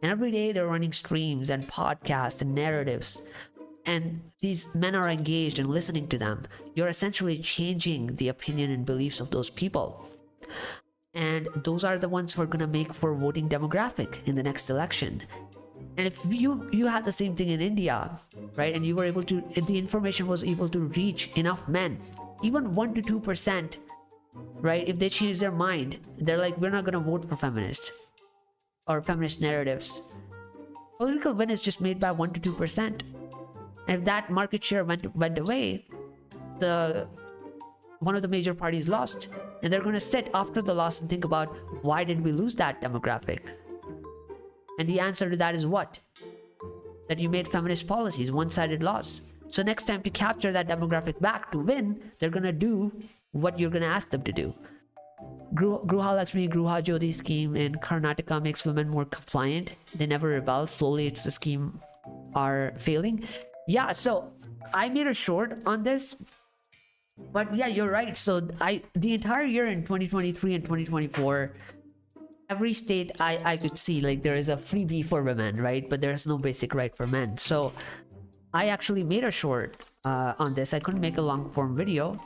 And every day they're running streams and podcasts and narratives. And these men are engaged and listening to them. You're essentially changing the opinion and beliefs of those people. And those are the ones who are going to make for voting demographic in the next election. And if you had the same thing in India, right, and you were able to, if the information was able to reach enough men, even 1 to 2%, right, if they change their mind, they're like, we're not going to vote for feminists or feminist narratives. Political win is just made by 1 to 2%. And if that market share went away, one of the major parties lost. And they're going to sit after the loss and think about, why did we lose that demographic? And the answer to that is what? That you made feminist policies, one-sided loss. So next time to capture that demographic back to win, they're going to do what you're going to ask them to do. Gruha Lakshmi, Gruha Jyoti scheme in Karnataka makes women more compliant. They never rebel. Slowly it's the scheme are failing. Yeah, so I made a short on this. But yeah, you're right. So the entire year in 2023 and 2024, every state I could see, like, there is a freebie for women, right? But there's no basic right for men. So I actually made a short on this. I couldn't make a long form video.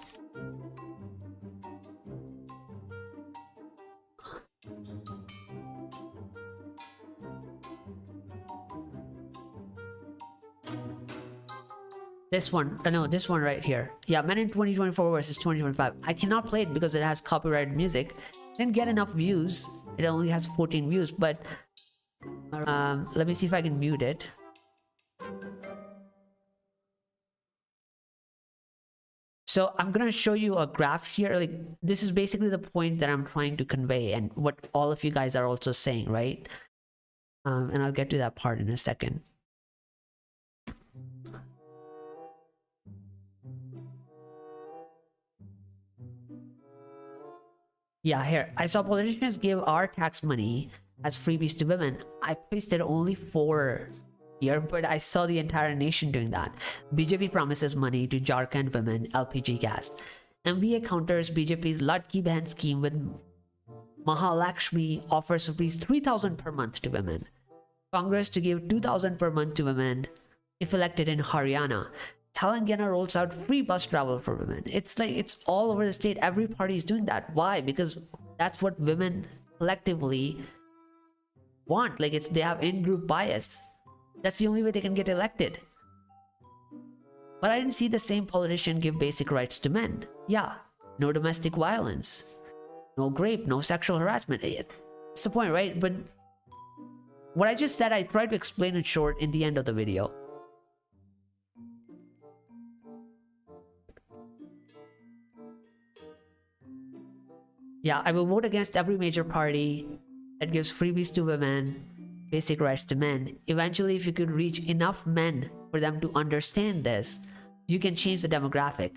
This one, this one right here. Yeah, men in 2024 versus 2025. I cannot play it because it has copyrighted music. Didn't get enough views. It only has 14 views, but let me see if I can mute it. So I'm gonna show you a graph here. Like, this is basically the point that I'm trying to convey and what all of you guys are also saying, right? And I'll get to that part in a second. Yeah, here. I saw politicians give our tax money as freebies to women. I pasted only 4 here, but I saw the entire nation doing that. BJP promises money to Jharkhand women LPG gas. MBA counters BJP's Ladki Behan scheme with Mahalakshmi offers rupees 3,000 per month to women. Congress to give 2,000 per month to women if elected in Haryana. Telangana rolls out free bus travel for women. It's like, it's all over the state. Every party is doing that. Why? Because that's what women collectively want. Like, they have in-group bias. That's the only way they can get elected. But I didn't see the same politician give basic rights to men. Yeah, no domestic violence, no rape, no sexual harassment. That's the point, right? But what I just said, I tried to explain it short in the end of the video. Yeah, I will vote against every major party that gives freebies to women, basic rights to men. Eventually, if you could reach enough men for them to understand this, you can change the demographic.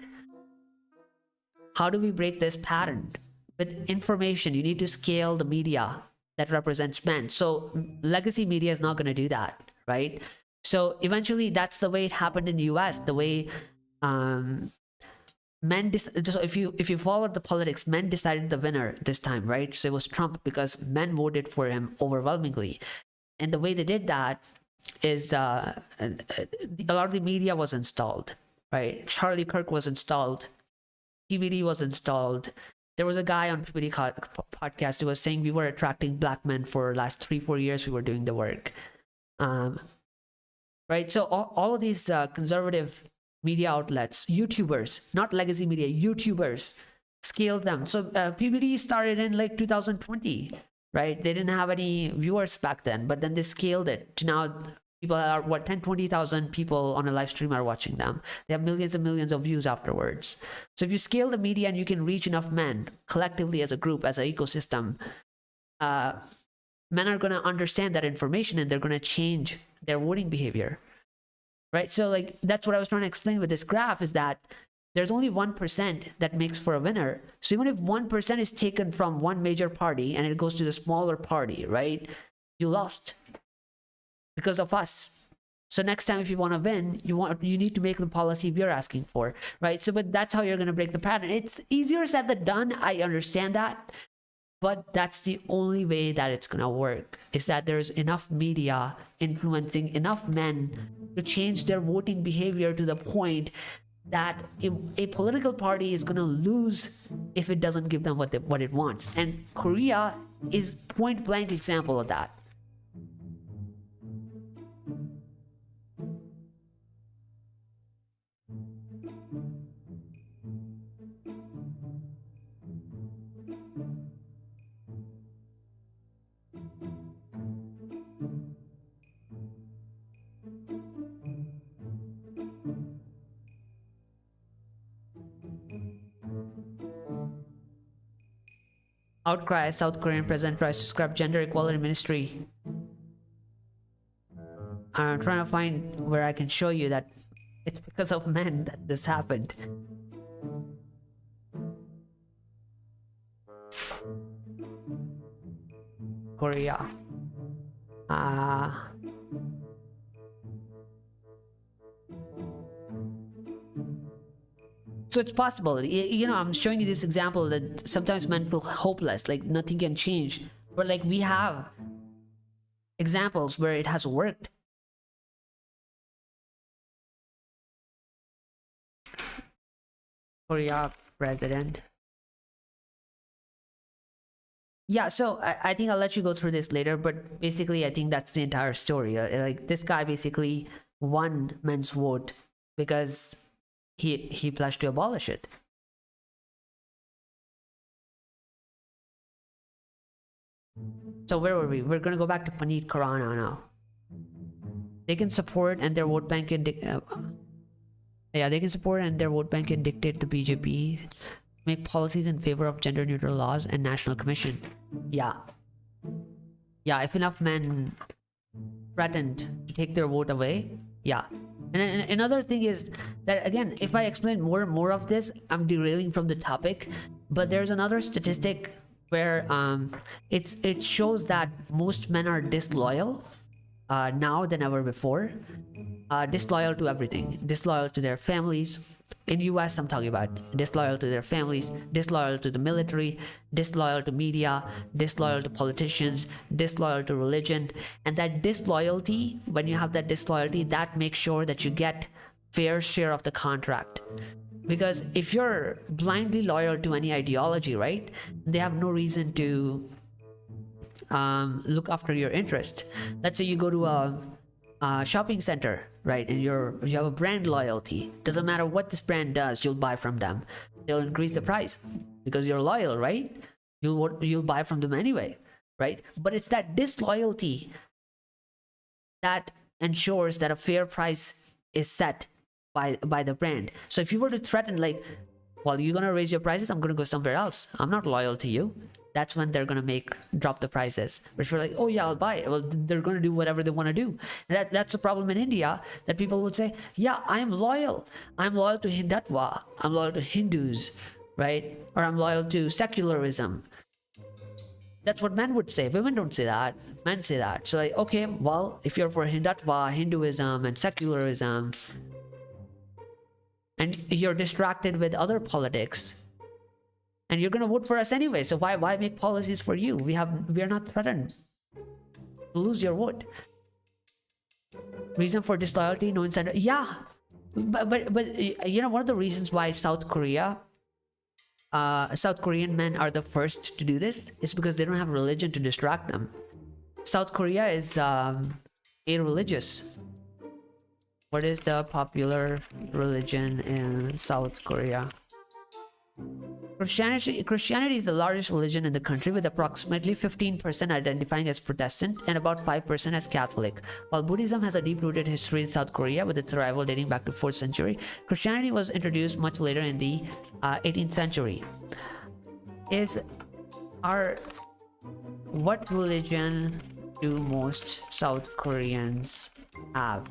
How do we break this pattern? With information, you need to scale the media that represents men. So legacy media is not going to do that, right? So eventually, that's the way it happened in the US, the way so if you followed the politics, men decided the winner this time, right? So it was Trump because men voted for him overwhelmingly. And the way they did that is a lot of the media was installed. right? Charlie Kirk was installed. PBD was installed. There was a guy on PBD podcast who was saying we were attracting black men for the last 3-4 years. We were doing the work. Right? So all of these conservative media outlets, YouTubers, not legacy media, YouTubers, scaled them. So PBD started in like 2020, right? They didn't have any viewers back then, but then they scaled it to now people are 10-20,000 people on a live stream are watching them. They have millions and millions of views afterwards. So if you scale the media and you can reach enough men collectively as a group, as an ecosystem, men are going to understand that information and they're going to change their voting behavior, right? So like that's what I was trying to explain with this graph, is that there's only 1% that makes for a winner. So even if 1% is taken from one major party and it goes to the smaller party, right, you lost because of us. So next time if you want to win, you need to make the policy we're asking for, right? So but that's how you're going to break the pattern. It's easier said than done, I understand that. But that's the only way that it's going to work, is that there's enough media influencing enough men to change their voting behavior to the point that a political party is going to lose if it doesn't give them what it wants. And Korea is point blank example of that. Outcry, South Korean president tries to scrap gender equality ministry. I'm trying to find where I can show you that it's because of men that this happened. Korea. So it's possible, you know, I'm showing you this example that sometimes men feel hopeless, like nothing can change. But like we have examples where it has worked. Korea president. Yeah, so I think I'll let you go through this later, but basically I think that's the entire story. Like this guy basically won men's vote because he pledged to abolish it. So where were we? We're going to go back to Puneet Khurana now. They can support and their vote bank can they can support and their vote bank can dictate the BJP, make policies in favor of gender neutral laws and national commission. Yeah, if enough men threatened to take their vote away, yeah. And then another thing is that, again, if I explain more and more of this, I'm derailing from the topic. But there's another statistic where it shows that most men are disloyal now than ever before. Disloyal to everything. Disloyal to their families. In US, I'm talking about disloyal to their families, disloyal to the military, disloyal to media, disloyal to politicians, disloyal to religion. And that disloyalty, when you have that disloyalty, that makes sure that you get fair share of the contract. Because if you're blindly loyal to any ideology, right, they have no reason to look after your interest. Let's say you go to a shopping center, right, and you have a brand loyalty. Doesn't matter what this brand does, you'll buy from them. They'll increase the price because you're loyal, right? You'll buy from them anyway, right? But it's that disloyalty that ensures that a fair price is set by the brand. So if you were to threaten, like, well, you're gonna raise your prices, I'm gonna go somewhere else, I'm not loyal to you, that's when they're gonna drop the prices. But if you're like, oh yeah, I'll buy it, well, they're gonna do whatever they want to do. And that's the problem in India, that people would say, yeah, I'm loyal to Hindutva, I'm loyal to Hindus, right? Or I'm loyal to secularism. That's what men would say. Women don't say that, men say that. So like, okay, well, if you're for Hindutva, Hinduism and secularism, and you're distracted with other politics, and you're going to vote for us anyway, so why make policies for you? We are not threatened to lose your vote. Reason for disloyalty, no incentive. Yeah, you know, one of the reasons why South Korean men are the first to do this is because they don't have religion to distract them. South Korea is a-religious. What is the popular religion in South Korea? Christianity is the largest religion in the country, with approximately 15% identifying as Protestant and about 5% as Catholic. While Buddhism has a deep-rooted history in South Korea, with its arrival dating back to 4th century, Christianity was introduced much later in the 18th century. What religion do most South Koreans have?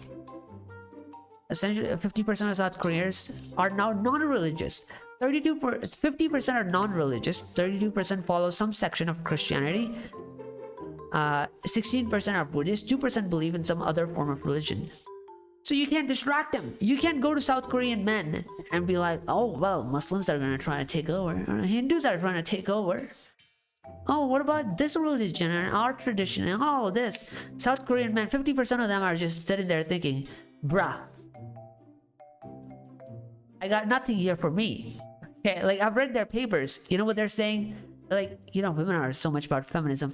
Essentially, 50% of South Koreans are now non-religious. 50% are non-religious. 32% follow some section of Christianity. 16% are Buddhist. 2% believe in some other form of religion. So you can't distract them. You can't go to South Korean men and be like, oh, well, Muslims are going to try to take over, or Hindus are trying to take over. Oh, what about this religion and our tradition and all this? South Korean men, 50% of them are just sitting there thinking, bruh, I got nothing here for me. Okay, like, I've read their papers. You know what they're saying? Like, you know, women are so much about feminism.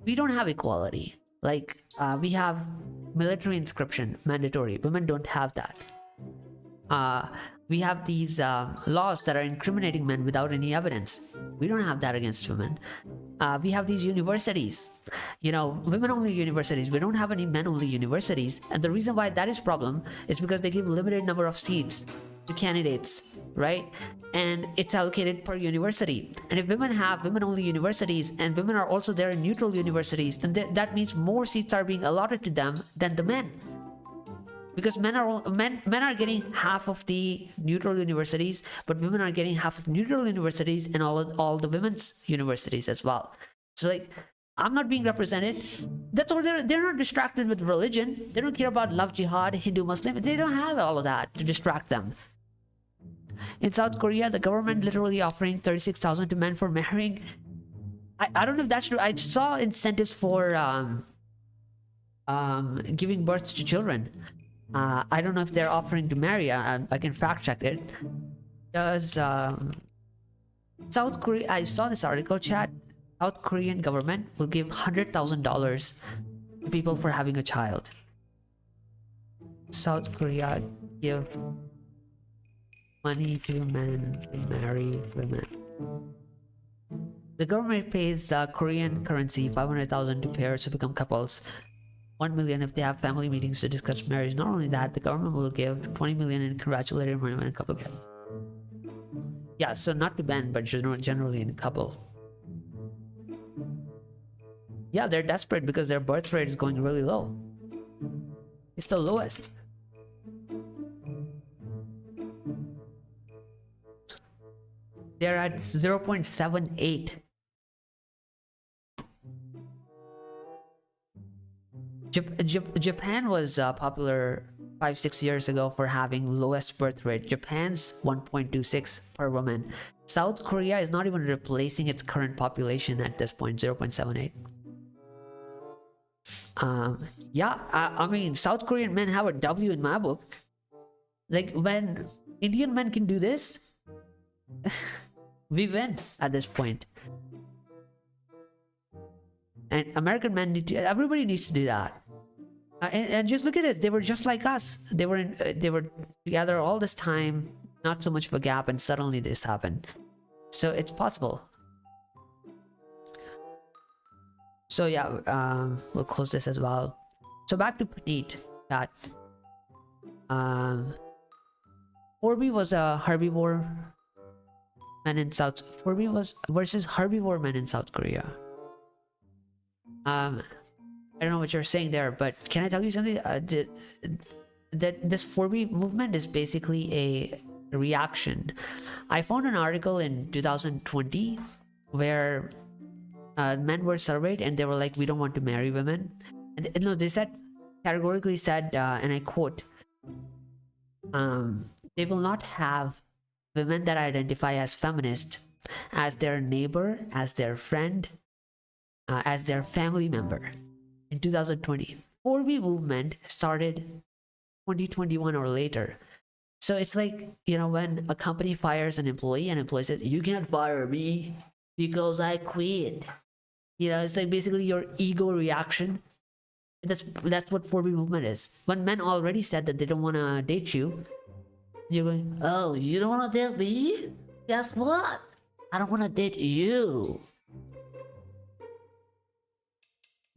We don't have equality. Like, we have military inscription, mandatory. Women don't have that. We have these laws that are incriminating men without any evidence. We don't have that against women. We have these universities, you know, women-only universities. We don't have any men-only universities. And the reason why that is problem is because they give limited number of seats to candidates, right? And it's allocated per university. And if women have women-only universities and women are also there in neutral universities, then that means more seats are being allotted to them than the men. Because men are getting half of the neutral universities, but women are getting half of neutral universities and all the women's universities as well. So, like, I'm not being represented. That's all. They're not distracted with religion. They don't care about love, jihad, Hindu, Muslim. They don't have all of that to distract them. In South Korea, the government literally offering 36,000 to men for marrying. I don't know if that's true. I saw incentives for giving birth to children. I don't know if they're offering to marry. I can fact check it. Does South Korea? I saw this article, chat. South Korean government will give $100,000 to people for having a child. South Korea give money to men to marry women. The government pays Korean currency 500,000 to pairs to become couples. 1 million if they have family meetings to discuss marriage. Not only that, the government will give 20 million in congratulatory money when a couple get. Yeah, so not to men, but generally in a couple. Yeah, they're desperate because their birth rate is going really low. It's the lowest. They're at 0.78. Japan was popular 5-6 years ago for having lowest birth rate. Japan's 1.26 per woman. South Korea is not even replacing its current population at this point, 0.78. Yeah, I mean, South Korean men have a W in my book. Like, when Indian men can do this, we win at this point. And American men everybody needs to do that. And just look at it, they were just like us. They were together all this time, not so much of a gap, and suddenly this happened. So it's possible. So yeah, we'll close this as well. So back to Puneet. That Orby was a herbivore man in South. Orby was versus herbivore men in South Korea. I don't know what you're saying there, but can I tell you something? That this 4B movement is basically a reaction. I found an article in 2020 where men were surveyed and they were like, we don't want to marry women. And no, they categorically said, and I quote, they will not have women that identify as feminist as their neighbor, as their friend, as their family member. In 2020, 4B movement started 2021 or later. So it's like, you know, when a company fires an employee and employee says, you can't fire me because I quit. You know, it's like basically your ego reaction. That's what 4B movement is. When men already said that they don't want to date you, you're going, oh, you don't want to date me? Guess what? I don't want to date you.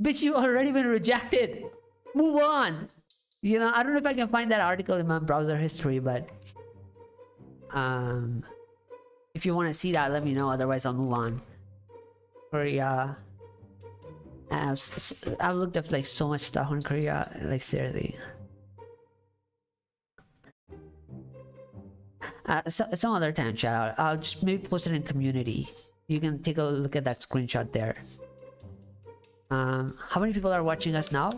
Bitch, you already been rejected. Move on. You know, I don't know if I can find that article in my browser history, but if you want to see that, let me know. Otherwise, I'll move on. Korea. I've looked up like so much stuff on Korea, like seriously. Some other time, chat. I'll just maybe post it in community. You can take a look at that screenshot there. How many people are watching us now?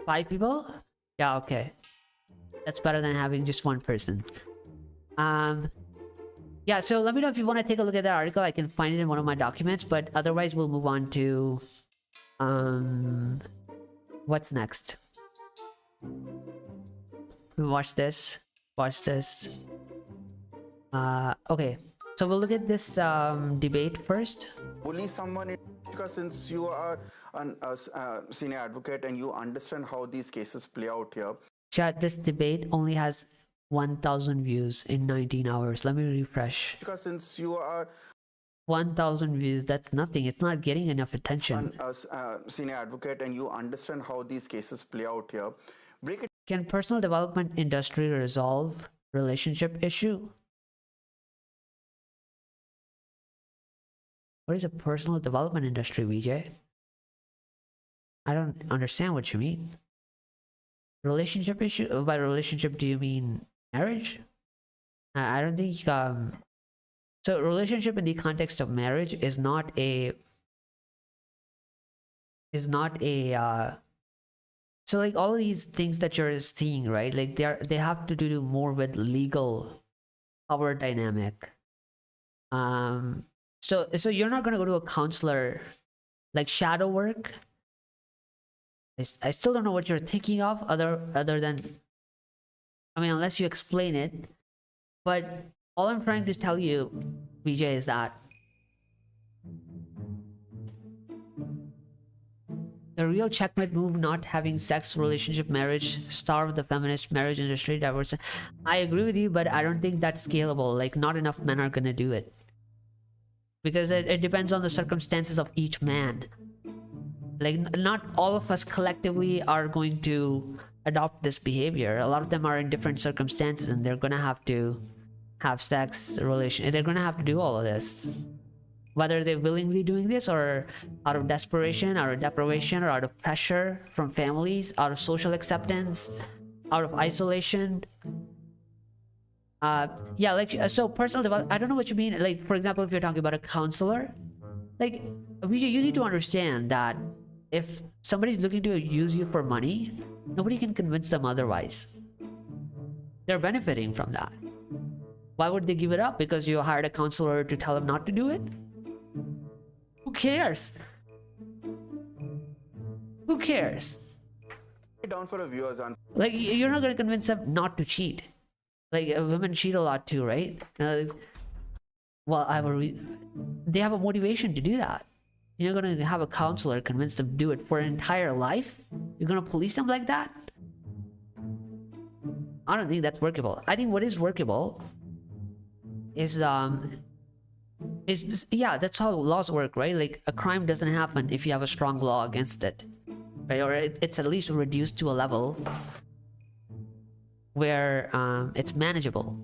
5 people? Yeah, okay. That's better than having just one person. Yeah, so let me know if you want to take a look at that article. I can find it in one of my documents, but otherwise we'll move on to what's next. Watch this. Okay, so we'll look at this debate first.
Bully someone because since you are a senior advocate and you understand how these cases play out here.
Chat, this debate only has 1,000 views in 19 hours. Let me refresh.
Because since you are
1,000 views, that's nothing. It's not getting enough attention.
A senior advocate and you understand how these cases play out here. Break it.
Can personal development industry resolve relationship issue? What is a personal development industry, Vijay? I don't understand what you mean. Relationship issue? By relationship, do you mean marriage? I don't think so relationship in the context of marriage is not a so like all of these things that you're seeing, right? Like they have to do more with legal power dynamic. So you're not gonna go to a counselor like shadow work. I still don't know what you're thinking of other than, I mean, unless you explain it. But all I'm trying to tell you, Vijay, is that the real checkmate move, not having sex, relationship, marriage, starve the feminist marriage industry, divorce. I agree with you, but I don't think that's scalable. Like, not enough men are gonna do it. Because it depends on the circumstances of each man. Like, not all of us collectively are going to adopt this behavior. A lot of them are in different circumstances and they're gonna have to have sex, they're gonna have to do all of this. Whether they're willingly doing this or out of desperation, out of deprivation, or out of pressure from families, out of social acceptance, out of isolation. Yeah, like, so personal development, I don't know what you mean. Like, for example, if you're talking about a counselor, like, Vijay, you need to understand that if somebody's looking to use you for money, nobody can convince them otherwise. They're benefiting from that. Why would they give it up? Because you hired a counselor to tell them not to do it? Who cares? Who cares?
Down for the viewers on.
Like, you're not going to convince them not to cheat. Like, women cheat a lot too, right? Well, they have a motivation to do that. You're going to have a counselor convince them to do it for an entire life? You're going to police them like that? I don't think that's workable. I think what is workable is just, yeah, that's how laws work, right? Like, a crime doesn't happen if you have a strong law against it, right? Or it's at least reduced to a level where it's manageable,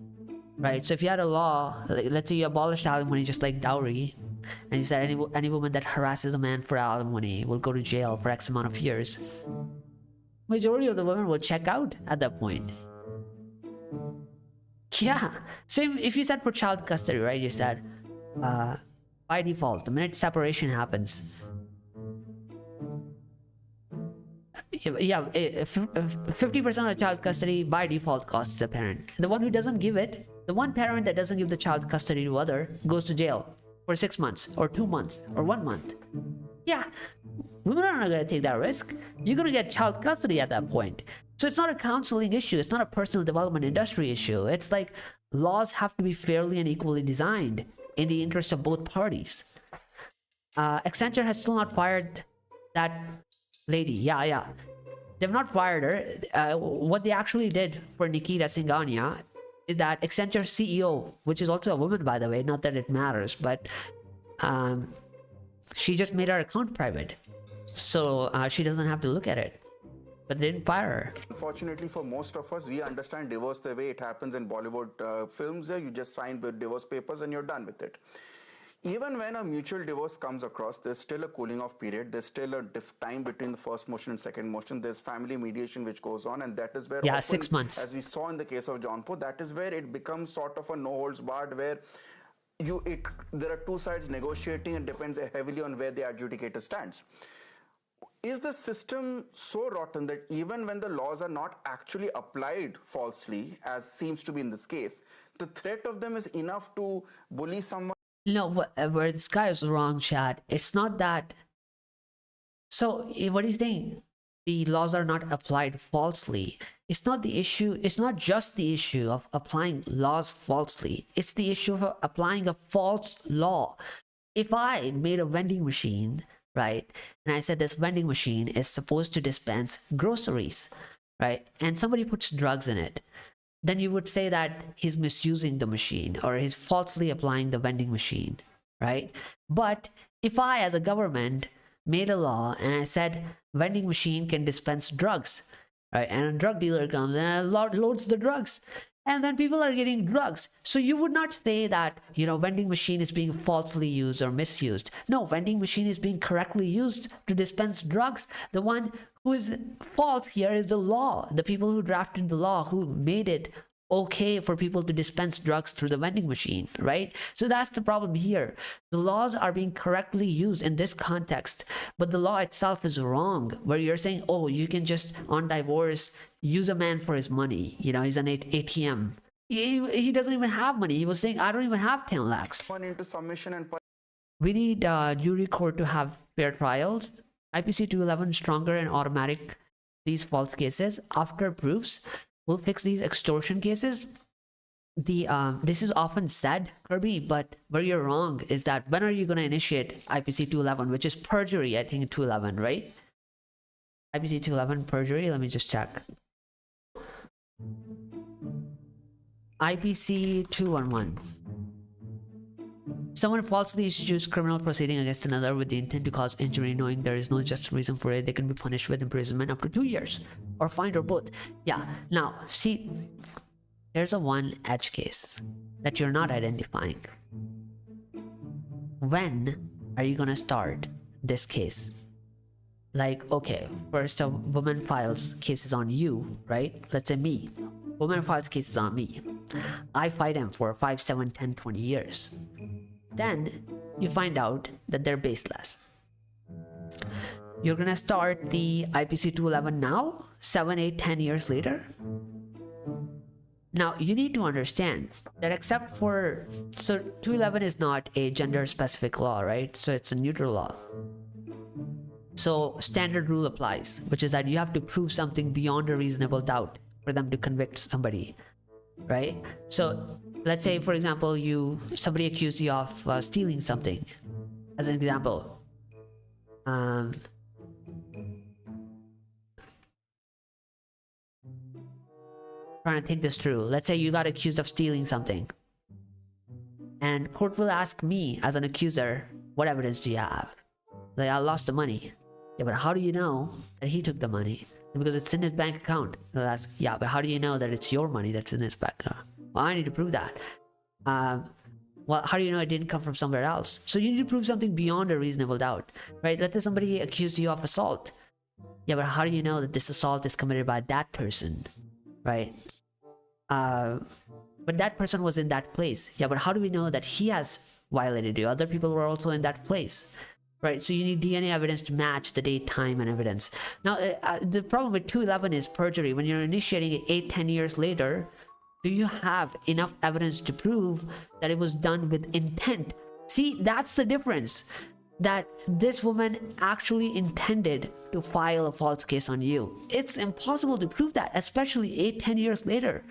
right? So if you had a law, like, let's say you abolished alimony just like dowry, and you said any woman that harasses a man for alimony will go to jail for X amount of years, majority of the women will check out at that point. Yeah, same if you said for child custody, right? You said by default, the minute separation happens, yeah, 50% of the child custody by default costs the parent. The one who doesn't give it, the one parent that doesn't give the child custody to other, goes to jail for 6 months or 2 months or 1 month. Yeah, Women are not going to take that risk. You're going to get child custody at that point. So it's not a counseling issue. It's not a personal development industry issue. It's like laws have to be fairly and equally designed in the interest of both parties. Accenture has still not fired that lady. Yeah. They've not fired her. What they actually did for Nikita Singhania is that Accenture CEO, which is also a woman, by the way, not that it matters, but she just made her account private. So she doesn't have to look at it. But they didn't fire her.
Unfortunately for most of us, we understand divorce the way it happens in Bollywood films. You just sign the divorce papers and you're done with it. Even when a mutual divorce comes across, there's still a cooling off period. There's still a time between the first motion and second motion. There's family mediation which goes on, and that is where
often,
6
months.
As we saw in the case of Jaunpur, that is where it becomes sort of a no holds barred, where there are two sides negotiating and depends heavily on where the adjudicator stands. Is the system so rotten that even when the laws are not actually applied falsely, as seems to be in this case, the threat of them is enough to bully someone?
No, where this guy is wrong, Chad. It's not that. So what he's saying, the laws are not applied falsely. It's not the issue. It's not just the issue of applying laws falsely. It's the issue of applying a false law. If I made a vending machine, right, and I said this vending machine is supposed to dispense groceries, right, and somebody puts drugs in it, then you would say that he's misusing the machine or he's falsely applying the vending machine, right? But if I, as a government, made a law and I said vending machine can dispense drugs, right, and a drug dealer comes and loads the drugs, and then people are getting drugs. So you would not say that, vending machine is being falsely used or misused. No, vending machine is being correctly used to dispense drugs. The one who is fault here is the law, the people who drafted the law, who made it okay for people to dispense drugs through the vending machine, right? So that's the problem here. The laws are being correctly used in this context, but the law itself is wrong, where you're saying, oh, you can just, on divorce, use a man for his money. He's an ATM. He doesn't even have money. He was saying, I don't even have 10 lakhs.
Into submission and
we need jury court to have fair trials. IPC 211 stronger and automatic these false cases after proofs will fix these extortion cases. This is often said, Kirby, but where you're wrong is that when are you going to initiate IPC 211, which is perjury, I think 211, right? IPC 211 perjury, let me just check. IPC 211. Someone falsely issues criminal proceeding against another with the intent to cause injury, knowing there is no just reason for it. They can be punished with imprisonment up to 2 years, or fined, or both. Yeah. Now, see, there's a one edge case that you're not identifying. When are you gonna start this case? Like, okay, first a woman files cases on you, right? Let's say me. Woman files cases on me. I fight him for 5, 7, 10, 20 years. Then you find out that they're baseless. You're gonna start the IPC 211 now, 7, 8, 10 years later? Now, you need to understand that except for... So 211 is not a gender-specific law, right? So it's a neutral law. So standard rule applies, which is that you have to prove something beyond a reasonable doubt for them to convict somebody, right? So let's say, for example, somebody accused you of stealing something, as an example. Trying to think this through. Let's say you got accused of stealing something, and court will ask me as an accuser, what evidence do you have? Like, I lost the money. Yeah, but how do you know that he took the money? Because it's in his bank account. They'll ask, yeah, but how do you know that it's your money that's in his bank account? Well, I need to prove that. Well, how do you know it didn't come from somewhere else? So you need to prove something beyond a reasonable doubt, right? Let's say somebody accused you of assault. Yeah, but how do you know that this assault is committed by that person, right? But that person was in that place. Yeah, but how do we know that he has violated you? Other people were also in that place, right? So you need DNA evidence to match the date, time, and evidence. Now, the problem with 211 is perjury. When you're initiating it 8, 10 years later, do you have enough evidence to prove that it was done with intent? See, that's the difference. that this woman actually intended to file a false case on you. It's impossible to prove that, especially 8-10 years later.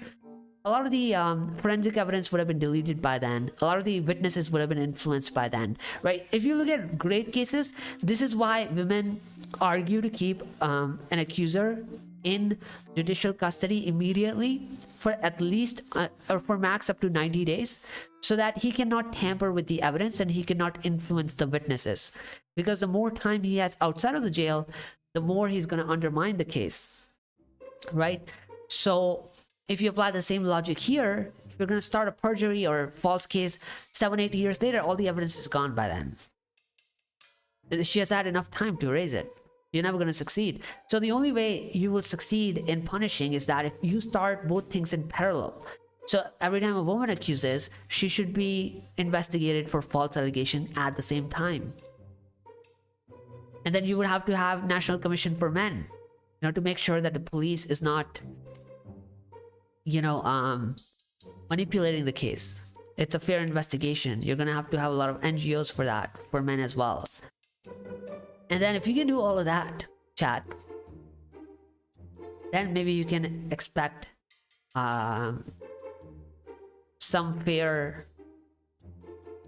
A lot of the forensic evidence would have been deleted by then. A lot of the witnesses would have been influenced by then, right? If you look at great cases, this is why women argue to keep an accuser in judicial custody immediately for at least or for max up to 90 days, so that he cannot tamper with the evidence and he cannot influence the witnesses. Because the more time he has outside of the jail, the more he's going to undermine the case, right? So if you apply the same logic here, if you're going to start a perjury or false case 7-8 years later, all the evidence is gone by then. She has had enough time to erase it. You're never going to succeed. So the only way you will succeed in punishing is that if you start both things in parallel. So every time a woman accuses, she should be investigated for false allegation at the same time. And then you would have to have National Commission for Men, to make sure that the police is not manipulating the case. It's a fair investigation. You're gonna have to have a lot of NGOs for that, for men as well. And then if you can do all of that, chat, then maybe you can expect some fair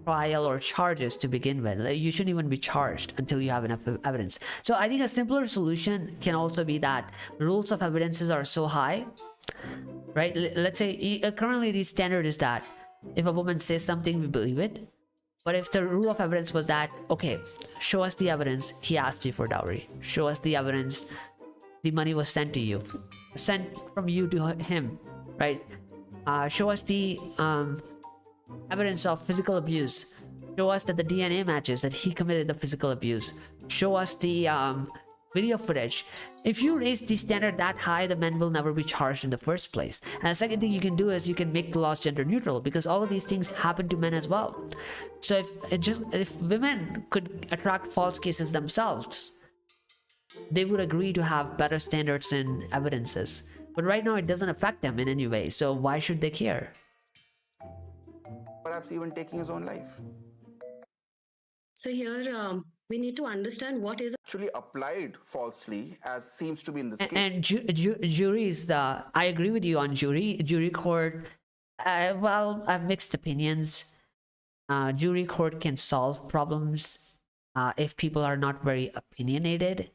trial or charges to begin with. You shouldn't even be charged until you have enough evidence. So I think a simpler solution can also be that rules of evidences are so high, right? Let's say currently the standard is that if a woman says something, we believe it. But if the rule of evidence was that, okay, show us the evidence he asked you for dowry, show us the evidence the money was sent to you, sent from you to him, right? Show us the evidence of physical abuse, show us that the DNA matches that he committed the physical abuse, show us the video footage. If you raise the standard that high, the men will never be charged in the first place. And the second thing you can do is you can make the laws gender neutral, because all of these things happen to men as well. So if women could attract false cases themselves, they would agree to have better standards and evidences. But right now it doesn't affect them in any way, so why should they care?
Perhaps even taking his own life.
So here we need to understand what is
actually applied falsely, as seems to be in this case.
And juries, I agree with you on jury court. Well, I have mixed opinions. Jury court can solve problems if people are not very opinionated.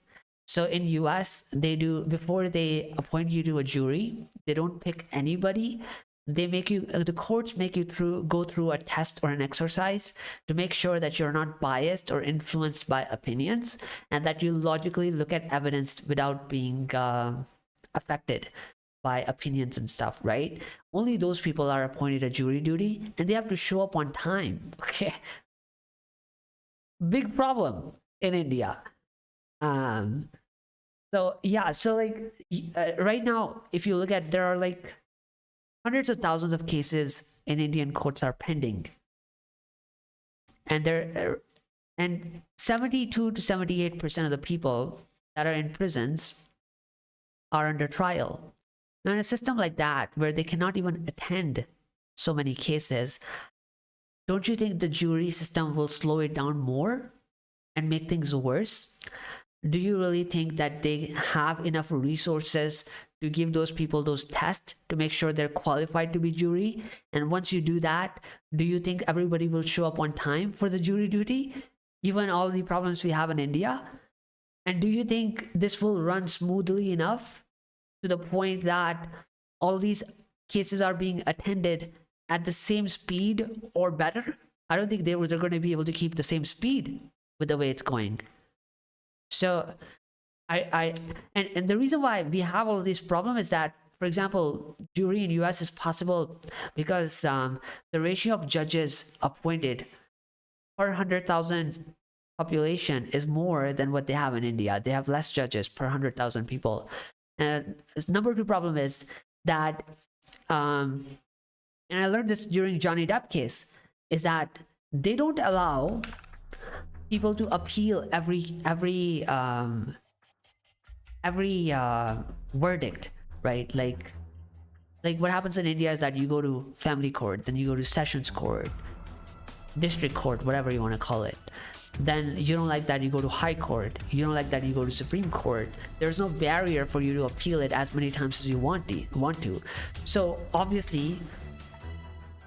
So in US, they do, before they appoint you to a jury, they don't pick anybody. They make you, the courts make you go through a test or an exercise to make sure that you're not biased or influenced by opinions, and that you logically look at evidence without being affected by opinions and stuff, right? Only those people are appointed a jury duty, and they have to show up on time. Okay, big problem in India. So yeah, so like right now, if you look at, there are like hundreds of thousands of cases in Indian courts are pending, and 72 to 78% of the people that are in prisons are under trial. Now, in a system like that, where they cannot even attend so many cases, don't you think the jury system will slow it down more and make things worse? Do you really think that they have enough resources to give those people those tests to make sure they're qualified to be jury? And once you do that, do you think everybody will show up on time for the jury duty, given all the problems we have in India? And do you think this will run smoothly enough to the point that all these cases are being attended at the same speed or better? I don't think they're going to be able to keep the same speed with the way it's going. So and the reason why we have all of this problem is that, for example, jury in US is possible because the ratio of judges appointed per 100,000 population is more than what they have in India. They have less judges per 100,000 people. And number two problem is that, and I learned this during Johnny Depp case, is that they don't allow people to appeal every verdict, right? Like what happens in India is that you go to family court, then you go to sessions court, district court, whatever you want to call it. then you don't like that, you go to high court. You don't like that, you go to Supreme Court. There's no barrier for you to appeal it as many times as you want to. So obviously,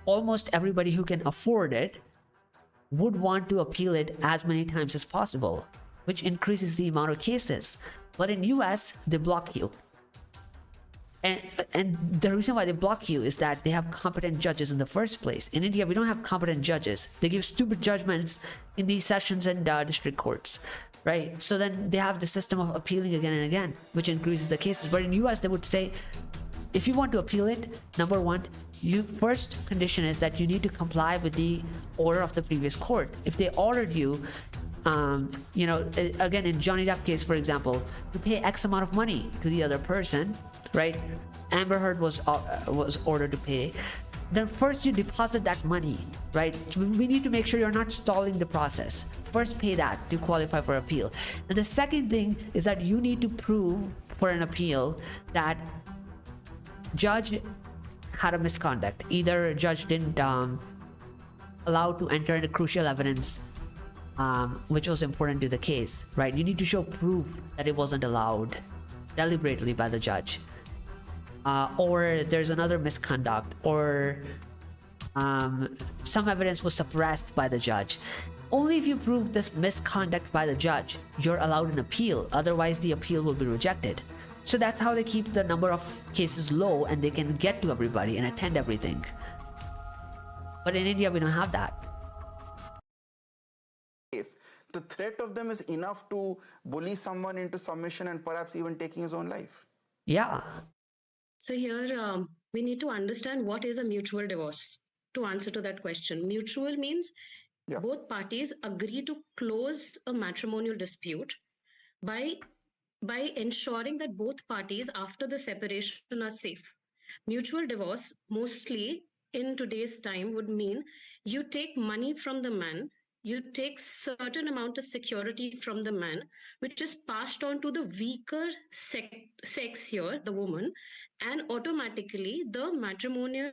almost everybody who can afford it would want to appeal it as many times as possible, which increases the amount of cases. But in US, they block you. And the reason why they block you is that they have competent judges in the first place. In India, we don't have competent judges. They give stupid judgments in these sessions and district courts, right? So then they have the system of appealing again and again, which increases the cases. But in US, they would say, if you want to appeal it, number one, you first condition is that you need to comply with the order of the previous court. If they ordered you, again, in Johnny Depp case, for example, to pay X amount of money to the other person, right? Amber Heard was ordered to pay. Then first you deposit that money, right? We need to make sure you're not stalling the process. First pay that to qualify for appeal. And the second thing is that you need to prove for an appeal that judge had a misconduct. Either judge didn't allow to enter the crucial evidence, which was important to the case, right? You need to show proof that it wasn't allowed deliberately by the judge. Or there's another misconduct, or some evidence was suppressed by the judge. Only if you prove this misconduct by the judge, you're allowed an appeal. Otherwise, the appeal will be rejected. So that's how they keep the number of cases low and they can get to everybody and attend everything. But in India, we don't have that.
The threat of them is enough to bully someone into submission and perhaps even taking his own life.
Yeah.
So here we need to understand what is a mutual divorce. To answer to that question, mutual means both parties agree to close a matrimonial dispute by ensuring that both parties after the separation are safe. Mutual divorce mostly in today's time would mean you take money from the man, you take certain amount of security from the man, which is passed on to the weaker sex here, the woman, and automatically the matrimonial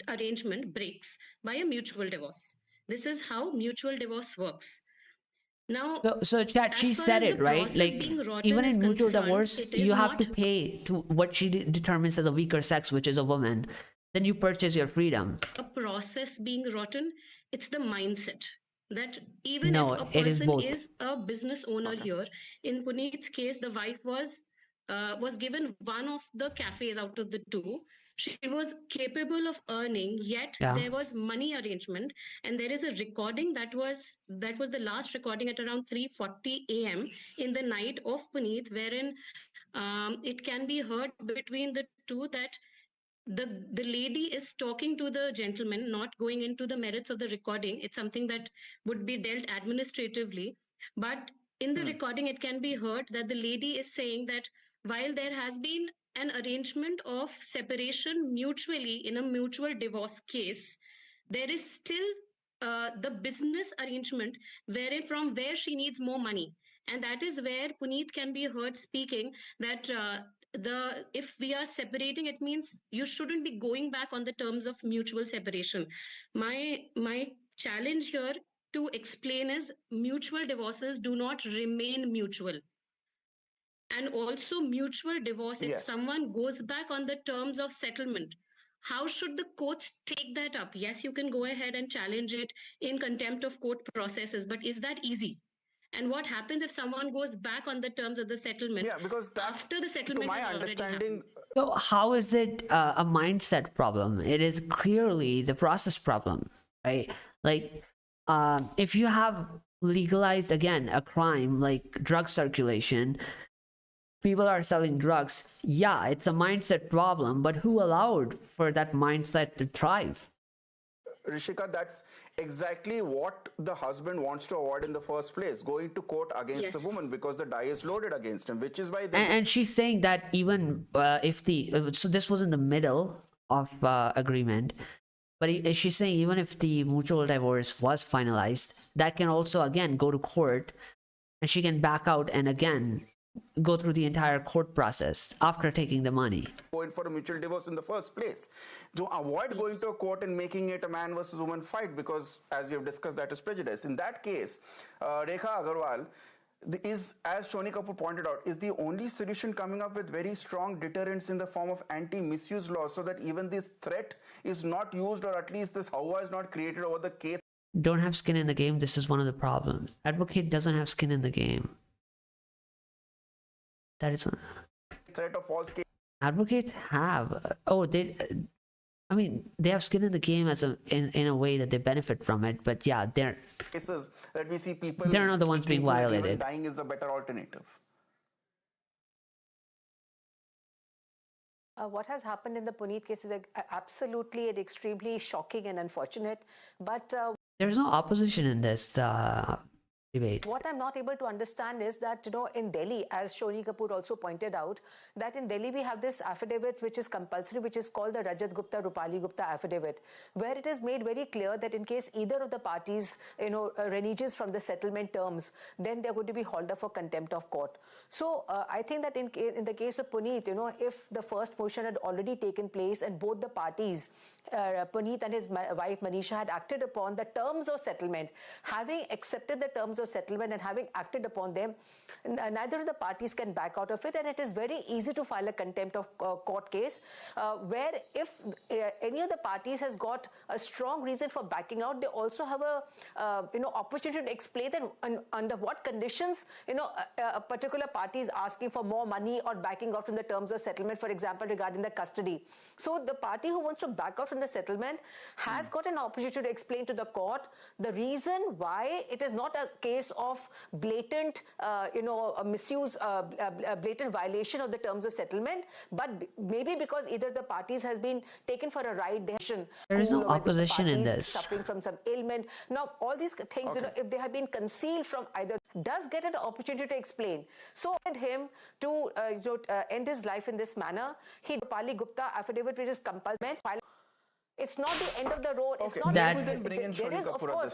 arrangement breaks by a mutual divorce. This is how mutual divorce works. Now,
so chat, she said it, right? Like, even in mutual divorce, you have to pay to what she determines as a weaker sex, which is a woman. Then you purchase your freedom.
A process being rotten, it's the mindset that even
No,
if a
it is
person
both.
is a business owner here, in Puneet's case, the wife was given one of the cafes out of the two. She was capable of earning, yet there was money arrangement, and there is a recording that was the last recording at around 3:40 a.m. in the night of Puneet, wherein it can be heard between the two that the lady is talking to the gentleman, not going into the merits of the recording. It's something that would be dealt administratively, but in the recording it can be heard that the lady is saying that while there has been an arrangement of separation mutually in a mutual divorce case, there is still the business arrangement from where she needs more money. And that is where Puneet can be heard speaking that if we are separating, it means you shouldn't be going back on the terms of mutual separation. My challenge here to explain is mutual divorces do not remain mutual. And also mutual divorce, if someone goes back on the terms of settlement, how should the courts take that up? Yes, you can go ahead and challenge it in contempt of court processes, but is that easy? And what happens if someone goes back on the terms of the settlement?
Yeah, because that's,
after the settlement
to my
has already
understanding,
happened?
So how is it a mindset problem? It is clearly the process problem, right? Like, if you have legalized, again, a crime like drug circulation, people are selling drugs, yeah, it's a mindset problem, but who allowed for that mindset to thrive?
Rishika, that's exactly what the husband wants to avoid in the first place, going to court against the woman because the die is loaded against him, which is why they...
And she's saying that even if so this was in the middle of agreement, but she's saying even if the mutual divorce was finalized, that can also again go to court and she can back out and again go through the entire court process after taking the money.
Go in for a mutual divorce in the first place. To avoid going to a court and making it a man versus woman fight, because as we have discussed, that is prejudice. In that case, Rekha Agarwal is, as Shoni Kapoor pointed out, is the only solution coming up with very strong deterrents in the form of anti-misuse laws, so that even this threat is not used, or at least this Hawwa is not created over the case.
Don't have skin in the game. This is one of the problems. Advocate doesn't have skin in the game. That is one.
Threat of false case.
Advocates have. I mean, they have skin in the game as in a way that they benefit from it. But yeah, they're
cases that we see people.
They're not the ones being violated.
Dying is a better alternative.
What has happened in the Puneet case is absolutely and extremely shocking and unfortunate. But
there's no opposition in this debate.
What I'm not able to understand is that, in Delhi, as Shoni Kapoor also pointed out, that in Delhi we have this affidavit which is compulsory, which is called the Rajat Gupta Rupali Gupta affidavit, where it is made very clear that in case either of the parties, reneges from the settlement terms, then they're going to be hauled up for contempt of court. So I think that in the case of Puneet, if the first motion had already taken place and both the parties, Puneet and his wife Manisha, had acted upon the terms of settlement, having accepted the terms of settlement and having acted upon them, neither of the parties can back out of it, and it is very easy to file a contempt of court case, where if any of the parties has got a strong reason for backing out, they also have a opportunity to explain that under what conditions a particular party is asking for more money or backing out from the terms of settlement, for example regarding the custody. So the party who wants to back out from the settlement has got an opportunity to explain to the court the reason why it is not a case of blatant misuse, blatant violation of the terms of settlement, but maybe because either the parties has been taken for a ride.
There is no opposition in this.
Suffering from some ailment. Now, all these things, if they have been concealed from either, does get an opportunity to explain. So, him to end his life in this manner. He Rupali Gupta affidavit, which is compulsory. It's not the end of the road. It's not
that,
there is, of course,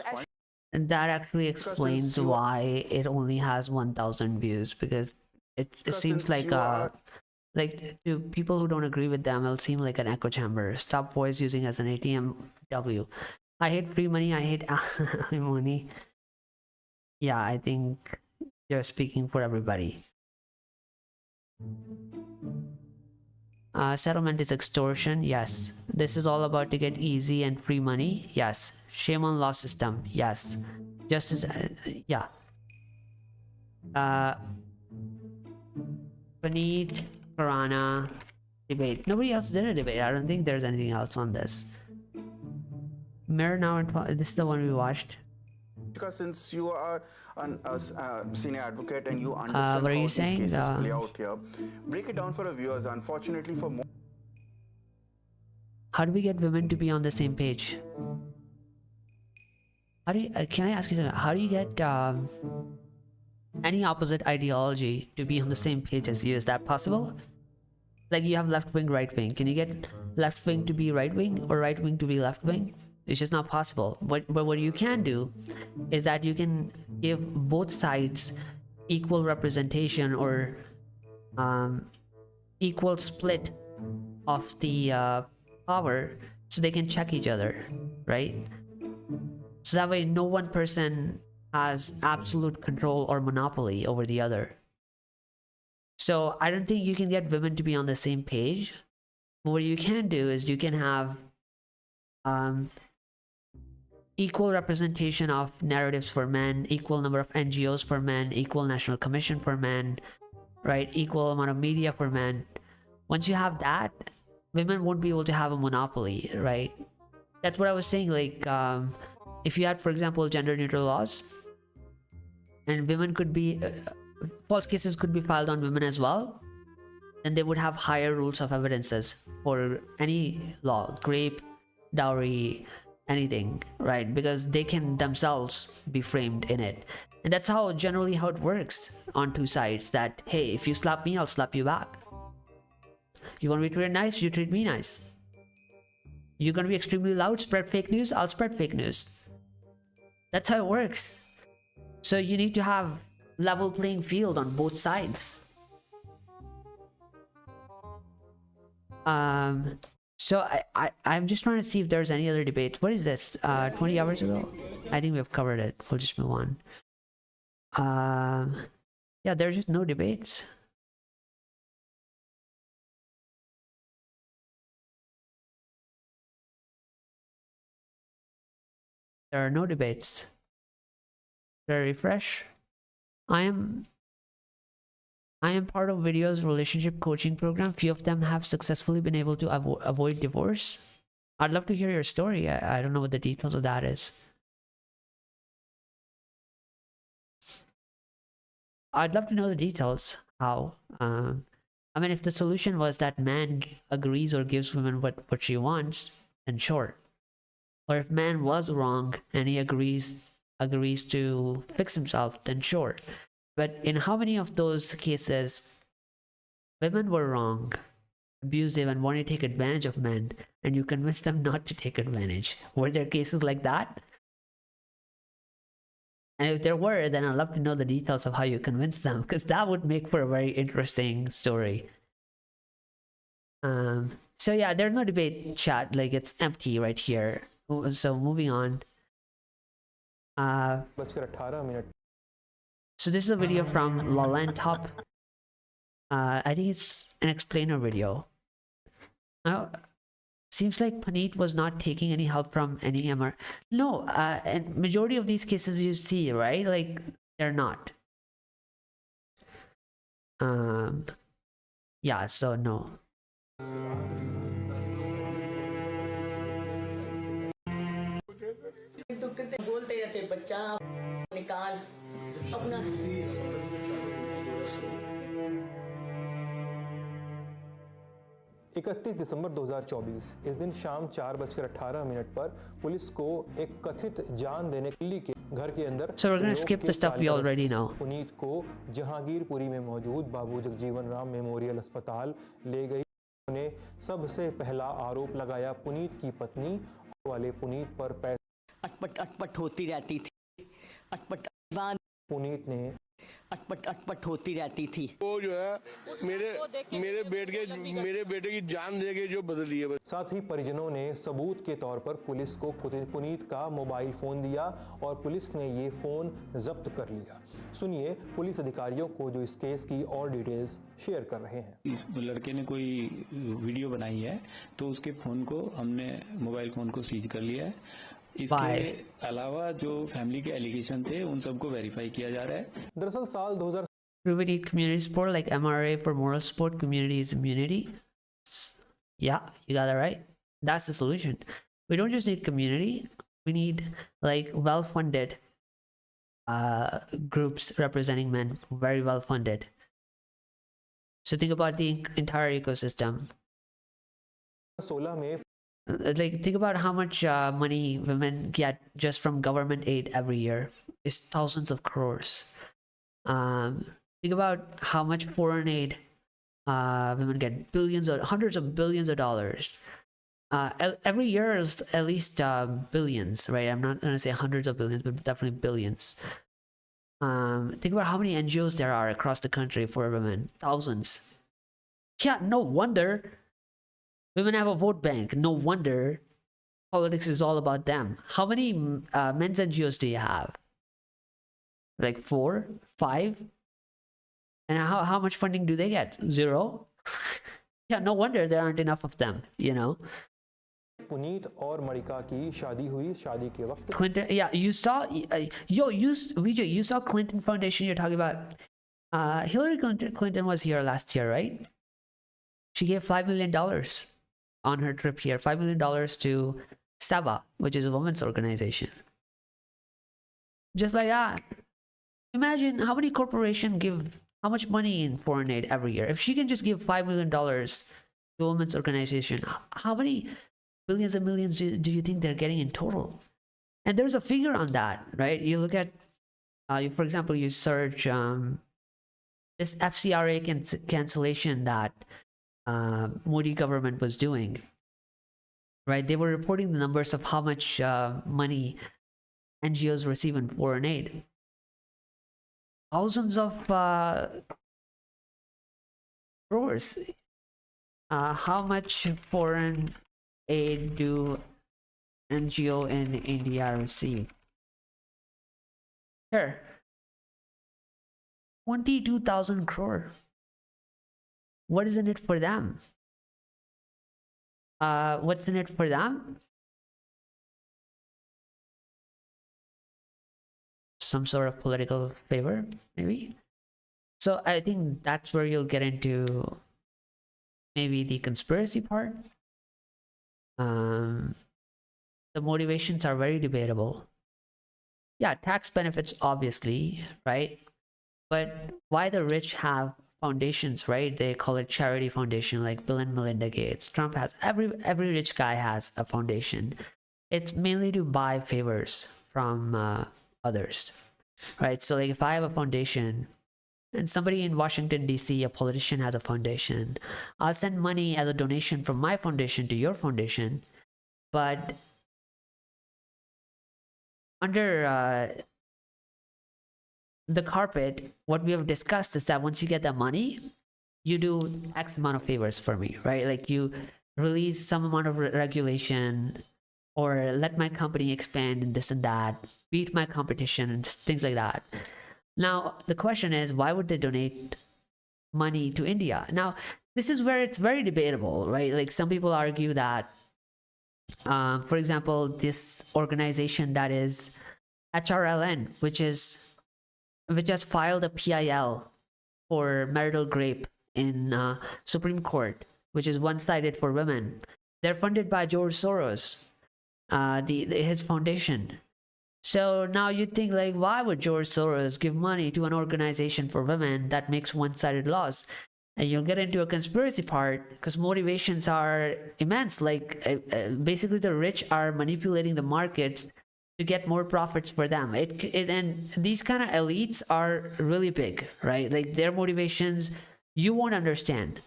that actually explains why it only has 1,000 views, because it seems like to people who don't agree with them, it'll seem like an echo chamber. Stop boys using as an ATM. I hate free money. I hate alimony. Yeah, I think you're speaking for everybody. Settlement is extortion. Yes. This is all about to get easy and free money. Yes. Shame on law system. Yes. Justice. Yeah. Puneet Khurana debate. Nobody else did a debate. I don't think there's anything else on this. Mehra now. This is the one we watched.
Because since you are a senior advocate and you understand
what are
how
you
these
saying?
cases play out here, break it down for our viewers. Unfortunately, for more.
How do we get women to be on the same page? How do you, can I ask you something? How do you get any opposite ideology to be on the same page as you? Is that possible? Like you have left wing, right wing. Can you get left wing to be right wing or right wing to be left wing? It's just not possible. But what you can do is that you can give both sides equal representation or equal split of the power, so they can check each other, right? So that way no one person has absolute control or monopoly over the other. So I don't think you can get women to be on the same page. But what you can do is you can have equal representation of narratives for men, equal number of NGOs for men, equal national commission for men, right? Equal amount of media for men. Once you have that, women won't be able to have a monopoly, right? That's what I was saying. Like, if you had, for example, gender neutral laws, and women could be, false cases could be filed on women as well, then they would have higher rules of evidences for any law, rape, dowry, anything, right? Because they can themselves be framed in it. And that's how generally how it works on two sides, that hey, if you slap me, I'll slap you back. You want to be treated nice, you treat me nice. You're going to be extremely loud, spread fake news, I'll spread fake news. That's how it works. So you need to have level playing field on both sides. So I'm just trying to see if there's any other debates. What is this? 20 hours ago? I think we've covered it. We'll just move on. Yeah, there's just no debates. There are no debates. Very fresh. I am part of Video's relationship coaching program. Few of them have successfully been able to avoid divorce. I'd love to hear your story. I don't know what the details of that is. I'd love to know the details. How? I mean, if the solution was that man agrees or gives women what she wants, then sure. Or if man was wrong and he agrees to fix himself, then sure. But in how many of those cases, women were wrong, abusive, and wanted to take advantage of men, and you convinced them not to take advantage? Were there cases like that? And if there were, then I'd love to know the details of how you convinced them, because that would make for a very interesting story. So yeah, there's no debate, chat. Like, it's empty right here. So moving on. So this is a video from Lalan Top. I think it's an explainer video. Seems like Puneet was not taking any help from any MR. No, and majority of these cases you see, right? Like, they're not. Yeah, so no.
बोलते रहते बच्चा निकाल अपना
31 दिसंबर 2024 इस दिन शाम 4:18 पर police को एक कथित जान देने के घर के अंदर
So we're going to skip the stuff we already know.
Puneet को जहांगीरपुरी में मौजूद बाबू जगजीवन राम मेमोरियल अस्पताल ले गई। उन्हें सबसे पहला आरोप लगाया पुनीत की पत्नी वाले पुनीत पर
अटपट अटपट होती रहती थी। अटपट
पुनीत ने
अटपट होती रहती थी।
वो जो है मेरे बेटे की जान दे के जो बदली है।
साथ ही परिजनों ने सबूत के तौर पर पुलिस को पुनीत का मोबाइल फोन दिया और पुलिस ने ये फोन जब्त कर लिया। सुनिए पुलिस अधिकारियों को जो इस केस की और डिटेल्स शेयर कर रहे हैं।
इस लड़के ने कोई वीडियो बनाई है तो उसके फोन को हमने मोबाइल फोन को सीज कर लिया है। इसके अलावा जो फैमिली के एलिगेशन थे उन सबको वेरीफाई किया जा रहा है।
दरअसल साल 2000
We need community support like MRA for moral support. Community is immunity. Yeah, you got that right. That's the solution. We don't just need community. We need like well-funded groups representing men, very well-funded. So think about the entire ecosystem.
16 में
like think about how much money women get just from government aid every year. It's thousands of crores. Think about how much foreign aid women get, billions or hundreds of billions of dollars. Every year is at least billions, right? I'm not gonna say hundreds of billions, but definitely billions. Think about how many NGOs there are across the country for women. Thousands. Yeah, no wonder women have a vote bank. No wonder politics is all about them. How many men's NGOs do you have? Like 4, 5? And how much funding do they get? 0? Yeah, no wonder there aren't enough of them, you know.
Puneet और मणिका की शादी हुई। शादी के वक्त
Clinton, yeah, you saw, Vijay, you saw Clinton Foundation. You're talking about Hillary Clinton was here last year, right? She gave $5 million on her trip here, $5 million to SEVA, which is a women's organization. Just like that. Imagine how many corporations give how much money in foreign aid every year. If she can just give $5 million to a women's organization, how many billions and millions do you think they're getting in total? And there's a figure on that, right? You look at, for example, you search this FCRA cancellation that Modi government was doing, right? They were reporting the numbers of how much money NGOs receive in foreign aid. Thousands of crores. How much foreign aid do NGO in India receive? Here, 22,000 crore. What is in it for them? What's in it for them? Some sort of political favor, maybe. So I think that's where you'll get into maybe the conspiracy part. The motivations are very debatable. Yeah, tax benefits, obviously, right? But why the rich have foundations, right? They call it charity foundation, like Bill and Melinda Gates. Trump has, every rich guy has a foundation. It's mainly to buy favors from others, right? So like if I have a foundation and somebody in Washington DC, a politician, has a foundation, I'll send money as a donation from my foundation to your foundation. But under the carpet, what we have discussed is that once you get the money, you do X amount of favors for me, right? Like you release some amount of regulation, or let my company expand and this and that, beat my competition and just things like that. Now, the question is, why would they donate money to India? Now, this is where it's very debatable, right? Like some people argue that, for example, this organization that is HRLN, which has filed a PIL for marital rape in Supreme Court, which is one-sided for women. They're funded by George Soros, his foundation. So now you think, like, why would George Soros give money to an organization for women that makes one-sided laws? And you'll get into a conspiracy part because motivations are immense. Like basically the rich are manipulating the market to get more profits for them. And these kind of elites are really big, right? Like their motivations, you won't understand.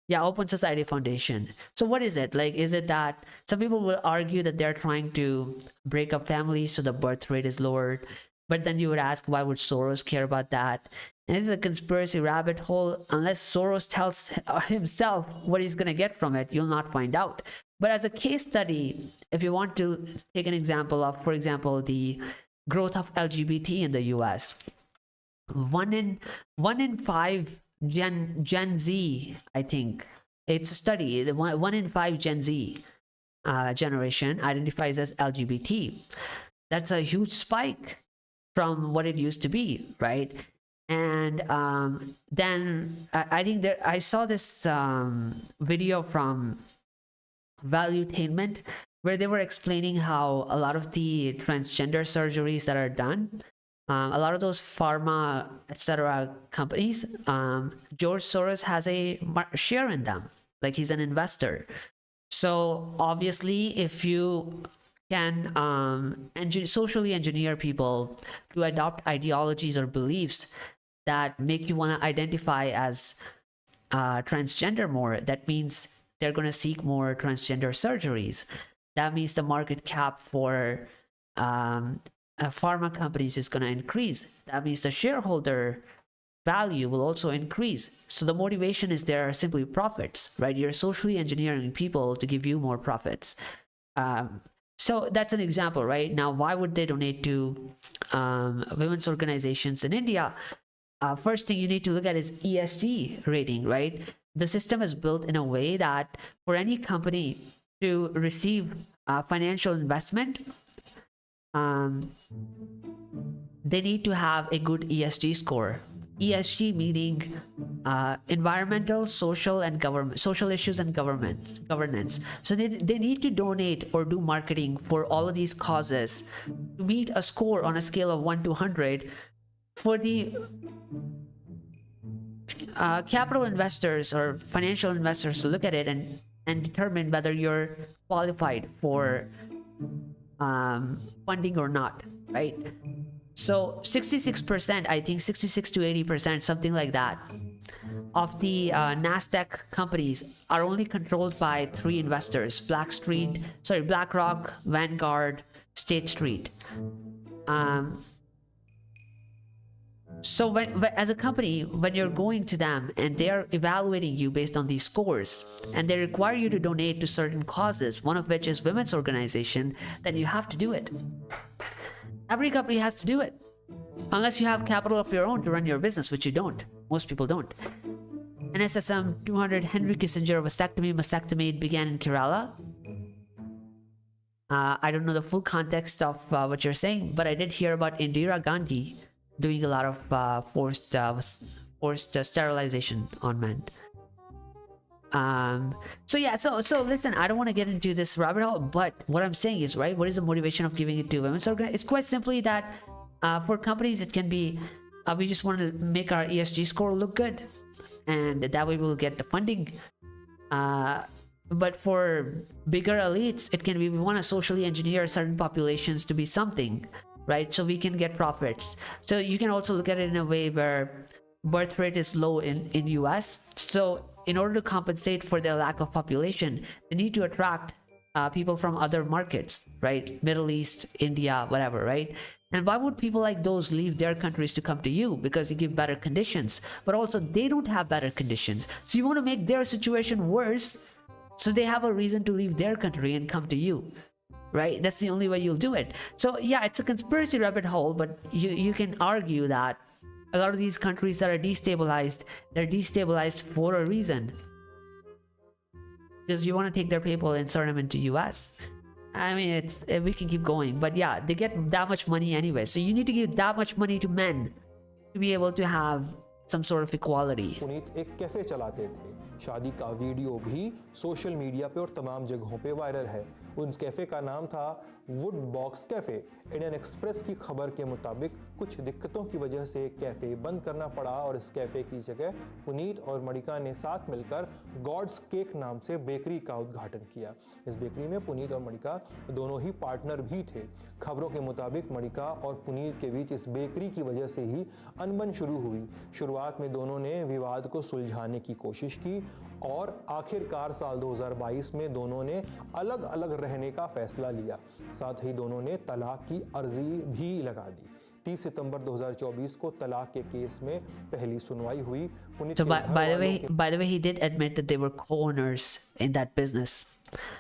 Yeah, Open Society Foundation. So what is it? Like, is it that some people will argue that they're trying to break up families so the birth rate is lowered? But then you would ask, why would Soros care about that? And this is a conspiracy rabbit hole. Unless Soros tells himself what he's going to get from it, you'll not find out. But as a case study, if you want to take an example of, for example, the growth of LGBT in the US, one in five Gen Z, I think it's a study, the one in five Gen Z generation identifies as LGBT. That's a huge spike from what it used to be, right? And then I think I saw this video from Valuetainment where they were explaining how a lot of the transgender surgeries that are done, a lot of those pharma, etc. companies, George Soros has a share in them. Like he's an investor. So obviously, if you can socially engineer people to adopt ideologies or beliefs that make you want to identify as transgender more, that means they're going to seek more transgender surgeries. That means the market cap for pharma companies is going to increase. That means the shareholder value will also increase. So the motivation is there are simply profits, right? You're socially engineering people to give you more profits. So that's an example, right? Now, why would they donate to women's organizations in India? First thing you need to look at is ESG rating, right? The system is built in a way that for any company to receive financial investment, they need to have a good ESG score. ESG meaning environmental, social, and social issues and governance. So they need to donate or do marketing for all of these causes to meet a score on a scale of 1 to 100 for the capital investors or financial investors to look at it and determine whether you're qualified for funding or not, right? So 66%, I think 66 to 80%, something like that, of the NASDAQ companies are only controlled by 3 investors: BlackRock, Vanguard, State Street. So as a company, when you're going to them and they are evaluating you based on these scores, and they require you to donate to certain causes, one of which is women's organization, then you have to do it. Every company has to do it. Unless you have capital of your own to run your business, which you don't. Most people don't. NSSM 200 Henry Kissinger mastectomy began in Kerala. I don't know the full context of what you're saying, but I did hear about Indira Gandhi doing a lot of forced sterilization on men. So yeah, so listen, I don't want to get into this rabbit hole, but what I'm saying is, right, what is the motivation of giving it to women's organizations? It's quite simply that for companies it can be we just want to make our ESG score look good, and that way we'll get the funding. But for bigger elites, it can be we want to socially engineer certain populations to be something, right? So we can get profits. So you can also look at it in a way where birth rate is low in US. So in order to compensate for their lack of population, they need to attract people from other markets, right? Middle East, India, whatever, right? And why would people like those leave their countries to come to you? Because you give better conditions, but also they don't have better conditions. So you want to make their situation worse, so they have a reason to leave their country and come to you, right? That's the only way you'll do it. So yeah, it's a conspiracy rabbit hole, but you can argue that a lot of these countries that are destabilized, they're destabilized for a reason. Because you want to take their people and sort them into US. I mean, we can keep going, but yeah, they get that much money anyway. So you need to give that much money to men to be able to have some sort of equality.
Puneet एक cafe चलाते थे। शादी का video भी social media पे और तमाम जगहों पे वायरल है। उस कैफे का नाम था would box cafe. Indian express की खबर के मुताबिक कुछ दिक्कतों की वजह से कैफे बंद करना पड़ा और इस कैफे की जगह पुनीत और मणिका ने साथ मिलकर गॉड्स केक नाम से बेकरी का उद्घाटन किया। इस बेकरी में पुनीत और मणिका दोनों ही पार्टनर भी थे। खबरों के मुताबिक मणिका और पुनीत के बीच इस बेकरी की वजह से ही अनबन शुरू हुई। शुरुआत में दोनों ने विवाद को सुलझाने की कोशिश की और आखिरकार साल 2022 में दोनों ने अलग अलग रहने का फैसला लिया। साथ ही दोनों ने तलाक की अर्जी भी लगा दी। 30 सितंबर 2024 को तलाक के केस में पहली सुनवाई हुई।
So by the way, he did admit that they were co-owners in that business.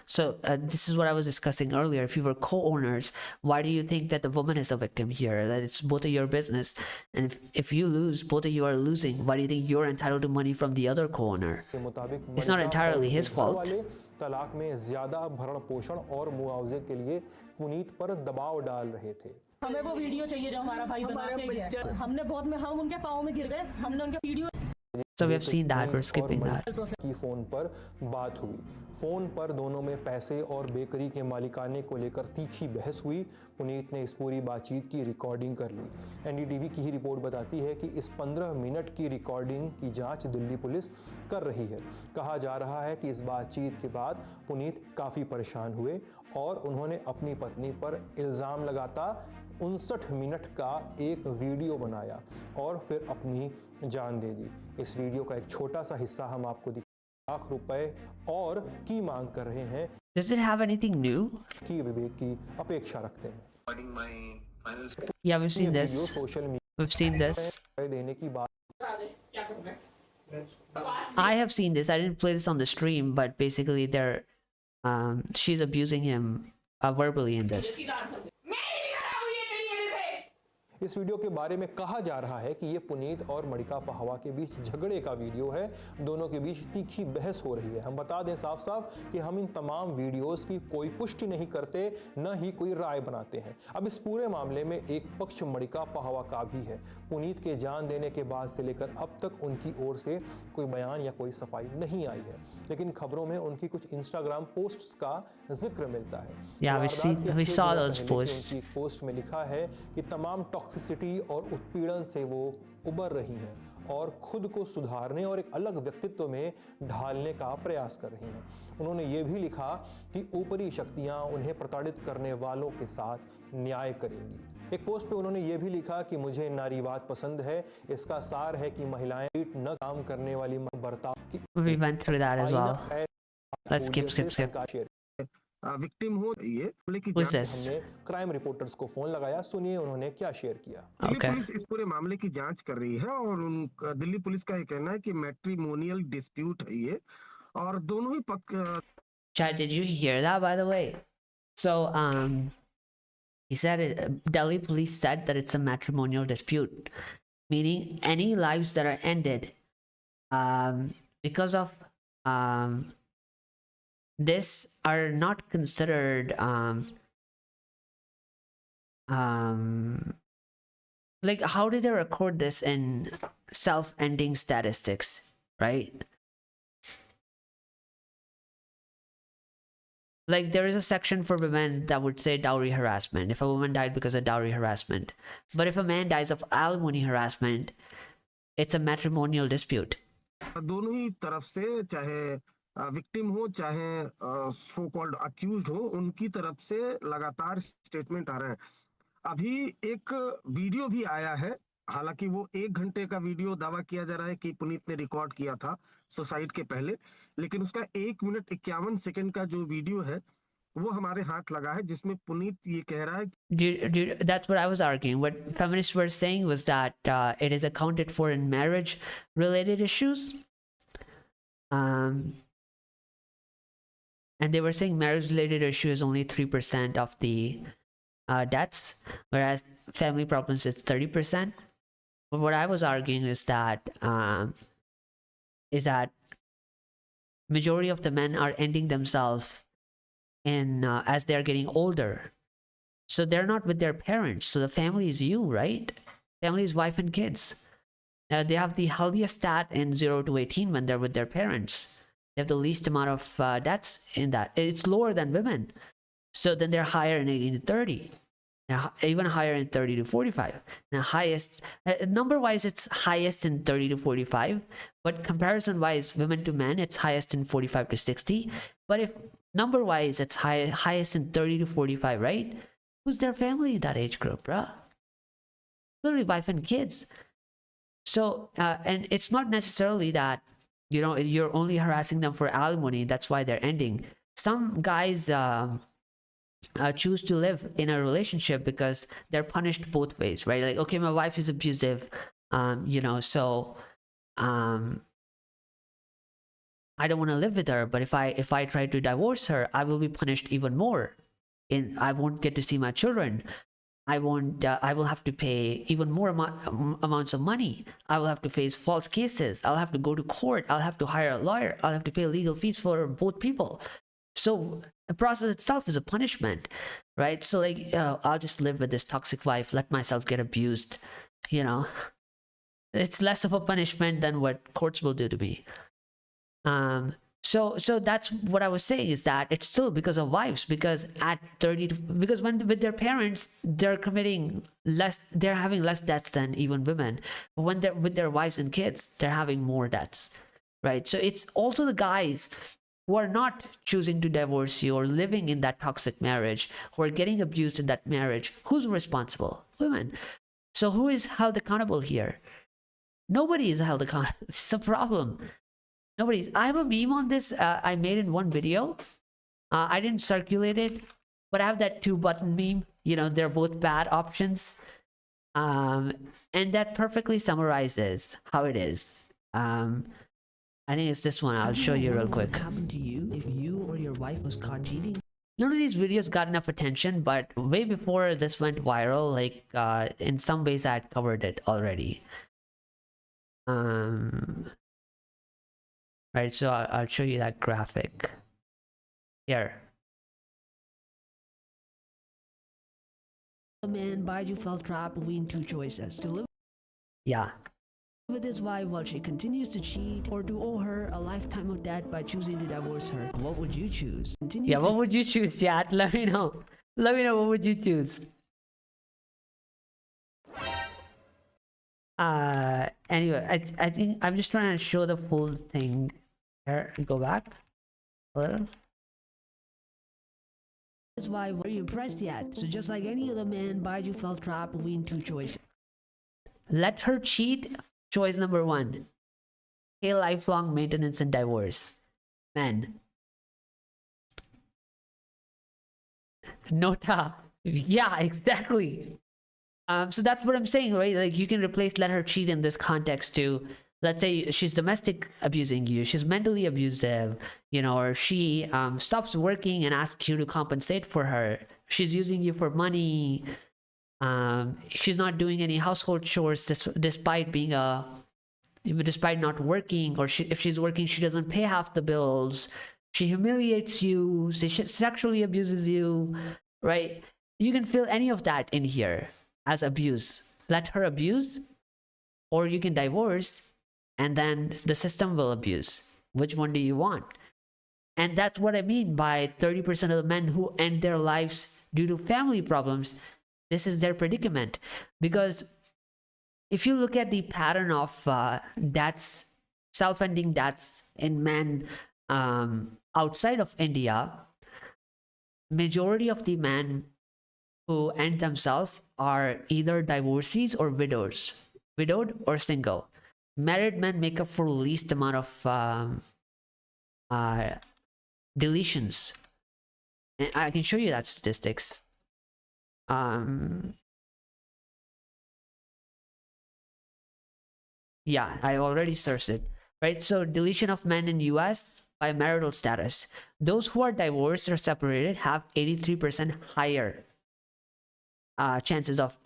So this is what I was discussing earlier. If you were co-owners, why do you think that the woman is a victim here? That it's both of your business, and if you lose, both of you are losing. Why do you think you're entitled to money from the other co-owner? It's not entirely his fault.
तलाक में ज्यादा भरण पोषण और मुआवजे के लिए पुनीत पर दबाव डाल रहे थे।
हमें वो वीडियो चाहिए जो हमारा भाई बना के गया। हमने बहुत में हम उनके पाँव में गिर गए। हमने उनके video
So we have seen that, we're skipping that.
की फोन पर बात हुई। फोन पर दोनों में पैसे और बेकरी के मालिकाने को लेकर तीखी बहस हुई। पुनीत ने इस पूरी बातचीत की रिकॉर्डिंग कर ली। एनडीटीवी की ही रिपोर्ट बताती है कि इस 15 मिनट की रिकॉर्डिंग की जांच दिल्ली पुलिस कर रही है। कहा जा रहा है कि इस बातचीत के बाद पुनीत काफ़ी परेशान हुए और उन्होंने अपनी पत्नी पर इल्ज़ाम लगाता 59 मिनट का एक वीडियो बनाया और फिर अपनी जान दे दी। इस वीडियो का एक छोटा सा हिस्सा हम आपको लाख रुपए और की मांग कर रहे हैं।
Does it have anything new?
की विवेक की अपेक्षा रखते हैं।
Yeah, we've seen this. We've seen this.
देने की बात।
I have seen this. I didn't play this on the stream, but basically she's abusing him verbally in this.
इस video के बारे में कहा जा रहा है कि ये पुनीत और मणिका पहवा के बीच झगड़े का वीडियो है। दोनों के बीच तीखी बहस हो रही है। हम बता दें साफ साफ कि हम इन तमाम वीडियोस की कोई पुष्टि नहीं करते, न ही कोई राय बनाते हैं। अब इस पूरे मामले में एक पक्ष मणिका पहवा का भी है। पुनीत के जान देने के बाद से लेकर अब तक उनकी ओर से कोई बयान या कोई सफाई नहीं आई है, लेकिन खबरों में उनकी कुछ इंस्टाग्राम पोस्ट्स का जिक्र मिलता है।
We saw those posts.
उनकी पोस्ट में लिखा है कि तमाम टॉक्सिसिटी और उत्पीड़न से वो उबर रही हैं और खुद को सुधारने और एक अलग व्यक्तित्व में ढालने का प्रयास कर रही हैं। उन्होंने ये भी लिखा कि ऊपरी शक्तियां उन्हें प्रताड़ित करने वालों के साथ न्याय करेंगी। एक पोस्ट पे उन्होंने ये भी लिखा कि मुझे नारीवाद पसंद है। इसका सार है कि महिलाएं न काम करने वाली बर्ताव की।
We went through that as well. Let's skip.
Victim हो ये मामले की
Who's
जांच
this?
हमने क्राइम रिपोर्टर्स को फोन लगाया, सुनिए उन्होंने क्या शेयर किया।
दिल्ली
Okay.
पुलिस इस पूरे मामले की जांच कर रही है और दिल्ली पुलिस का ये कहना है कि मैट्रिमोनियल डिस्प्यूट है ये और दोनों ही पक्ष
Chad, did you hear that, by the way? So, he said Delhi police said that it's a matrimonial dispute, meaning any lives that are ended because of this are not considered like, how did they record this in self-ending statistics, right? Like, there is a section for women that would say dowry harassment if a woman died because of dowry harassment, but if a man dies of alimony harassment, it's a matrimonial dispute.
दोनों ही तरफ से चाहे victim हो चाहे so called accused हो उनकी तरफ से लगातार स्टेटमेंट आ रहे हैं। अभी एक वीडियो भी आया है, हालांकि वो 1 घंटे का वीडियो दावा किया जा रहा है कि पुनीत ने रिकॉर्ड किया था सुसाइड के पहले, लेकिन उसका 1 मिनट 51 सेकंड का जो वीडियो है वो हमारे हाथ लगा है जिसमें पुनीत ये कह रहा है
That's what I was arguing. What feminists were saying was that it is accounted for in marriage related issues, and they were saying marriage related issue is only 3% of the deaths, whereas family problems is 30%. But what I was arguing is that majority of the men are ending themselves in as they're getting older, so they're not with their parents. So the family is you, right? Family is wife and kids. They have the healthiest stat in 0 to 18 when they're with their parents. They have the least amount of deaths in that. It's lower than women. So then they're higher in 18 to 30. They're even higher in 30 to 45. Now highest, number-wise, it's highest in 30 to 45. But comparison-wise, women to men, it's highest in 45 to 60. But if number-wise, it's highest in 30 to 45, right? Who's their family in that age group, bruh? Literally wife and kids. So, and it's not necessarily that, you know, you're only harassing them for alimony. That's why they're ending. Some guys choose to live in a relationship because they're punished both ways, right? Like, okay, my wife is abusive, you know, so I don't want to live with her. But if I try to divorce her, I will be punished even more. I won't get to see my children. I will have to pay even more amounts of money. I will have to face false cases. I'll have to go to court. I'll have to hire a lawyer. I'll have to pay legal fees for both people. So the process itself is a punishment, right? So like, I'll just live with this toxic wife, let myself get abused, you know. It's less of a punishment than what courts will do to me. So that's what I was saying, is that it's still because of wives, because at 30, because when with their parents, they're having less deaths than even women. But when they're with their wives and kids, they're having more deaths, right? So it's also the guys who are not choosing to divorce you or living in that toxic marriage, who are getting abused in that marriage. Who's responsible? Women. So who is held accountable here? Nobody is held accountable. It's a problem. Nobody's. I have a meme on this I made in one video. I didn't circulate it, but I have that 2-button meme. You know, they're both bad options. And that perfectly summarizes how it is. I think it's this one. I'll show you real quick.
What would happen to you if you or your wife was caught cheating?
None of these videos got enough attention, but way before this went viral, like in some ways I had covered it already. Right, so I'll show you that graphic here.
A man Baiju felt trapped between two choices: to live with his wife while she continues to cheat, or to owe her a lifetime of debt by choosing to divorce her. What would you choose?
What would you choose, chat? Let me know. Let me know, what would you choose? Anyway, I think I'm just trying to show the full thing. Here, go back a little.
His wife, are you impressed yet? So just like any other man, Baiju felt trapped between two choices.
Let her cheat. Choice number 1. Pay lifelong maintenance and divorce. Men. Nota. Yeah, exactly. So that's what I'm saying, right? Like you can replace let her cheat in this context to, let's say she's domestic abusing you, she's mentally abusive, you know, or she stops working and asks you to compensate for her. She's using you for money. She's not doing any household chores despite being despite not working, or if she's working, she doesn't pay half the bills. She humiliates you, she sexually abuses you, right? You can feel any of that in here as abuse. Let her abuse, or you can divorce, and then the system will abuse. Which one do you want? And that's what I mean by 30% of the men who end their lives due to family problems. This is their predicament. Because if you look at the pattern of deaths, self-ending deaths in men outside of India, majority of the men who end themselves are either divorcees or widowed or single. Married men make up for least amount of deletions. And I can show you that statistics. Yeah, I already searched it, right? So deletion of men in US by marital status. Those who are divorced or separated have 83% higher chances of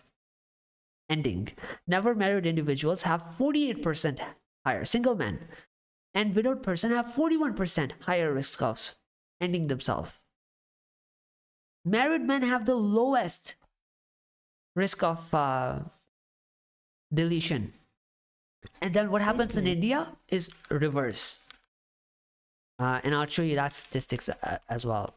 ending. Never married individuals have 48% higher, single men, and widowed person have 41% higher risk of ending themselves. Married men have the lowest risk of deletion. And then what happens in India is reverse. And I'll show you that statistics as well.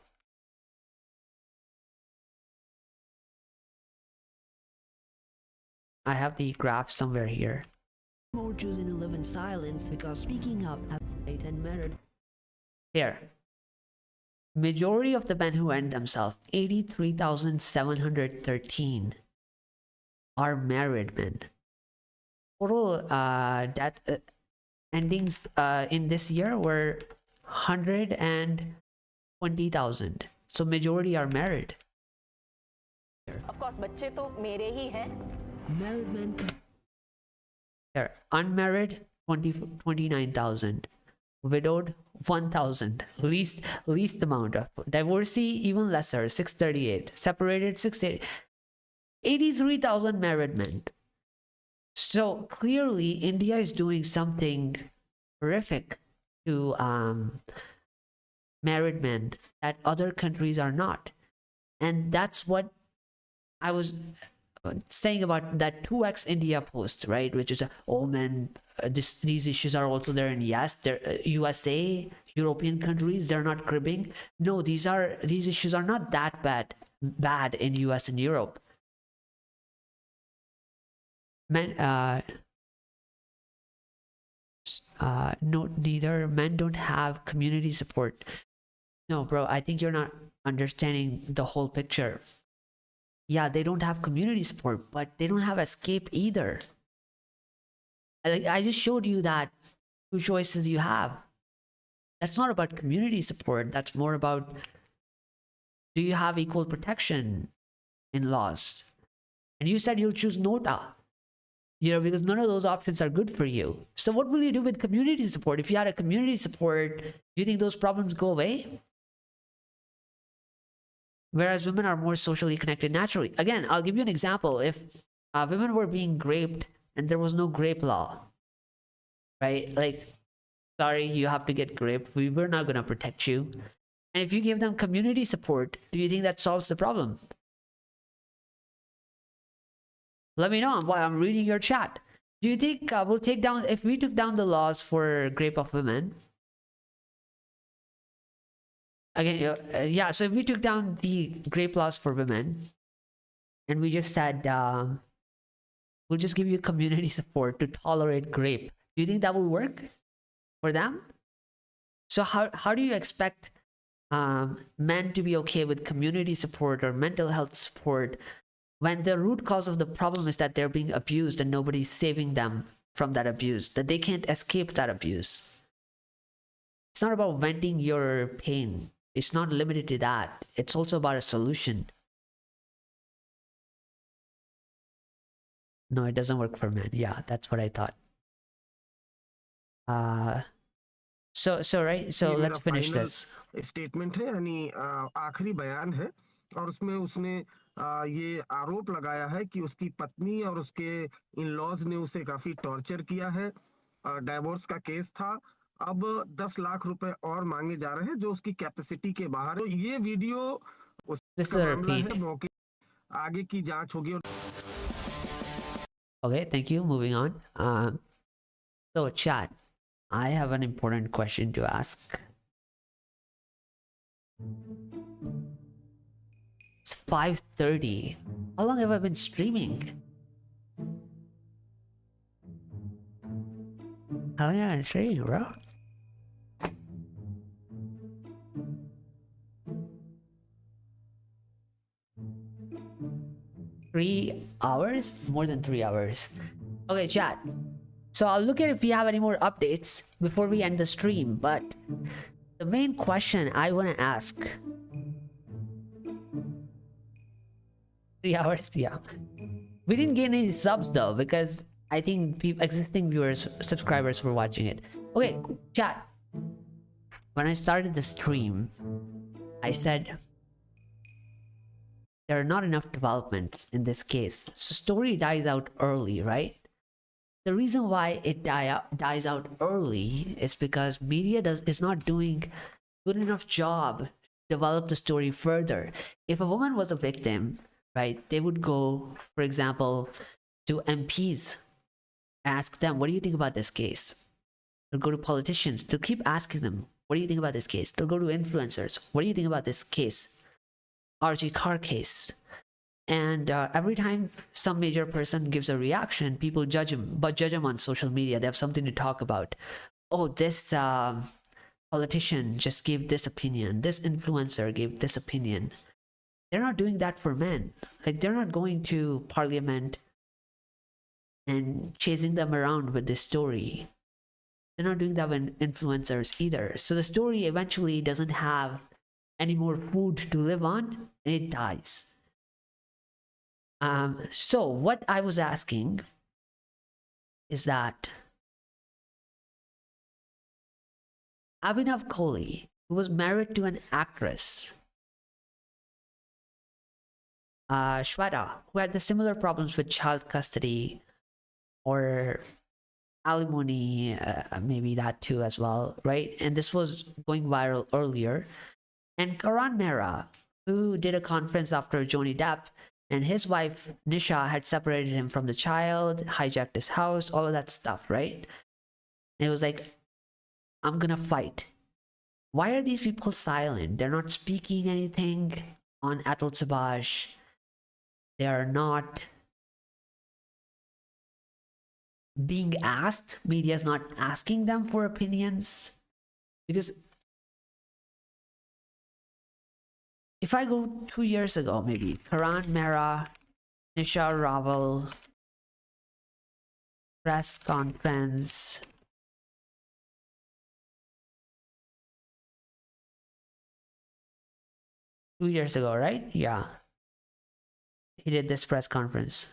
I have the graph somewhere here.
More choosing to live in silence because speaking up have made and merit.
Here. Majority of the men who end themselves, 83,713, are married men. Total death endings in this year were 120,000. So majority are married.
Of course, बच्चे तो मेरे ही हैं.
Married men.
Here, unmarried 29,000, widowed 1,000, least amount of, divorcee even lesser 638, separated 680, 83,000 married men. So clearly India is doing something horrific to married men that other countries are not. And that's what I was saying about that 2x India post, right? Which is, oh man, these issues are also there. And yes, USA, European countries, they're not cribbing. No, these issues are not that bad in US and Europe. Men, no, neither men don't have community support. No, bro, I think you're not understanding the whole picture. Yeah, they don't have community support, but they don't have escape either. I just showed you that two choices you have. That's not about community support. That's more about, do you have equal protection in laws? And you said you'll choose Nota, because none of those options are good for you. So what will you do with community support? If you had a community support, do you think those problems go away? Whereas women are more socially connected naturally. Again, I'll give you an example. If women were being raped and there was no grape law, right? Like, sorry, you have to get raped. We're not going to protect you. And if you give them community support, do you think that solves the problem? Let me know. I'm reading your chat. Do you think we'll take down, if we took down the laws for rape of women? Again, yeah, so if we took down the rape laws for women and we just said, we'll just give you community support to tolerate rape, do you think that will work for them? So how do you expect men to be okay with community support or mental health support when the root cause of the problem is that they're being abused and nobody's saving them from that abuse, that they can't escape that abuse? It's not about venting your pain. It's not limited to that. It's also about a solution. No, it doesn't work for men. Yeah, that's what I thought. So let's finish this.
Statement है, यानी आखिरी बयान है, और उसमें उसने ये आरोप लगाया है कि उसकी पत्नी और उसके इन लॉज ने उसे काफी टॉर्चर किया है। डाइवोर्स का केस था, अब 10 लाख रुपए और मांगे जा रहे हैं जो उसकी कैपेसिटी के बाहर है। तो ये वीडियो उसका मामला है, मौके आगे की जांच होगी।
Okay, thank you. Moving on. So chat, I have an important question to ask. It's 5:30. How long have I been streaming? How long have I been streaming, bro? $3 hours? More than 3 hours. Okay, chat. So I'll look at if we have any more updates before we end the stream, but the main question I want to ask. 3 hours? Yeah. We didn't get any subs though, because I think existing viewers, subscribers were watching it. Okay, chat. When I started the stream, I said there are not enough developments in this case. So story dies out early, right? The reason why it dies out early is because media is not doing good enough job to develop the story further. If a woman was a victim, right, they would go, for example, to MPs, ask them, what do you think about this case? They'll go to politicians, they'll keep asking them, what do you think about this case? They'll go to influencers, what do you think about this case? RG car case. And every time some major person gives a reaction, people judge him, but judge him on social media. They have something to talk about. Oh, this politician just gave this opinion. This influencer gave this opinion. They're not doing that for men. Like, they're not going to parliament and chasing them around with this story. They're not doing that with influencers either. So the story eventually doesn't have any more food to live on, and it dies. So what I was asking is that Abhinav Kohli, who was married to an actress, Shweta, who had the similar problems with child custody or alimony, maybe that too as well, right? And this was going viral earlier. And Karan Mehra, who did a conference after Johnny Depp and his wife Nisha had separated him from the child, hijacked his house, all of that stuff, right? And it was like, I'm gonna fight. Why are these people silent? They're not speaking anything on Atul Subhash. They are not being asked. Media's not asking them for opinions. Because if I go 2 years ago, maybe, Karan Mehra, Nisha Raval, press conference, two years ago, right? Yeah. He did this press conference.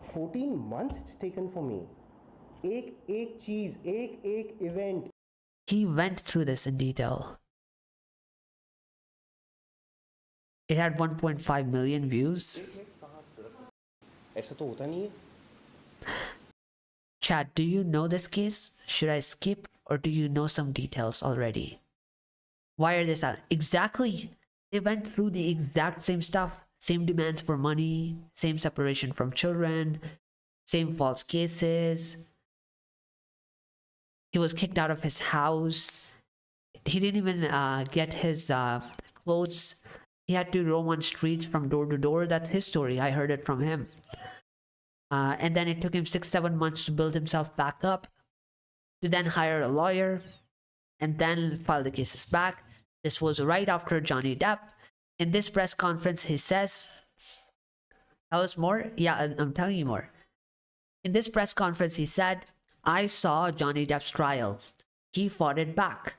14 months it's taken for me. एक चीज, एक event.
He went through this in detail. It had 1.5 million views.
ऐसा तो होता नहीं है.
Chat, do you know this case? Should I skip, or do you know some details already? Why are they silent? Exactly. They went through the exact same stuff. Same demands for money, same separation from children, same false cases. He was kicked out of his house. He didn't even get his clothes. He had to roam on streets from door to door. That's his story. I heard it from him. And then it took him 6-7 months to build himself back up, to then hire a lawyer, and then file the cases back. This was right after Johnny Depp. In this press conference, he says, tell us more? Yeah, I'm telling you more. In this press conference, he said, I saw Johnny Depp's trial. he fought it back.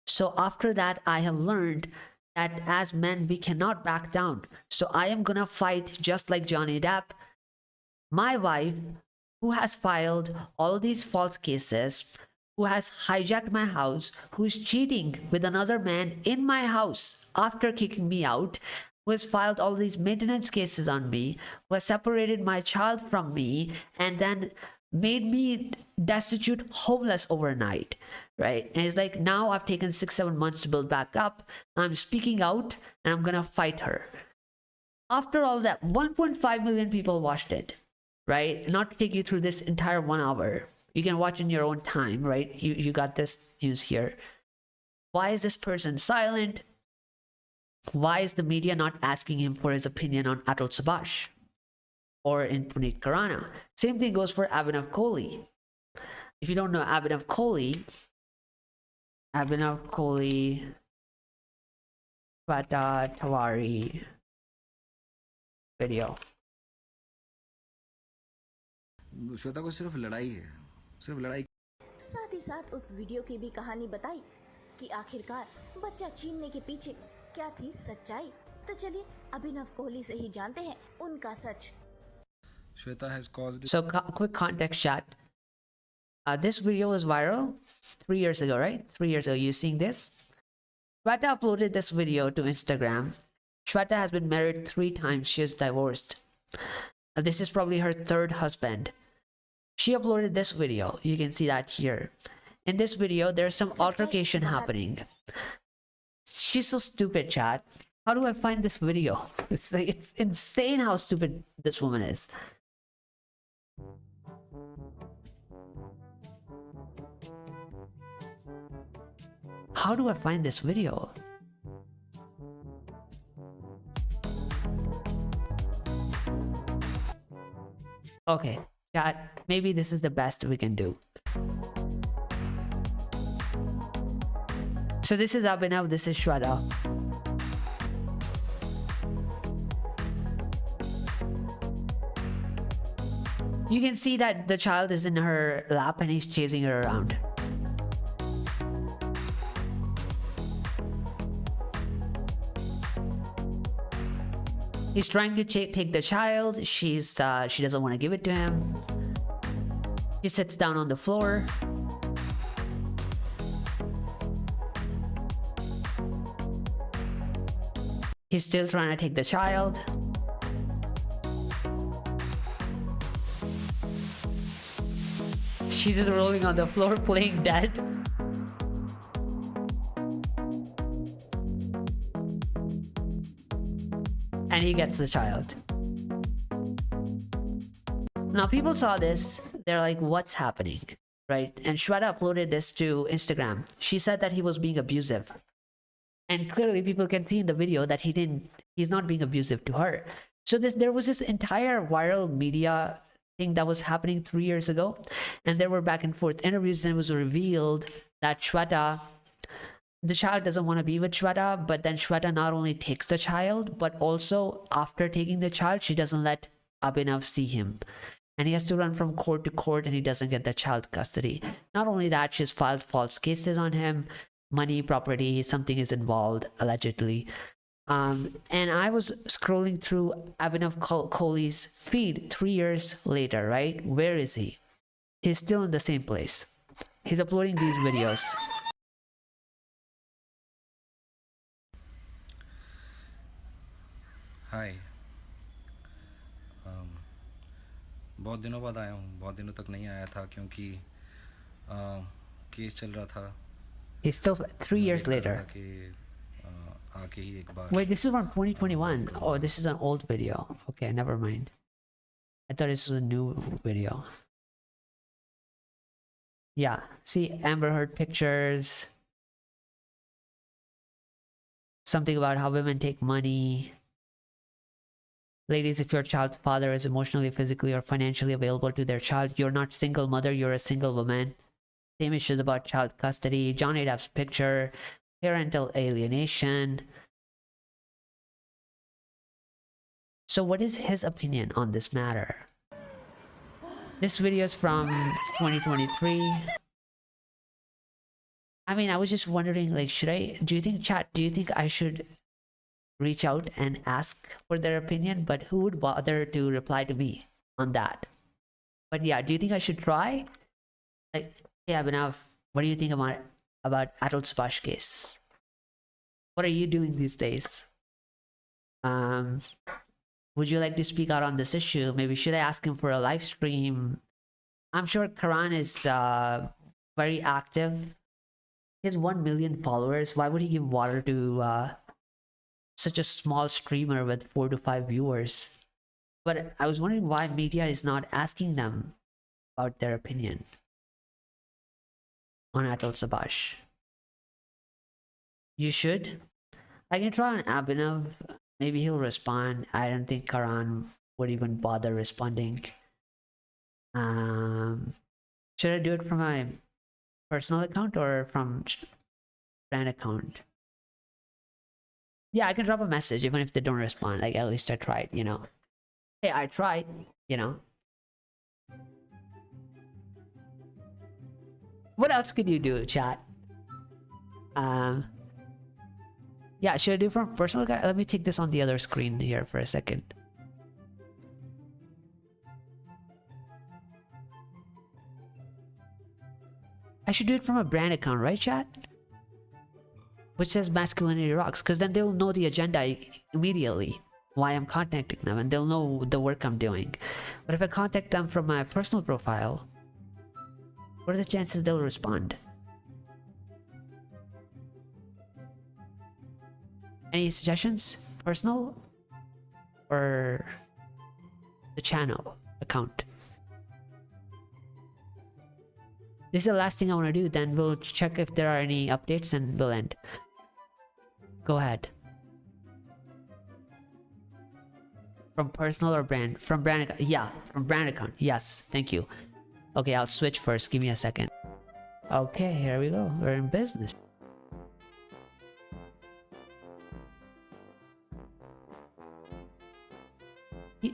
So after that, I have learned that as men, we cannot back down. So I am gonna fight just like Johnny Depp. My wife, who has filed all these false cases, who has hijacked my house, who is cheating with another man in my house after kicking me out, who has filed all these maintenance cases on me, who has separated my child from me, and then made me destitute, homeless overnight, right? And it's like, now I've taken 6-7 months to build back up. I'm speaking out and I'm gonna fight her. After all that, 1.5 million people watched it, right? Not to take you through this entire 1 hour. You can watch in your own time, right? You got this news here. Why is this person silent? Why is the media not asking him for his opinion on Atul Subhash or in Puneet Khurana? Same thing goes for Abhinav Kohli. If you don't know Abhinav Kohli, Pata Tawari video.
Shweta को सिर्फ लड़ाई है, सिर्फ लड़ाई।
साथ ही साथ उस video की भी कहानी बताई कि आखिरकार बच्चा छीनने के पीछे क्या थी सच्चाई। तो चलिए अभिनव कोहली से ही जानते हैं उनका सच।
Shweta has caused.
So quick context chat. This video was viral 3 years ago, right? 3 years ago. You seeing this? Shweta uploaded this video to Instagram. Shweta has been married 3 times. She is divorced. This is probably her 3rd husband. She uploaded this video. You can see that here. In this video, there's some altercation happening. She's so stupid, chat. How do I find this video? It's like, it's insane how stupid this woman is. How do I find this video? Okay, chat, maybe this is the best we can do. So this is Abhinav, this is Shweta. You can see that the child is in her lap and he's chasing her around. He's trying to take the child. She doesn't want to give it to him. She sits down on the floor. He's still trying to take the child. She's just rolling on the floor playing dead. And he gets the child. Now people saw this, they're like, what's happening, right? And Shweta uploaded this to Instagram. She said that he was being abusive. And clearly people can see in the video that he's not being abusive to her. So there was this entire viral media thing that was happening 3 years ago. And there were back and forth interviews, and it was revealed that Shweta, the child doesn't want to be with Shweta, but then Shweta not only takes the child, but also after taking the child, she doesn't let Abhinav see him. And he has to run from court to court, and he doesn't get the child custody. Not only that, she's filed false cases on him, money, property, something is involved, allegedly. And I was scrolling through Abhinav Kohli's feed 3 years later, right? Where is he? He's still in the same place. He's uploading these videos.
हाय बहुत दिनों बाद आया हूँ बहुत दिनों तक नहीं आया था क्योंकि केस चल रहा था
He's still 3 years later.
कि आके ही एक बार
Wait, this is from 2021. Oh, this is an old video. Okay, never mind. I thought this was a new video. Yeah, see Amber Heard pictures. Something about how women take money. Ladies, if your child's father is emotionally, physically, or financially available to their child, you're not single mother, you're a single woman. Same issues about child custody, Johnny Depp's picture, parental alienation. So what is his opinion on this matter? This video is from 2023. I mean, I was just wondering, like, do you think I should reach out and ask for their opinion? But who would bother to reply to me on that? But yeah, do you think I should try? Like, hey, Abhinav, what do you think about Atul Subhash case? What are you doing these days? Would you like to speak out on this issue? Maybe should I ask him for a live stream? I'm sure Karan is very active. He has 1 million followers. Why would he give water to such a small streamer with 4 to 5 viewers? But I was wondering why media is not asking them about their opinion on Atul Subhash. You should. I can try on Abhinav. Maybe he'll respond. I don't think Karan would even bother responding. Should I do it from my personal account or from brand account? Yeah, I can drop a message even if they don't respond. Like, at least I tried, you know. Hey, I tried, you know. What else could you do, chat? Yeah, should I do from personal account? Let me take this on the other screen here for a second. I should do it from a brand account, right, chat? Which says Masculinity Rocks, because then they'll know the agenda immediately, why I'm contacting them, and they'll know the work I'm doing. But if I contact them from my personal profile, what are the chances they'll respond? Any suggestions? Personal or the channel account? This is the last thing I want to do, then we'll check if there are any updates and we'll end. Go ahead. From personal or brand? From brand account. Yeah, from brand account. Yes, thank you. Okay, I'll switch first. Give me a second. Okay, here we go. We're in business.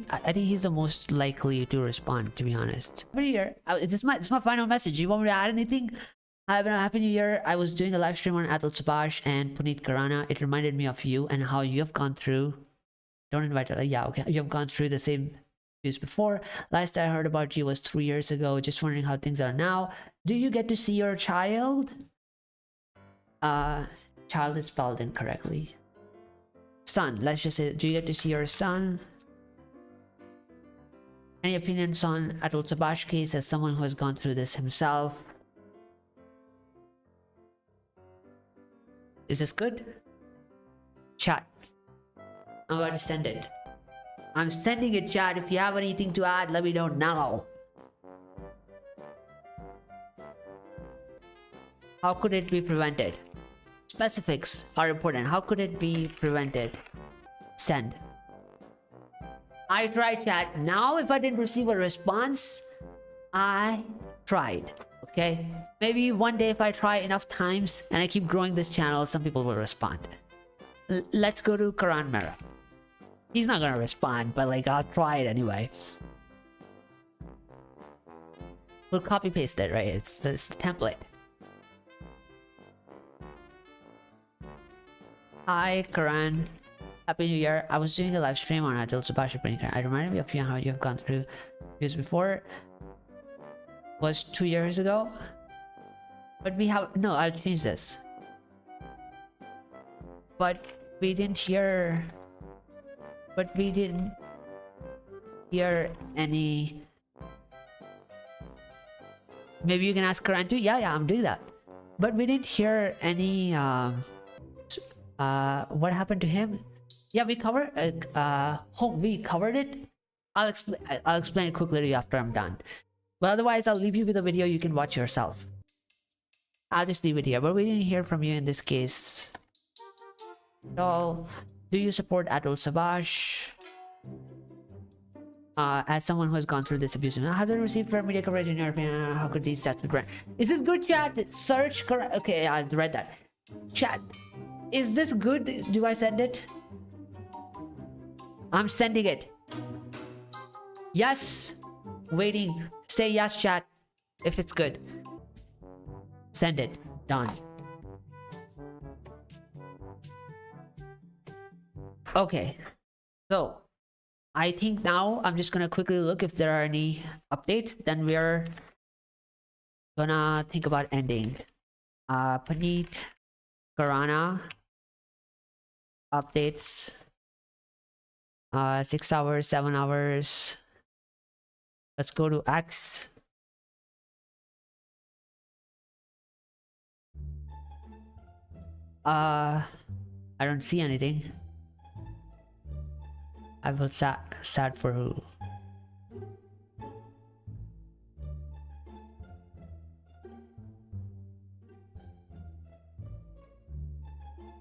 I think he's the most likely to respond, to be honest. Happy New Year. This is my final message. You want me to add anything? Happy New Year. I was doing a live stream on Atul Subhash and Puneet Khurana. It reminded me of you and how you have gone through. Don't invite her. Yeah, okay. You have gone through the same views before. Last I heard about you was 3 years ago. Just wondering how things are now. Do you get to see your child? Child is spelled incorrectly. Son. Let's just say, do you get to see your son? Any opinions on Atul Subhash case as someone who has gone through this himself? Is this good? Chat. I'm about to send it. I'm sending it, chat. If you have anything to add, let me know now. How could it be prevented? Specifics are important. How could it be prevented? Send. I tried, chat. Now if I didn't receive a response, I tried. Okay? Maybe one day if I try enough times and I keep growing this channel, some people will respond. Let's go to Karan Mehra. He's not gonna respond, but like I'll try it anyway. We'll copy paste it, right? It's this template. Hi, Karan. Happy New Year. I was doing a live stream on Atul Subhash. I reminded me of you how you have gone through views before. Was 2 years ago. But we have no. I'll change this. But we didn't hear. But we didn't hear any. Maybe you can ask Karan too. Yeah, I'm doing that. But we didn't hear any. What happened to him? Yeah, we covered we covered it. I'll explain it quickly to you after I'm done. But otherwise, I'll leave you with a video you can watch yourself. I'll just leave it here. But we didn't hear from you in this case. So, do you support Atul Subhash? As someone who has gone through this abuse, hasn't received fair media coverage in your opinion. How could these stats be brand? Is this good, chat? Search correct. Okay, I read that. Chat. Is this good? Do I send it? I'm sending it. Yes. Waiting. Say yes, chat. If it's good. Send it. Done. Okay, so I think now I'm just gonna quickly look if there are any updates. Then we're gonna think about ending. Puneet Khurana updates. 6 hours, 7 hours. Let's go to X. I don't see anything. I feel sad for who.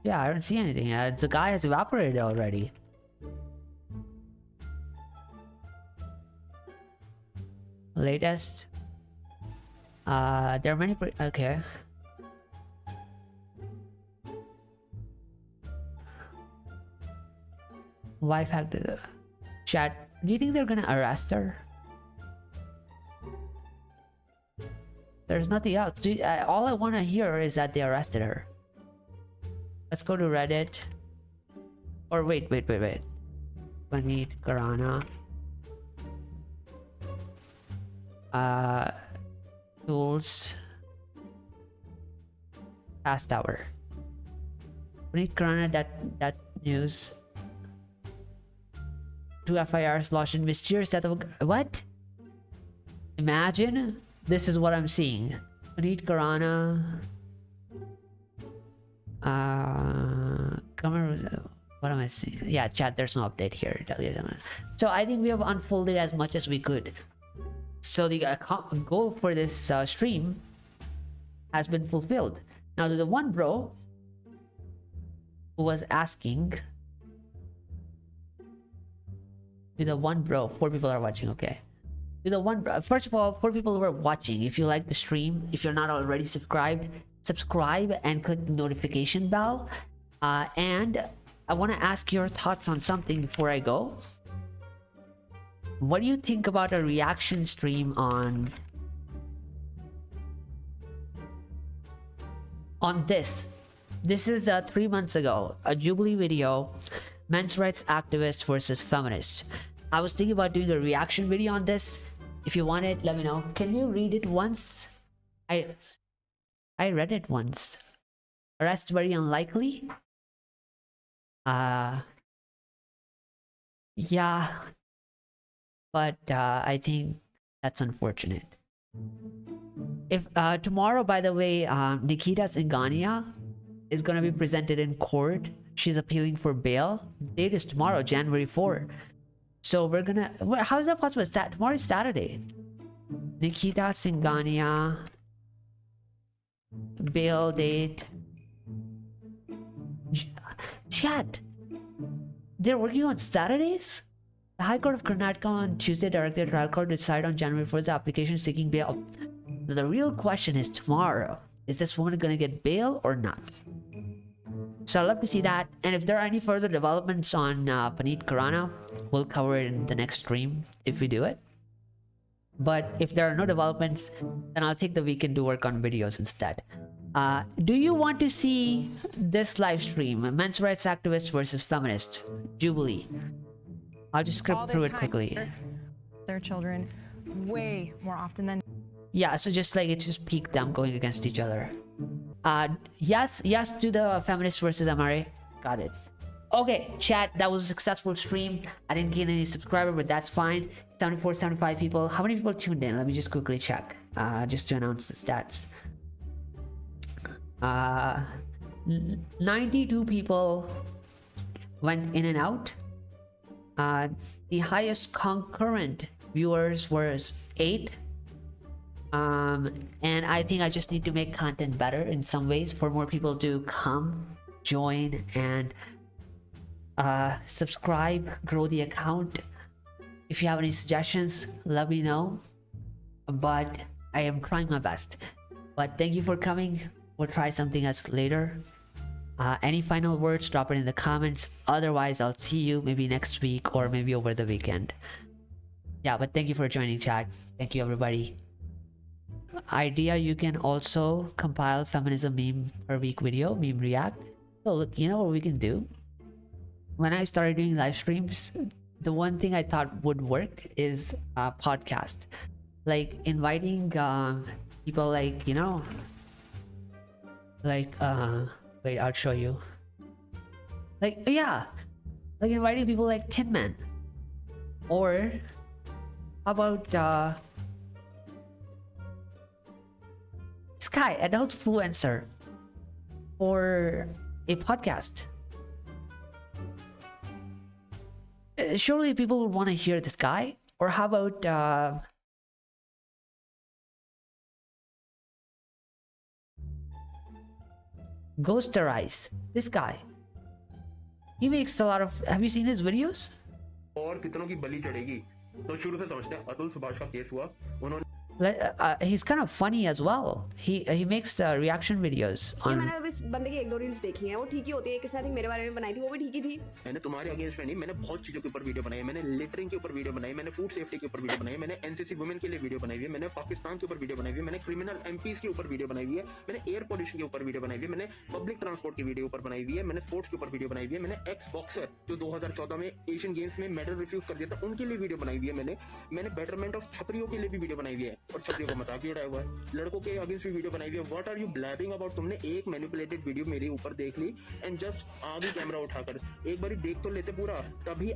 Yeah, I don't see anything. The guy has evaporated already. Latest. There are many. Okay. Wife hacked the chat. Do you think they're gonna arrest her? There's nothing else. All I want to hear is that they arrested her. Let's go to Reddit. Or wait. Puneet Khurana. Tools. Past hour. Puneet Khurana, that news. 2 FIRs lodged in mysterious death of what? Imagine this is what I'm seeing. Puneet Khurana. What am I seeing? Yeah, chat, there's no update here. So I think we have unfolded as much as we could. So the goal for this stream has been fulfilled. Now to the one bro who was asking, to the one bro, 4 people are watching, okay. To the one bro, first of all, 4 people who are watching, if you like the stream, if you're not already subscribed, subscribe and click the notification bell. And I want to ask your thoughts on something before I go. What do you think about a reaction stream on this? This is 3 months ago, a Jubilee video, men's rights activists versus feminists. I was thinking about doing a reaction video on this. If you want it, let me know. Can you read it once? I read it once. Arrest very unlikely. Yeah, but I think that's unfortunate. If tomorrow, by the way, Nikita Singhania is gonna be presented in court. She's appealing for bail. Date is tomorrow, January 4. So we're gonna. How is that possible? Tomorrow is Saturday. Nikita Singhania bail date. Chat. They're working on Saturdays? The High Court of Karnataka on Tuesday directed the trial court to decide on January 4th the application seeking bail. The real question is tomorrow. Is this woman gonna get bail or not? So I'd love to see that. And if there are any further developments on Puneet Khurana, we'll cover it in the next stream if we do it. But if there are no developments, then I'll take the weekend to work on videos instead. Do you want to see this live stream? Men's rights activists versus feminists. Jubilee. I'll just script through it quickly.
Their children way more often than.
Yeah, so just like it's just peak them going against each other. Yes to the feminist versus MRA. Got it. Okay, chat, that was a successful stream. I didn't gain any subscriber, but that's fine. 75 people. How many people tuned in? Let me just quickly check. Just to announce the stats. 92 people went in and out. The highest concurrent viewers was 8. And I think I just need to make content better in some ways for more people to come, join, and subscribe, grow the account. If you have any suggestions, let me know. But I am trying my best. But thank you for coming. We'll try something else later. Any final words, drop it in the comments. Otherwise, I'll see you maybe next week or maybe over the weekend. Yeah, but thank you for joining, chat. Thank you, everybody. Idea, you can also compile feminism meme per week video, meme react. So look, you know what we can do? when I started doing live streams, the one thing I thought would work is a podcast, like inviting people, like, you know, like wait, I'll show you. Like, yeah, like inviting people like Tin Man, or how about Sky, adult influencer, or a podcast. Surely people would want to hear this guy. Or how about Ghosterize, this guy. He makes a lot of, have you seen his videos?
और कितनों की बलि चढ़ेगी तो शुरू से समझते हैं अतुल सुभाष का case हुआ उन्होंने
He's kind of funny as well. He makes reaction videos on.
मैंने इस बंदे की 1-2 रील्स देखी हैं, वो ठीक ही होती है। किसने मेरे बारे में बनाई थी, वो भी ठीक ही थी।
मैंने तुम्हारे अगेंस्ट में नहीं, मैंने बहुत चीजों के ऊपर वीडियो बनाई है। मैंने लिटरिंग के ऊपर वीडियो बनाई, मैंने फूड सेफ्टी के ऊपर वीडियो बनाई, मैंने एनसीसी वुमेन के लिए वीडियो बनाई है, मैंने पाकिस्तान के ऊपर वीडियो बनाई है, मैंने क्रिमिनल एमपीज के ऊपर वीडियो बनाई हुई है, मैंने एयर पोल्यूशन के ऊपर वीडियो बनाई हुई है, मैंने पब्लिक ट्रांसपोर्ट की वीडियो ऊपर बनाई हुई है, मैंने स्पोर्ट्स के ऊपर वीडियो बनाई हुई है, मैंने एक्स बॉक्सर जो 2014 में एशियन गेम्स में मेडल रिफ्यूज कर दिया था उनके लिए वीडियो बनाई हुई है, मैंने बेटरमेंट ऑफ छपरियों के लिए भी वीडियो बनाई हुई है और छपरियों को मजाक उड़ाया हुआ है, लड़कों के अगेंस्ट भी वीडियो बनाई हुई है। What are you blabbing about? तुमने एक मैनिपुलेटेड वीडियो मेरे ऊपर देख ली एंड जस्ट आ गई कैमरा उठाकर, एक बारी देख तो लेते पूरा, तभी
ये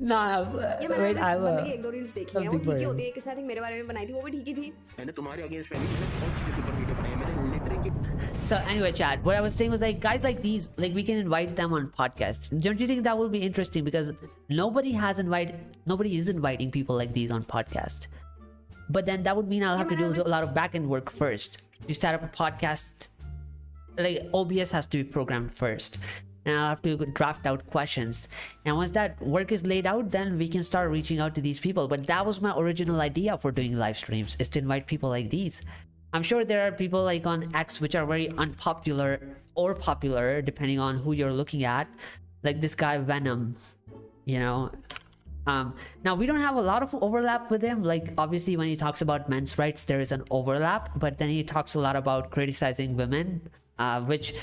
मैंने इस बंदे की 1-2 रील्स देखी हैं, वो ठीक ही होती है। किसने मेरे बारे में बनाई थी, वो भी ठीक ही थी।
मैंने तुम्हारे अगेंस्ट में नहीं, मैंने बहुत चीजों के ऊपर वीडियो बनाई है, मैंने लिटरिंग की।
So anyway, chat, what I was saying was, like, guys like these, like, we can invite them on podcasts. Don't you think that will be interesting? Because nobody is inviting people like these on podcast. But then that would mean I'll have to do a lot of back-end work first to set up a podcast. Like, OBS has to be programmed first, and I'll have to draft out questions. And once that work is laid out, then we can start reaching out to these people. But that was my original idea for doing live streams, is to invite people like these. I'm sure there are people like on X which are very unpopular or popular depending on who you're looking at, like this guy Venom, you know. Now we don't have a lot of overlap with him. Like, obviously when he talks about men's rights there is an overlap, but then he talks a lot about criticizing women, which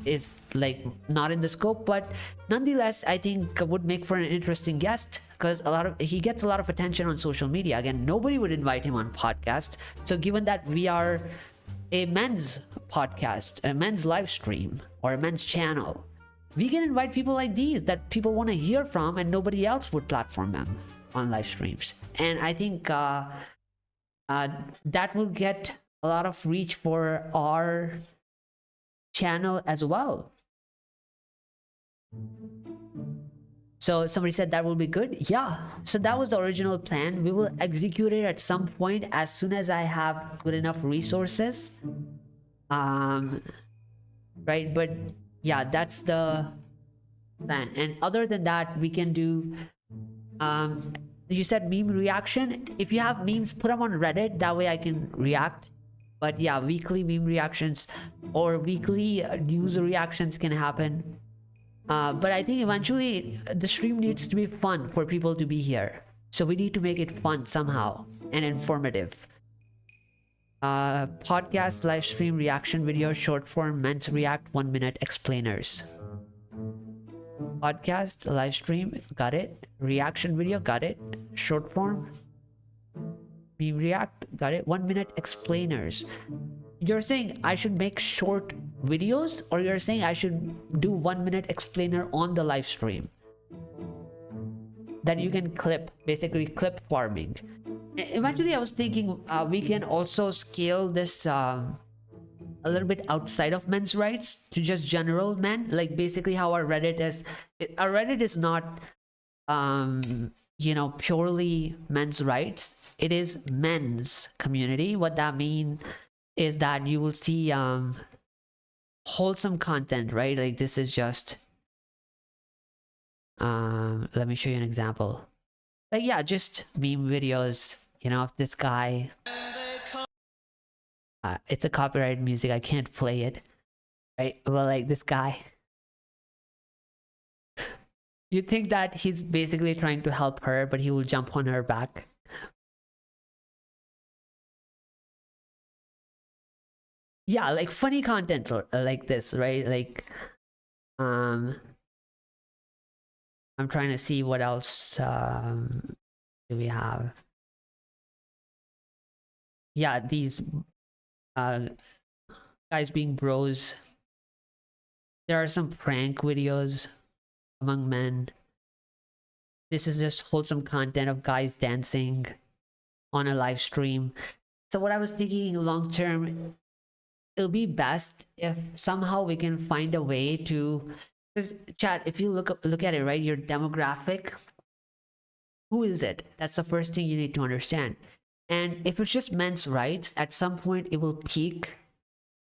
is like not in the scope, but nonetheless I think would make for an interesting guest, because he gets a lot of attention on social media. Again, nobody would invite him on podcast. So given that we are a men's podcast, a men's live stream, or a men's channel, we can invite people like these that people want to hear from, and nobody else would platform them on live streams. And I think that will get a lot of reach for our channel as well. So somebody said that will be good. Yeah, so that was the original plan. We will execute it at some point as soon as I have good enough resources, right? But yeah, that's the plan. And other than that, we can do you said meme reaction. If you have memes, put them on Reddit, that way I can react. But yeah, weekly meme reactions or weekly news reactions can happen. But I think eventually the stream needs to be fun for people to be here. So we need to make it fun somehow and informative. Podcast, live stream, reaction video, short form, men's react, 1 minute explainers. Podcast, live stream, got it. Reaction video, got it. Short form, meme react, got it. 1 minute explainers. You're saying I should make short videos, or you're saying I should do 1 minute explainer on the live stream that you can clip, basically clip farming. Eventually I was thinking we can also scale this a little bit outside of men's rights to just general men, like basically how our Reddit is not you know, purely men's rights. It is men's community. What that means is that you will see wholesome content, right? Like this is just let me show you an example. Like, yeah, just meme videos, you know, of this guy. It's a copyrighted music, I can't play it, right? But like this guy, you think that he's basically trying to help her, but he will jump on her back. Yeah, like funny content like this, right? Like I'm trying to see what else do we have. Yeah, these guys being bros. There are some prank videos among men. This is just wholesome content of guys dancing on a live stream. So what I was thinking long term, it'll be best if somehow we can find a way to, because chat, if you look at it, right, your demographic, who is it? That's the first thing you need to understand. And if it's just men's rights, at some point it will peak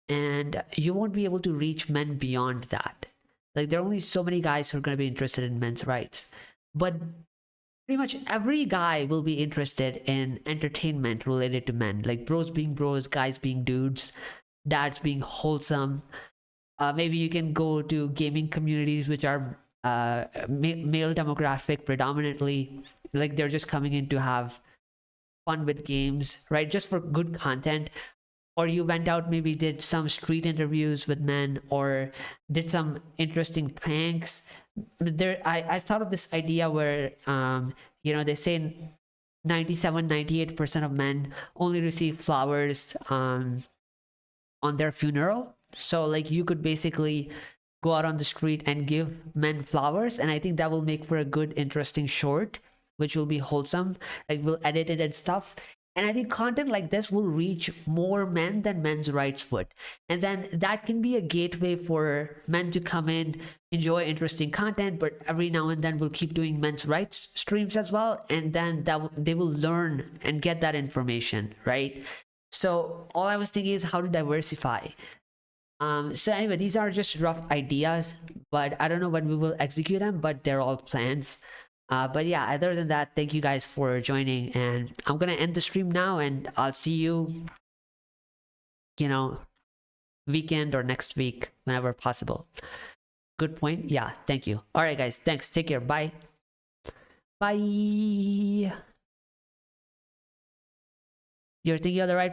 and you won't be able to reach men beyond that. Like, there are only so many guys who are going to be interested in men's rights, but pretty much every guy will be interested in entertainment related to men, like bros being bros, guys being dudes, dads being wholesome. Maybe you can go to gaming communities which are male demographic predominantly, like they're just coming in to have fun with games, right, just for good content. Or you went out, maybe did some street interviews with men, or did some interesting pranks. I thought of this idea where they say 98% of men only receive flowers on their funeral. So like you could basically go out on the street and give men flowers, and I think that will make for a good, interesting short, which will be wholesome. Like, we'll edit it and stuff. And I think content like this will reach more men than men's rights would. And then that can be a gateway for men to come in, enjoy interesting content, but every now and then we'll keep doing men's rights streams as well. And then they will learn and get that information, right? So all I was thinking is how to diversify. So anyway, these are just rough ideas, but I don't know when we will execute them, but they're all plans. But yeah, other than that, thank you guys for joining, and I'm gonna end the stream now, and I'll see you, weekend or next week, whenever possible. Good point. Yeah, thank you. All right, guys, thanks. Take care. Bye. Bye. You're thinking of the right